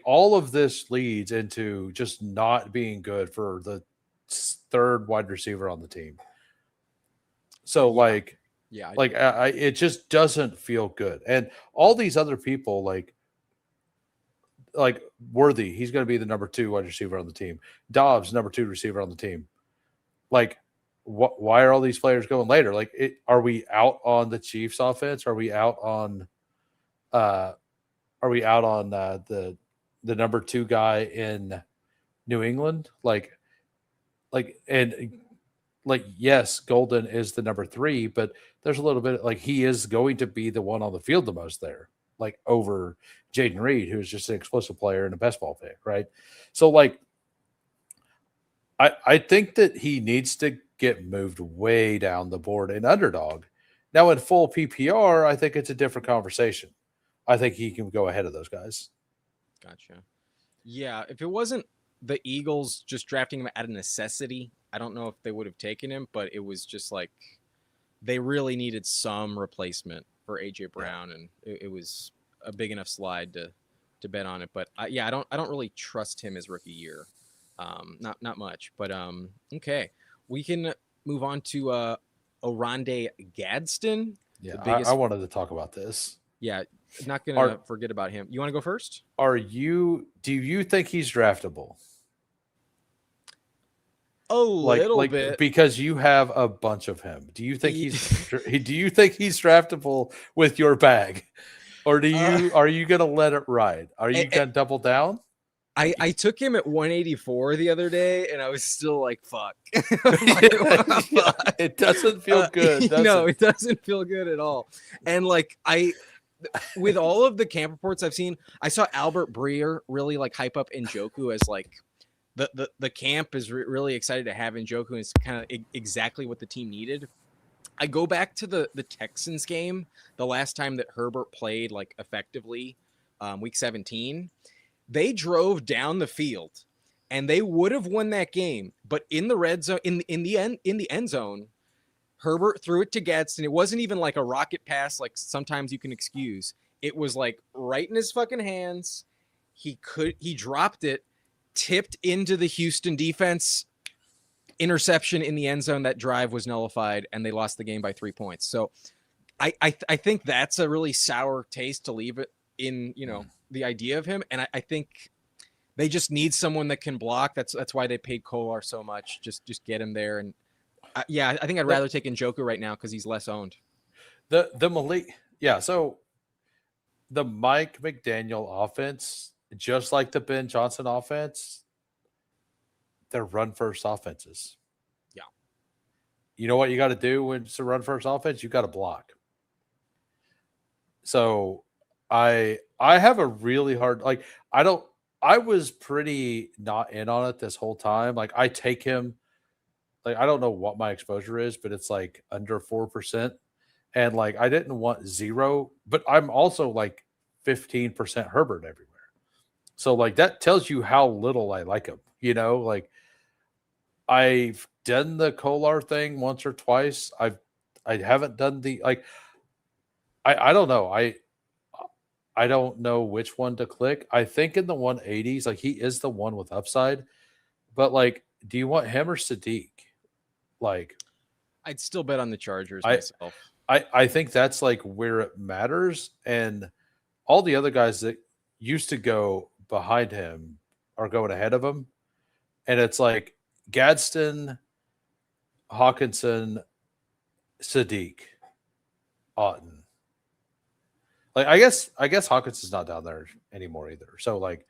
all of this leads into just not being good for the third wide receiver on the team. So it just doesn't feel good. And all these other people like Worthy, he's going to be the number 2 wide receiver on the team. Dobbs, number 2 receiver on the team. Like, why are all these players going later? Like, are we out on the Chiefs offense? Are we out on the number 2 guy in New England? Yes, Golden is the number 3, but there's a little bit like he is going to be the one on the field the most there, like over Jaden Reed, who's just an explosive player and a best ball pick, right? So like I think that he needs to get moved way down the board in Underdog. Now in full PPR, I think it's a different conversation. I think he can go ahead of those guys. Gotcha. Yeah, if it wasn't the Eagles just drafting him out of necessity, I don't know if they would have taken him, but it was just like they really needed some replacement for AJ Brown, and it was a big enough slide to bet on it. But I don't really trust him his rookie year, not much. But okay, we can move on to Oronde Gadsden. Yeah, I wanted to talk about this. Yeah, not gonna forget about him. You want to go first? Do you think he's draftable? A little bit, because you have a bunch of him. Do you think he's draftable with your bag, or are you gonna let it ride? Are you gonna double down? I took him at 184 the other day, and I was still like, "Fuck." It doesn't feel good. No, it doesn't feel good at all. And like with all of the camp reports I've seen, I saw Albert Breer really like hype up Njoku as like the camp is really excited to have Njoku, and it's kind of exactly what the team needed. I go back to the Texans game, the last time that Herbert played like effectively, week 17. They drove down the field and they would have won that game, but in the red zone, in the end zone, Herbert threw it to Gadsden. It wasn't even like a rocket pass like sometimes you can excuse. It was like right in his fucking hands. He dropped it, tipped into the Houston defense, interception in the end zone. That drive was nullified, and they lost the game by 3 points. So I think that's a really sour taste to leave it in, the idea of him. And I think they just need someone that can block. That's why they paid Kolar so much. Just get him there. And I think I'd rather take Njoku right now because he's less owned. The Malik, so the Mike McDaniel offense, just like the Ben Johnson offense, they're run first offenses. Yeah. You know what you got to do when it's a run first offense? You got to block. So I have a really hard, I was pretty not in on it this whole time. Like I take him, like, I don't know what my exposure is, but it's like under 4%. And like, I didn't want 0, but I'm also like 15% Herbert everywhere. So like, that tells you how little I like him, like I've done the Kolar thing once or twice. I haven't done the, like, I don't know. I don't know which one to click. I think in the 180s, like he is the one with upside, but like, do you want him or Sadiq? Like, I'd still bet on the Chargers myself. I think that's like where it matters. And all the other guys that used to go behind him are going ahead of him. And it's like Gadsden, Hawkinson, Sadiq, Otten. Like I guess Hawkinson's not down there anymore either. So like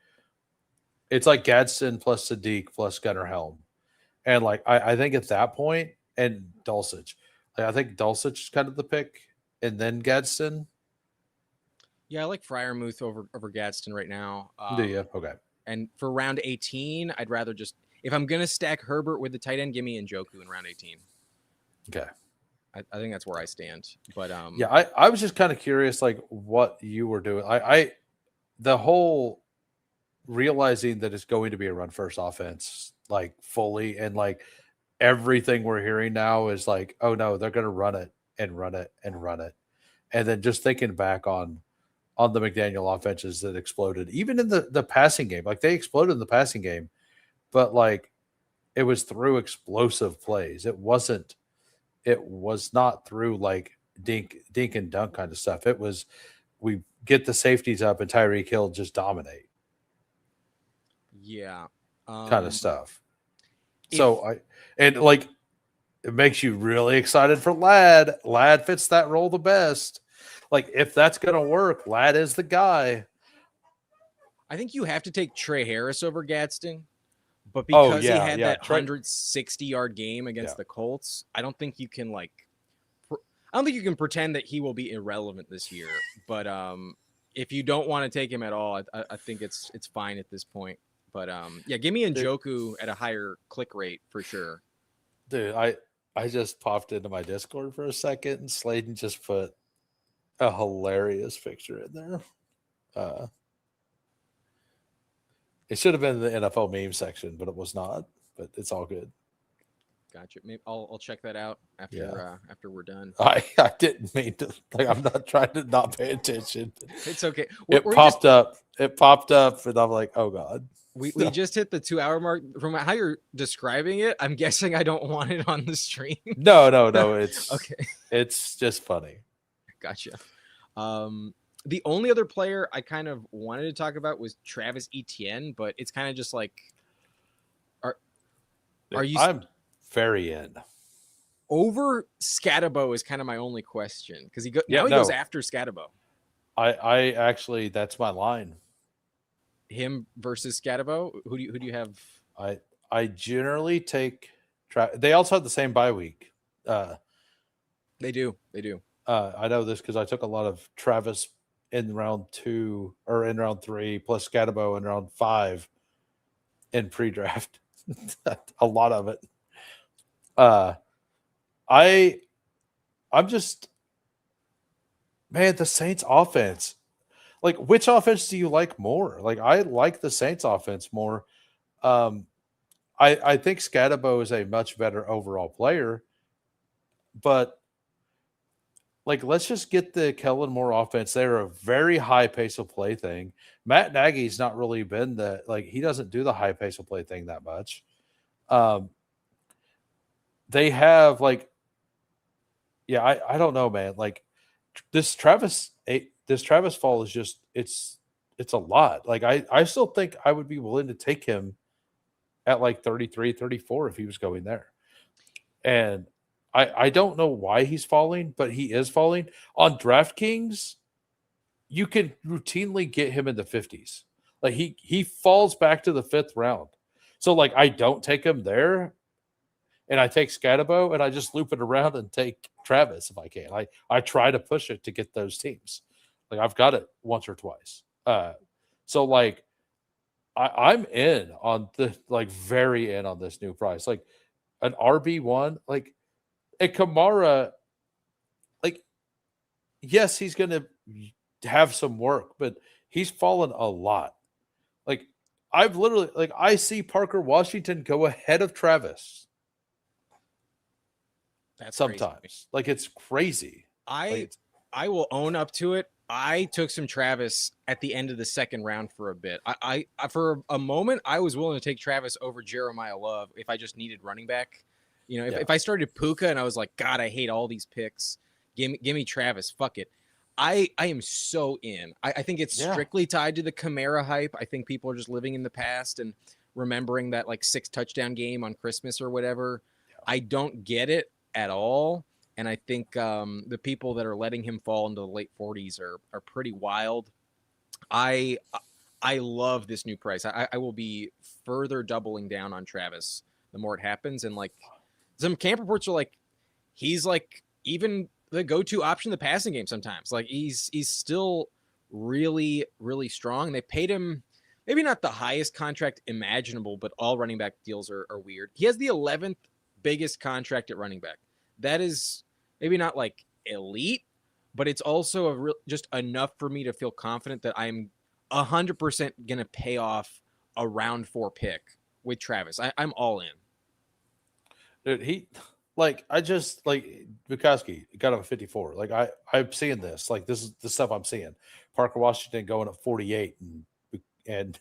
it's like Gadsden plus Sadiq plus Gunnar Helm. And like I think at that point, and Dulcich. Like I think Dulcich is kind of the pick, and then Gadsden. Yeah, I like Fryermuth over Gadsden right now. Do you? Okay. And for round 18, I'd rather just if I'm gonna stack Herbert with the tight end, give me Njoku in round 18. Okay. I think that's where I stand. But Yeah, I was just kind of curious, like what you were doing. The whole realizing that it's going to be a run first offense, like fully, and like everything we're hearing now is like, oh no, they're going to run it and run it and run it, and then just thinking back on the McDaniel offenses that exploded, even in the passing game, like they exploded in the passing game, but like it was through explosive plays. It was not through like dink and dunk kind of stuff. It was we get the safeties up and Tyreek Hill just dominate yeah, kind of stuff. if So and like it makes you really excited for Lad. Lad fits that role the best. Like if that's gonna work, Lad is the guy. I think you have to take Trey Harris over Gadsden, but Oh because he had yeah. that 160-yard game Yeah. against the Colts, I don't think you can I don't think you can pretend that he will be irrelevant this year. But if you don't want to take him at all, I think it's fine at this point. But yeah, give me Njoku at a higher click rate for sure. Dude, I just popped into my Discord for a second and Sladen just put a hilarious picture in there. It should have been in the NFL meme section, but it was not. But it's all good. Gotcha. Maybe I'll check that out after after we're done. I didn't mean to. Like I'm not trying to not pay attention. It's okay. It popped up. It popped up, and I'm like, oh god. We just hit the 2-hour mark. From how you're describing it, I'm guessing I don't want it on the stream. No. It's okay. It's just funny. Gotcha. The only other player I kind of wanted to talk about was Travis Etienne, but it's kind of just like, are you? I'm very in. Over Scatabo is kind of my only question because he goes after Scatabo. I actually that's my line. Him versus Scatabo. Who do you have? I generally take. They also have the same bye week. They do. I know this because I took a lot of Travis in round 2 or in round 3 plus Scatabo in round 5 in pre-draft. A lot of it. I'm just, man, the Saints offense. Like, which offense do you like more? Like, I like the Saints offense more. I think Scatabo is a much better overall player, but like, let's just get the Kellen Moore offense. They're a very high pace of play thing. Matt Nagy's not really been he doesn't do the high pace of play thing that much. They have I don't know, man. Like this Travis fall is just it's a lot. Like I still think I would be willing to take him at like 33, 34 if he was going there. And I don't know why he's falling, but he is falling. On DraftKings, you can routinely get him in the 50s. Like he falls back to the 5th round. So like I don't take him there, and I take Scatabo, and I just loop it around and take Travis if I can. I try to push it to get those teams. Like I've got it once or twice. So like I'm in on the very in on this new price. Like an RB1, like and Kamara, like, yes, he's going to have some work, but he's fallen a lot. Like, I've literally, I see Parker Washington go ahead of Travis. That's sometimes. Crazy. Like, it's crazy. I will own up to it. I took some Travis at the end of the 2nd round for a bit. I for a moment, I was willing to take Travis over Jeremiah Love if I just needed running back. You know, if I started Puka and I was like, God, I hate all these picks. Give me Travis. Fuck it. I am so in. I think it's strictly tied to the Kamara hype. I think people are just living in the past and remembering that 6 touchdown game on Christmas or whatever. Yeah. I don't get it at all. And I think the people that are letting him fall into the late 40s are pretty wild. I love this new price. I will be further doubling down on Travis the more it happens. And some camp reports are he's even the go-to option in the passing game sometimes. He's still really, really strong. They paid him maybe not the highest contract imaginable, but all running back deals are weird. He has the 11th biggest contract at running back. That is maybe not like elite, but it's also just enough for me to feel confident that I'm 100% going to pay off a round 4 pick with Travis. I'm all in. Dude, I just like Bukowski got him at 54. Like I'm seeing this. Like this is the stuff I'm seeing. Parker Washington going at 48 and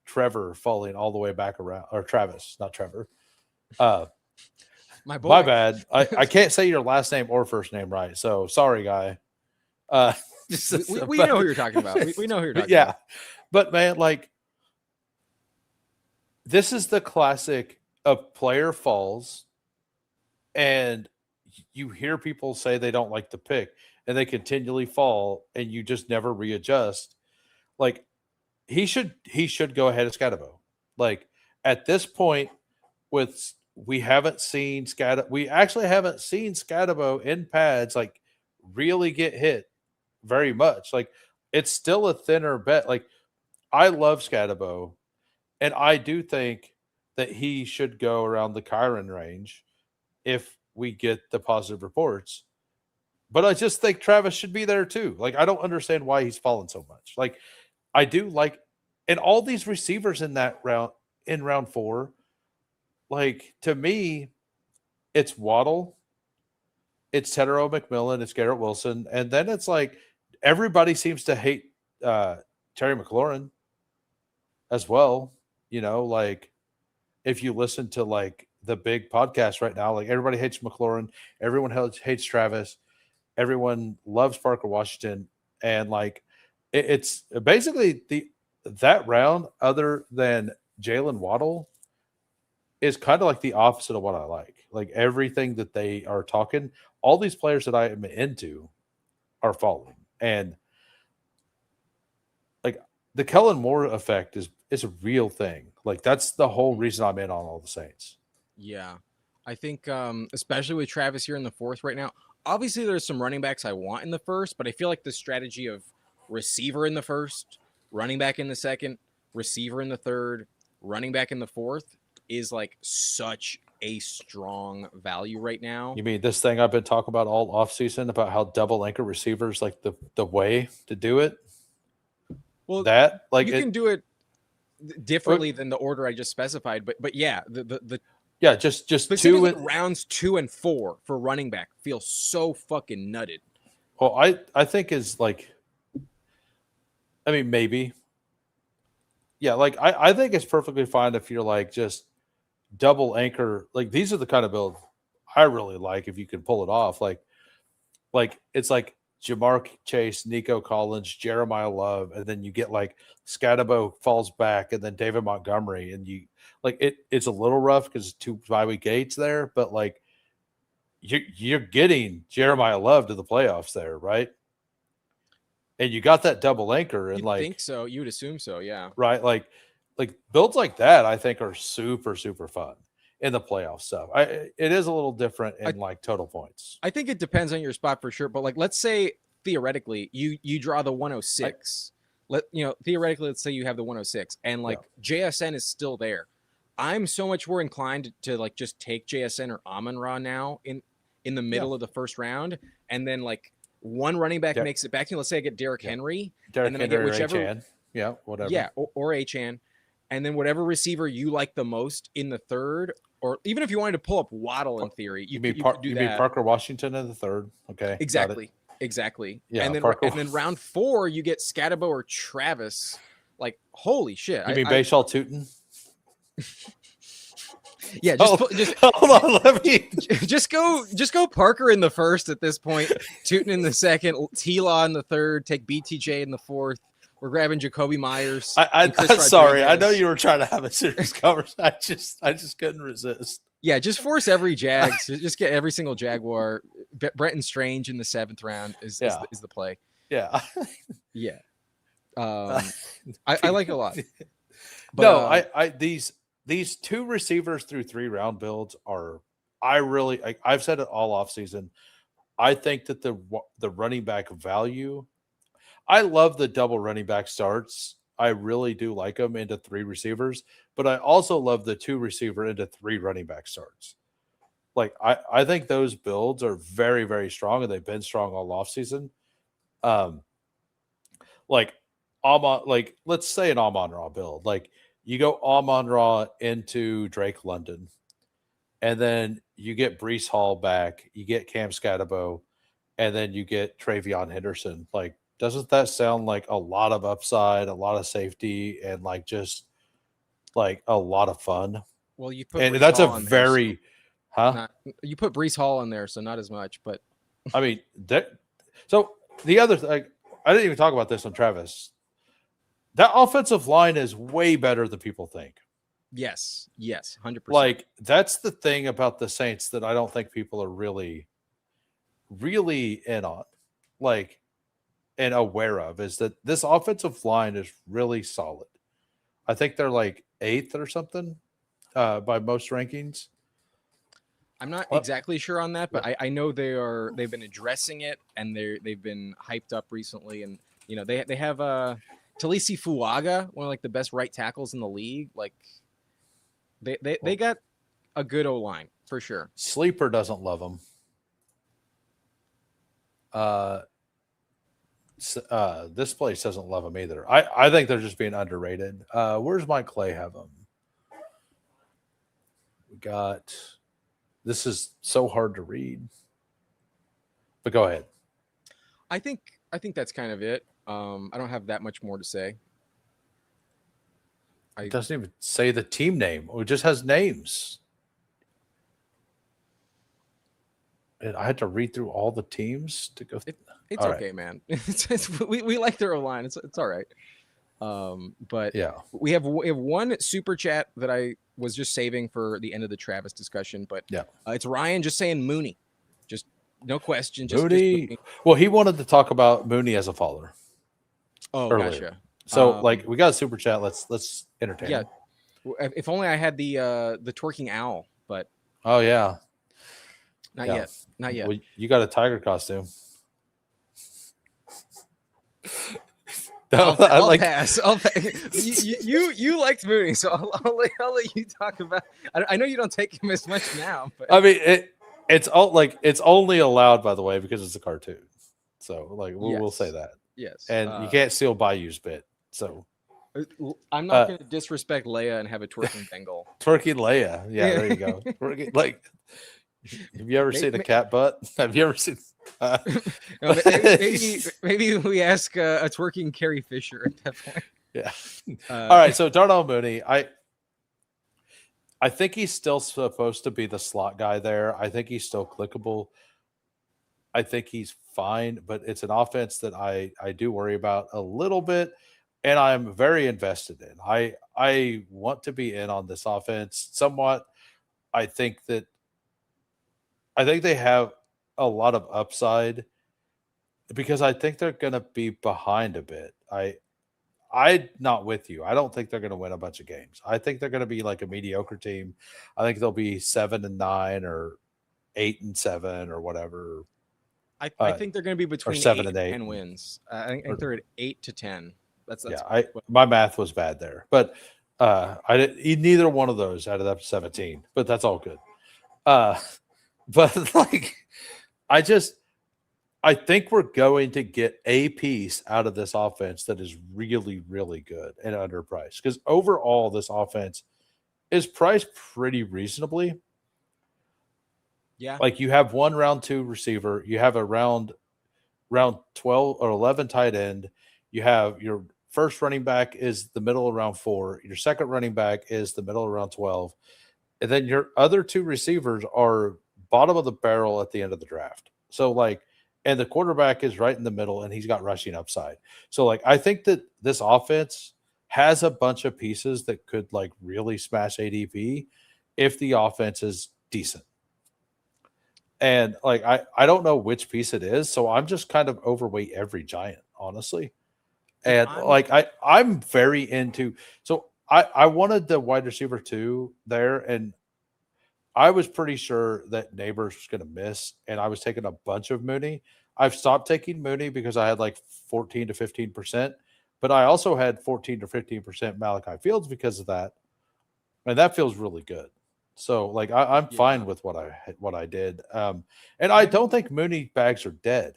Trevor falling all the way back around, or Travis, not Trevor. My boy. My bad. I can't say your last name or first name right. So sorry, guy. We know who you're talking about. We know who you're talking about. But man, like this is the classic. A player falls and you hear people say they don't like the pick and they continually fall and you just never readjust. Like he should go ahead of Scatabo. Like at this point we haven't seen we actually haven't seen Scatabo in pads like really get hit very much. Like it's still a thinner bet. Like I love Scatabo and I do think that he should go around the Kyron range if we get the positive reports. But I just think Travis should be there too. Like, I don't understand why he's fallen so much. Like, I do like, and all these receivers in that round, in round 4, like, to me, it's Waddle, it's Tedero McMillan, it's Garrett Wilson, and then it's like everybody seems to hate Terry McLaurin as well. You know, like, if you listen to like the big podcast right now, like everybody hates McLaurin, everyone hates Travis, everyone loves Parker Washington, and like it's basically that round, other than Jalen Waddle, is kind of like the opposite of what I like. Like everything that they are talking, all these players that I am into are falling, and like the Kellen Moore effect is a real thing. Like that's the whole reason I'm in on all the Saints. Yeah. I think especially with Travis here in the 4th right now, obviously there's some running backs I want in the 1st, but I feel like the strategy of receiver in the 1st, running back in the 2nd, receiver in the 3rd, running back in the 4th is like such a strong value right now. You mean this thing I've been talking about all offseason about how double anchor receivers like the way to do it? Well, that like you can do it differently than the order I just specified, but yeah, just specifically rounds 2 and 4 for running back feel so fucking nutted. Well, I think is like, I mean, maybe, yeah, like I think it's perfectly fine if you're like just double anchor. Like these are the kind of build I really like if you can pull it off. Like it's like Jamar Chase, Nico Collins, Jeremiah Love, and then you get like Scatabo falls back, and then David Montgomery, and you like it's a little rough because 2 bye-week gates there, but like you're getting Jeremiah Love to the playoffs there, right? And you got that double anchor, and I think so. You would assume so, yeah. Right, like builds like that, I think are super fun in the playoff stuff. It is a little different in like total points. I think it depends on your spot for sure, but like let's say theoretically you draw the 106. Theoretically, let's say you have the 106 and like JSN is still there. I'm so much more inclined to like just take JSN or Amon-Ra now in the middle of the 1st round, and then like one running back makes it back to you. Let's say I get Derrick Henry, and then I get whichever, whatever, or Achane, and then whatever receiver you like the most in the 3rd, or even if you wanted to pull up Waddle in theory, you could do that. Mean Parker Washington in the 3rd, okay? Exactly. Yeah, and then round 4 you get Scatabo or Travis. Like holy shit! You mean Bashal Tootin? Yeah, just hold on. Let me just go Parker in the 1st at this point. Tootin in the 2nd, T-Law in the 3rd. Take BTJ in the 4th. We're grabbing Jacoby Myers. I'm sorry. I know you were trying to have a serious conversation. I just couldn't resist. Yeah, just force every Jag. Just get every single Jaguar. Brenton Strange in the 7th round is the play. Yeah, yeah. I like it a lot. But, no, these 2 receivers through 3 round builds are. I've said it all off season. I think that the running back value I love the double running back starts. I really do like them into 3 receivers, but I also love the 2 receiver into 3 running back starts. Like I think those builds are very, very strong, and they've been strong all offseason. Um, like like let's say an Amon Ra build. Like you go Amon Ra into Drake London, and then you get Brees Hall back, you get Cam Scatterbo, and then you get Travion Henderson. Like, doesn't that sound like a lot of upside, a lot of safety, and like just like a lot of fun? Well, you put And Brees that's a Hall in there, so very, huh? not you put Brees Hall in there, so not as much. But I mean, that. So the other thing, I didn't even talk about this on Travis. That offensive line is way better than people think. yes, 100%. Like that's the thing about the Saints that I don't think people are really, really in on, like, and aware of, is that this offensive line is really solid. I think they're like 8th or something by most rankings. I'm not What? exactly sure on that, but I know they've been addressing it, and they've been hyped up recently, and they have Talisi Fuaga, one of like the best right tackles in the league. Like they got a good O line for sure. Sleeper doesn't love them. This place doesn't love them either. I think they're just being underrated. Where's Mike Clay have them? We got. This is so hard to read. But go ahead. I think that's kind of it. I don't have that much more to say. It doesn't even say the team name. It just has names. And I had to read through all the teams to go. It's all okay, right. man. We like their O line. It's all right. But Yeah, we have one super chat that I was just saving for the end of the Travis discussion. But yeah. it's Ryan just saying Mooney, just no question. Just Mooney. Well, he wanted to talk about Mooney as a follower. Oh, earlier. gotcha. So, like, we got a super chat. Let's entertain. Yeah. him. If only I had the twerking owl, but Oh yeah. not Yeah. yet. Not yet. Well, you got a tiger costume. I'll like, pass. You liked Mooney, so I'll let you talk about. I know you don't take him as much now, but I mean, it's all like it's only allowed, by the way, because it's a cartoon. So, like, we'll say that. yes, And you can't steal Bayou's bit. So I'm not going to disrespect Leia and have a twerking Bengal. Twerking Leia. Yeah, there you go. Like, have you ever seen a cat butt? Have you ever seen? Maybe we ask a twerking Carrie Fisher at that point. Yeah. All right. So Darnell Mooney, I think he's still supposed to be the slot guy there. I think he's still clickable. I think he's fine, but it's an offense that I do worry about a little bit, and I'm very invested in. I want to be in on this offense somewhat. I think they have a lot of upside because I think they're going to be behind a bit. I'm not with you. I don't think they're going to win a bunch of games. I think they're going to be like a mediocre team. I think they'll be 7-9 or 8-7 or whatever. I think they're going to be between 7 and 8 and wins. I think they're at 8-10. That's yeah. My math was bad there, but I didn't neither one of those added up to 17. But that's all good. But like, I think we're going to get a piece out of this offense that is really, really good and underpriced. Because overall, this offense is priced pretty reasonably. Yeah. Like you have one round 2 receiver, you have a round 12 or 11 tight end, you have your first running back is the middle of round 4, your second running back is the middle of round 12, and then your other 2 receivers are bottom of the barrel at the end of the draft. So like, and the quarterback is right in the middle and he's got rushing upside. So like, I think that this offense has a bunch of pieces that could like really smash ADP if the offense is decent. And like, I don't know which piece it is. So I'm just kind of overweight every giant, honestly. And I'm very into, so I wanted the wide receiver 2 there, and I was pretty sure that Neighbors was going to miss, and I was taking a bunch of Mooney. I've stopped taking Mooney because I had like 14 to 15%, but I also had 14 to 15% Malachi Fields because of that, and that feels really good. So like I'm fine Yeah. with what I did, and I don't think Mooney bags are dead.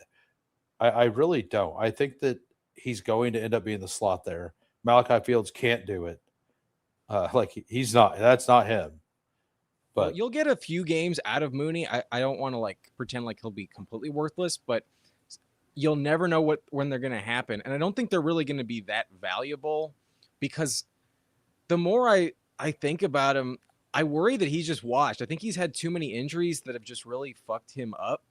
I really don't. I think that he's going to end up being the slot there. Malachi Fields can't do it. He's not. That's not him. Well, But you'll get a few games out of Mooney. I don't want to like pretend like he'll be completely worthless, but you'll never know when they're going to happen. And I don't think they're really going to be that valuable because the more I think about him, I worry that he's just washed. I think he's had too many injuries that have just really fucked him up.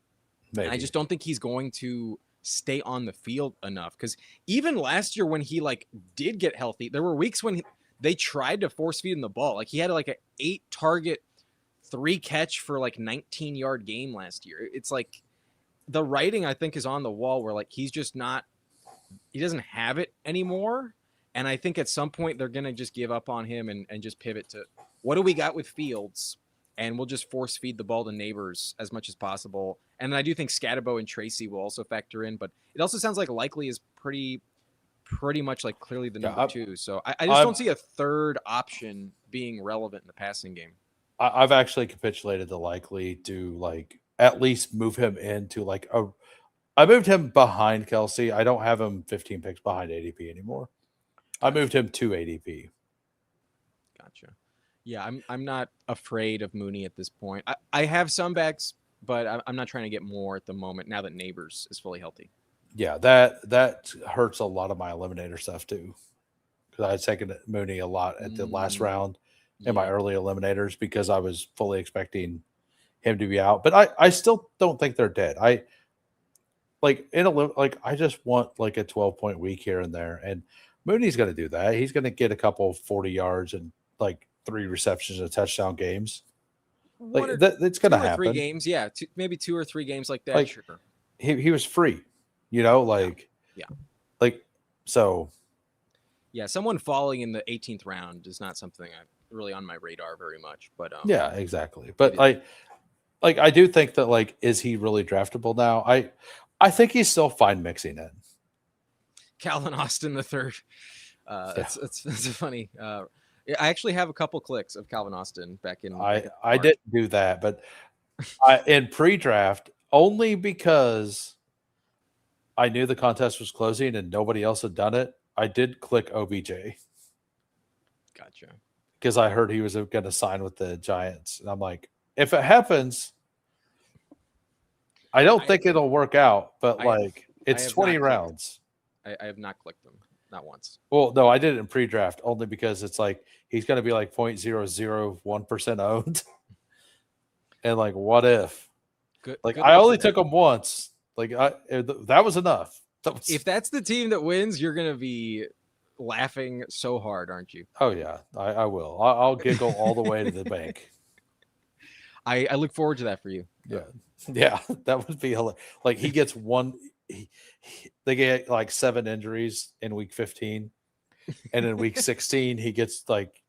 And I maybe just don't think he's going to stay on the field enough because even last year when he like did get healthy, there were weeks when they tried to force feed him the ball. Like he had like a 8 target, 3 catch for like 19-yard game last year. It's like the writing I think is on the wall where like he's just not, he doesn't have it anymore. And I think at some point they're gonna just give up on him and just pivot to what do we got with Fields, and we'll just force feed the ball to Neighbors as much as possible. And I do think Scatabo and Tracy will also factor in, but it also sounds like Likely is pretty much like clearly the number two. So I just don't see a third option being relevant in the passing game. I've actually capitulated to Likely to like at least move him into like a. I moved him behind Kelsey. I don't have him 15 picks behind ADP anymore. I moved him to ADP. Gotcha. Yeah, I'm not afraid of Mooney at this point. I have some backs, but I'm not trying to get more at the moment now that Neighbors is fully healthy. Yeah, that hurts a lot of my eliminator stuff too. Because I had taken Mooney a lot at the last round in my early eliminators because I was fully expecting him to be out. But I still don't think they're dead. I I just want like a 12-point week here and there. And Mooney's gonna do that. He's gonna get a couple 40 yards and like 3 receptions and touchdown games. Like it's gonna happen. 3 games, yeah. Maybe 2 or 3 games like that, like, sure. He was free, you know, yeah. Like so. Yeah, someone falling in the 18th round is not something I really on my radar very much. But yeah, exactly. But I do think that like, is he really draftable now? I think he's still fine mixing in. Calvin Austin the third. It's funny. I actually have a couple clicks of Calvin Austin back in. I didn't do that, but in pre-draft only because I knew the contest was closing and nobody else had done it. I did click OBJ. Gotcha. Because I heard he was going to sign with the Giants, and I'm like, if it happens, I don't think it'll work out. But it's 20 rounds. I have not clicked them, not once. Well, no, I did it in pre-draft only because it's like he's going to be like 0.001% owned, and like, what if? Good. I only took him once. That was enough. If that's the team that wins, you're going to be laughing so hard, aren't you? Oh yeah, I will. I'll giggle all the way to the bank. I look forward to that for you. Yeah, that would be hilarious. Like he gets one. They get like 7 injuries in week 15, and in week 16 he gets like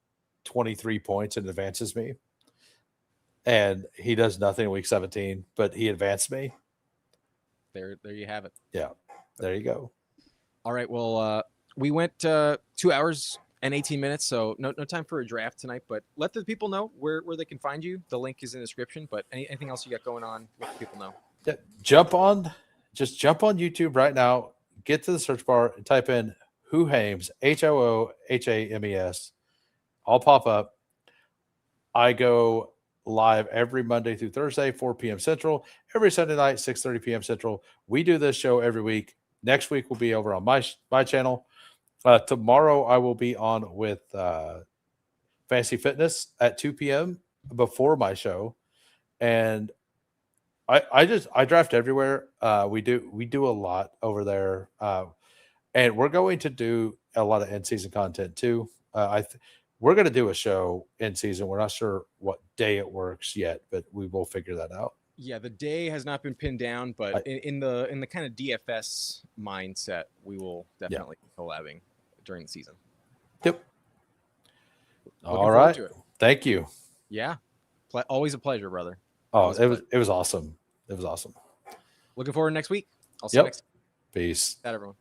23 points and advances me. And he does nothing in week 17, but he advanced me. There you have it. Yeah, there you go. All right. Well, we went 2 hours and 18 minutes, so no time for a draft tonight. But let the people know where they can find you. The link is in the description. But anything else you got going on, let the people know. Yeah, jump on YouTube right now. Get to the search bar and type in Hoohames, HOOHAMES. I'll pop up. I go live every Monday through Thursday, 4 p.m. Central. Every Sunday night, 6:30 p.m. Central. We do this show every week. Next week will be over on my channel. Tomorrow I will be on with Fantasy Fitness at 2 p.m. before my show, and I draft everywhere. We do a lot over there, and we're going to do a lot of in season content too. We're going to do a show in season. We're not sure what day it works yet, but we will figure that out. Yeah, the day has not been pinned down, but in the kind of DFS mindset, we will definitely be collabing during the season. Yep. All right. Thank you. Yeah. Always a pleasure, brother. Oh, it was awesome. It was awesome. Looking forward to next week. I'll see you Yep. next Peace. time, everyone.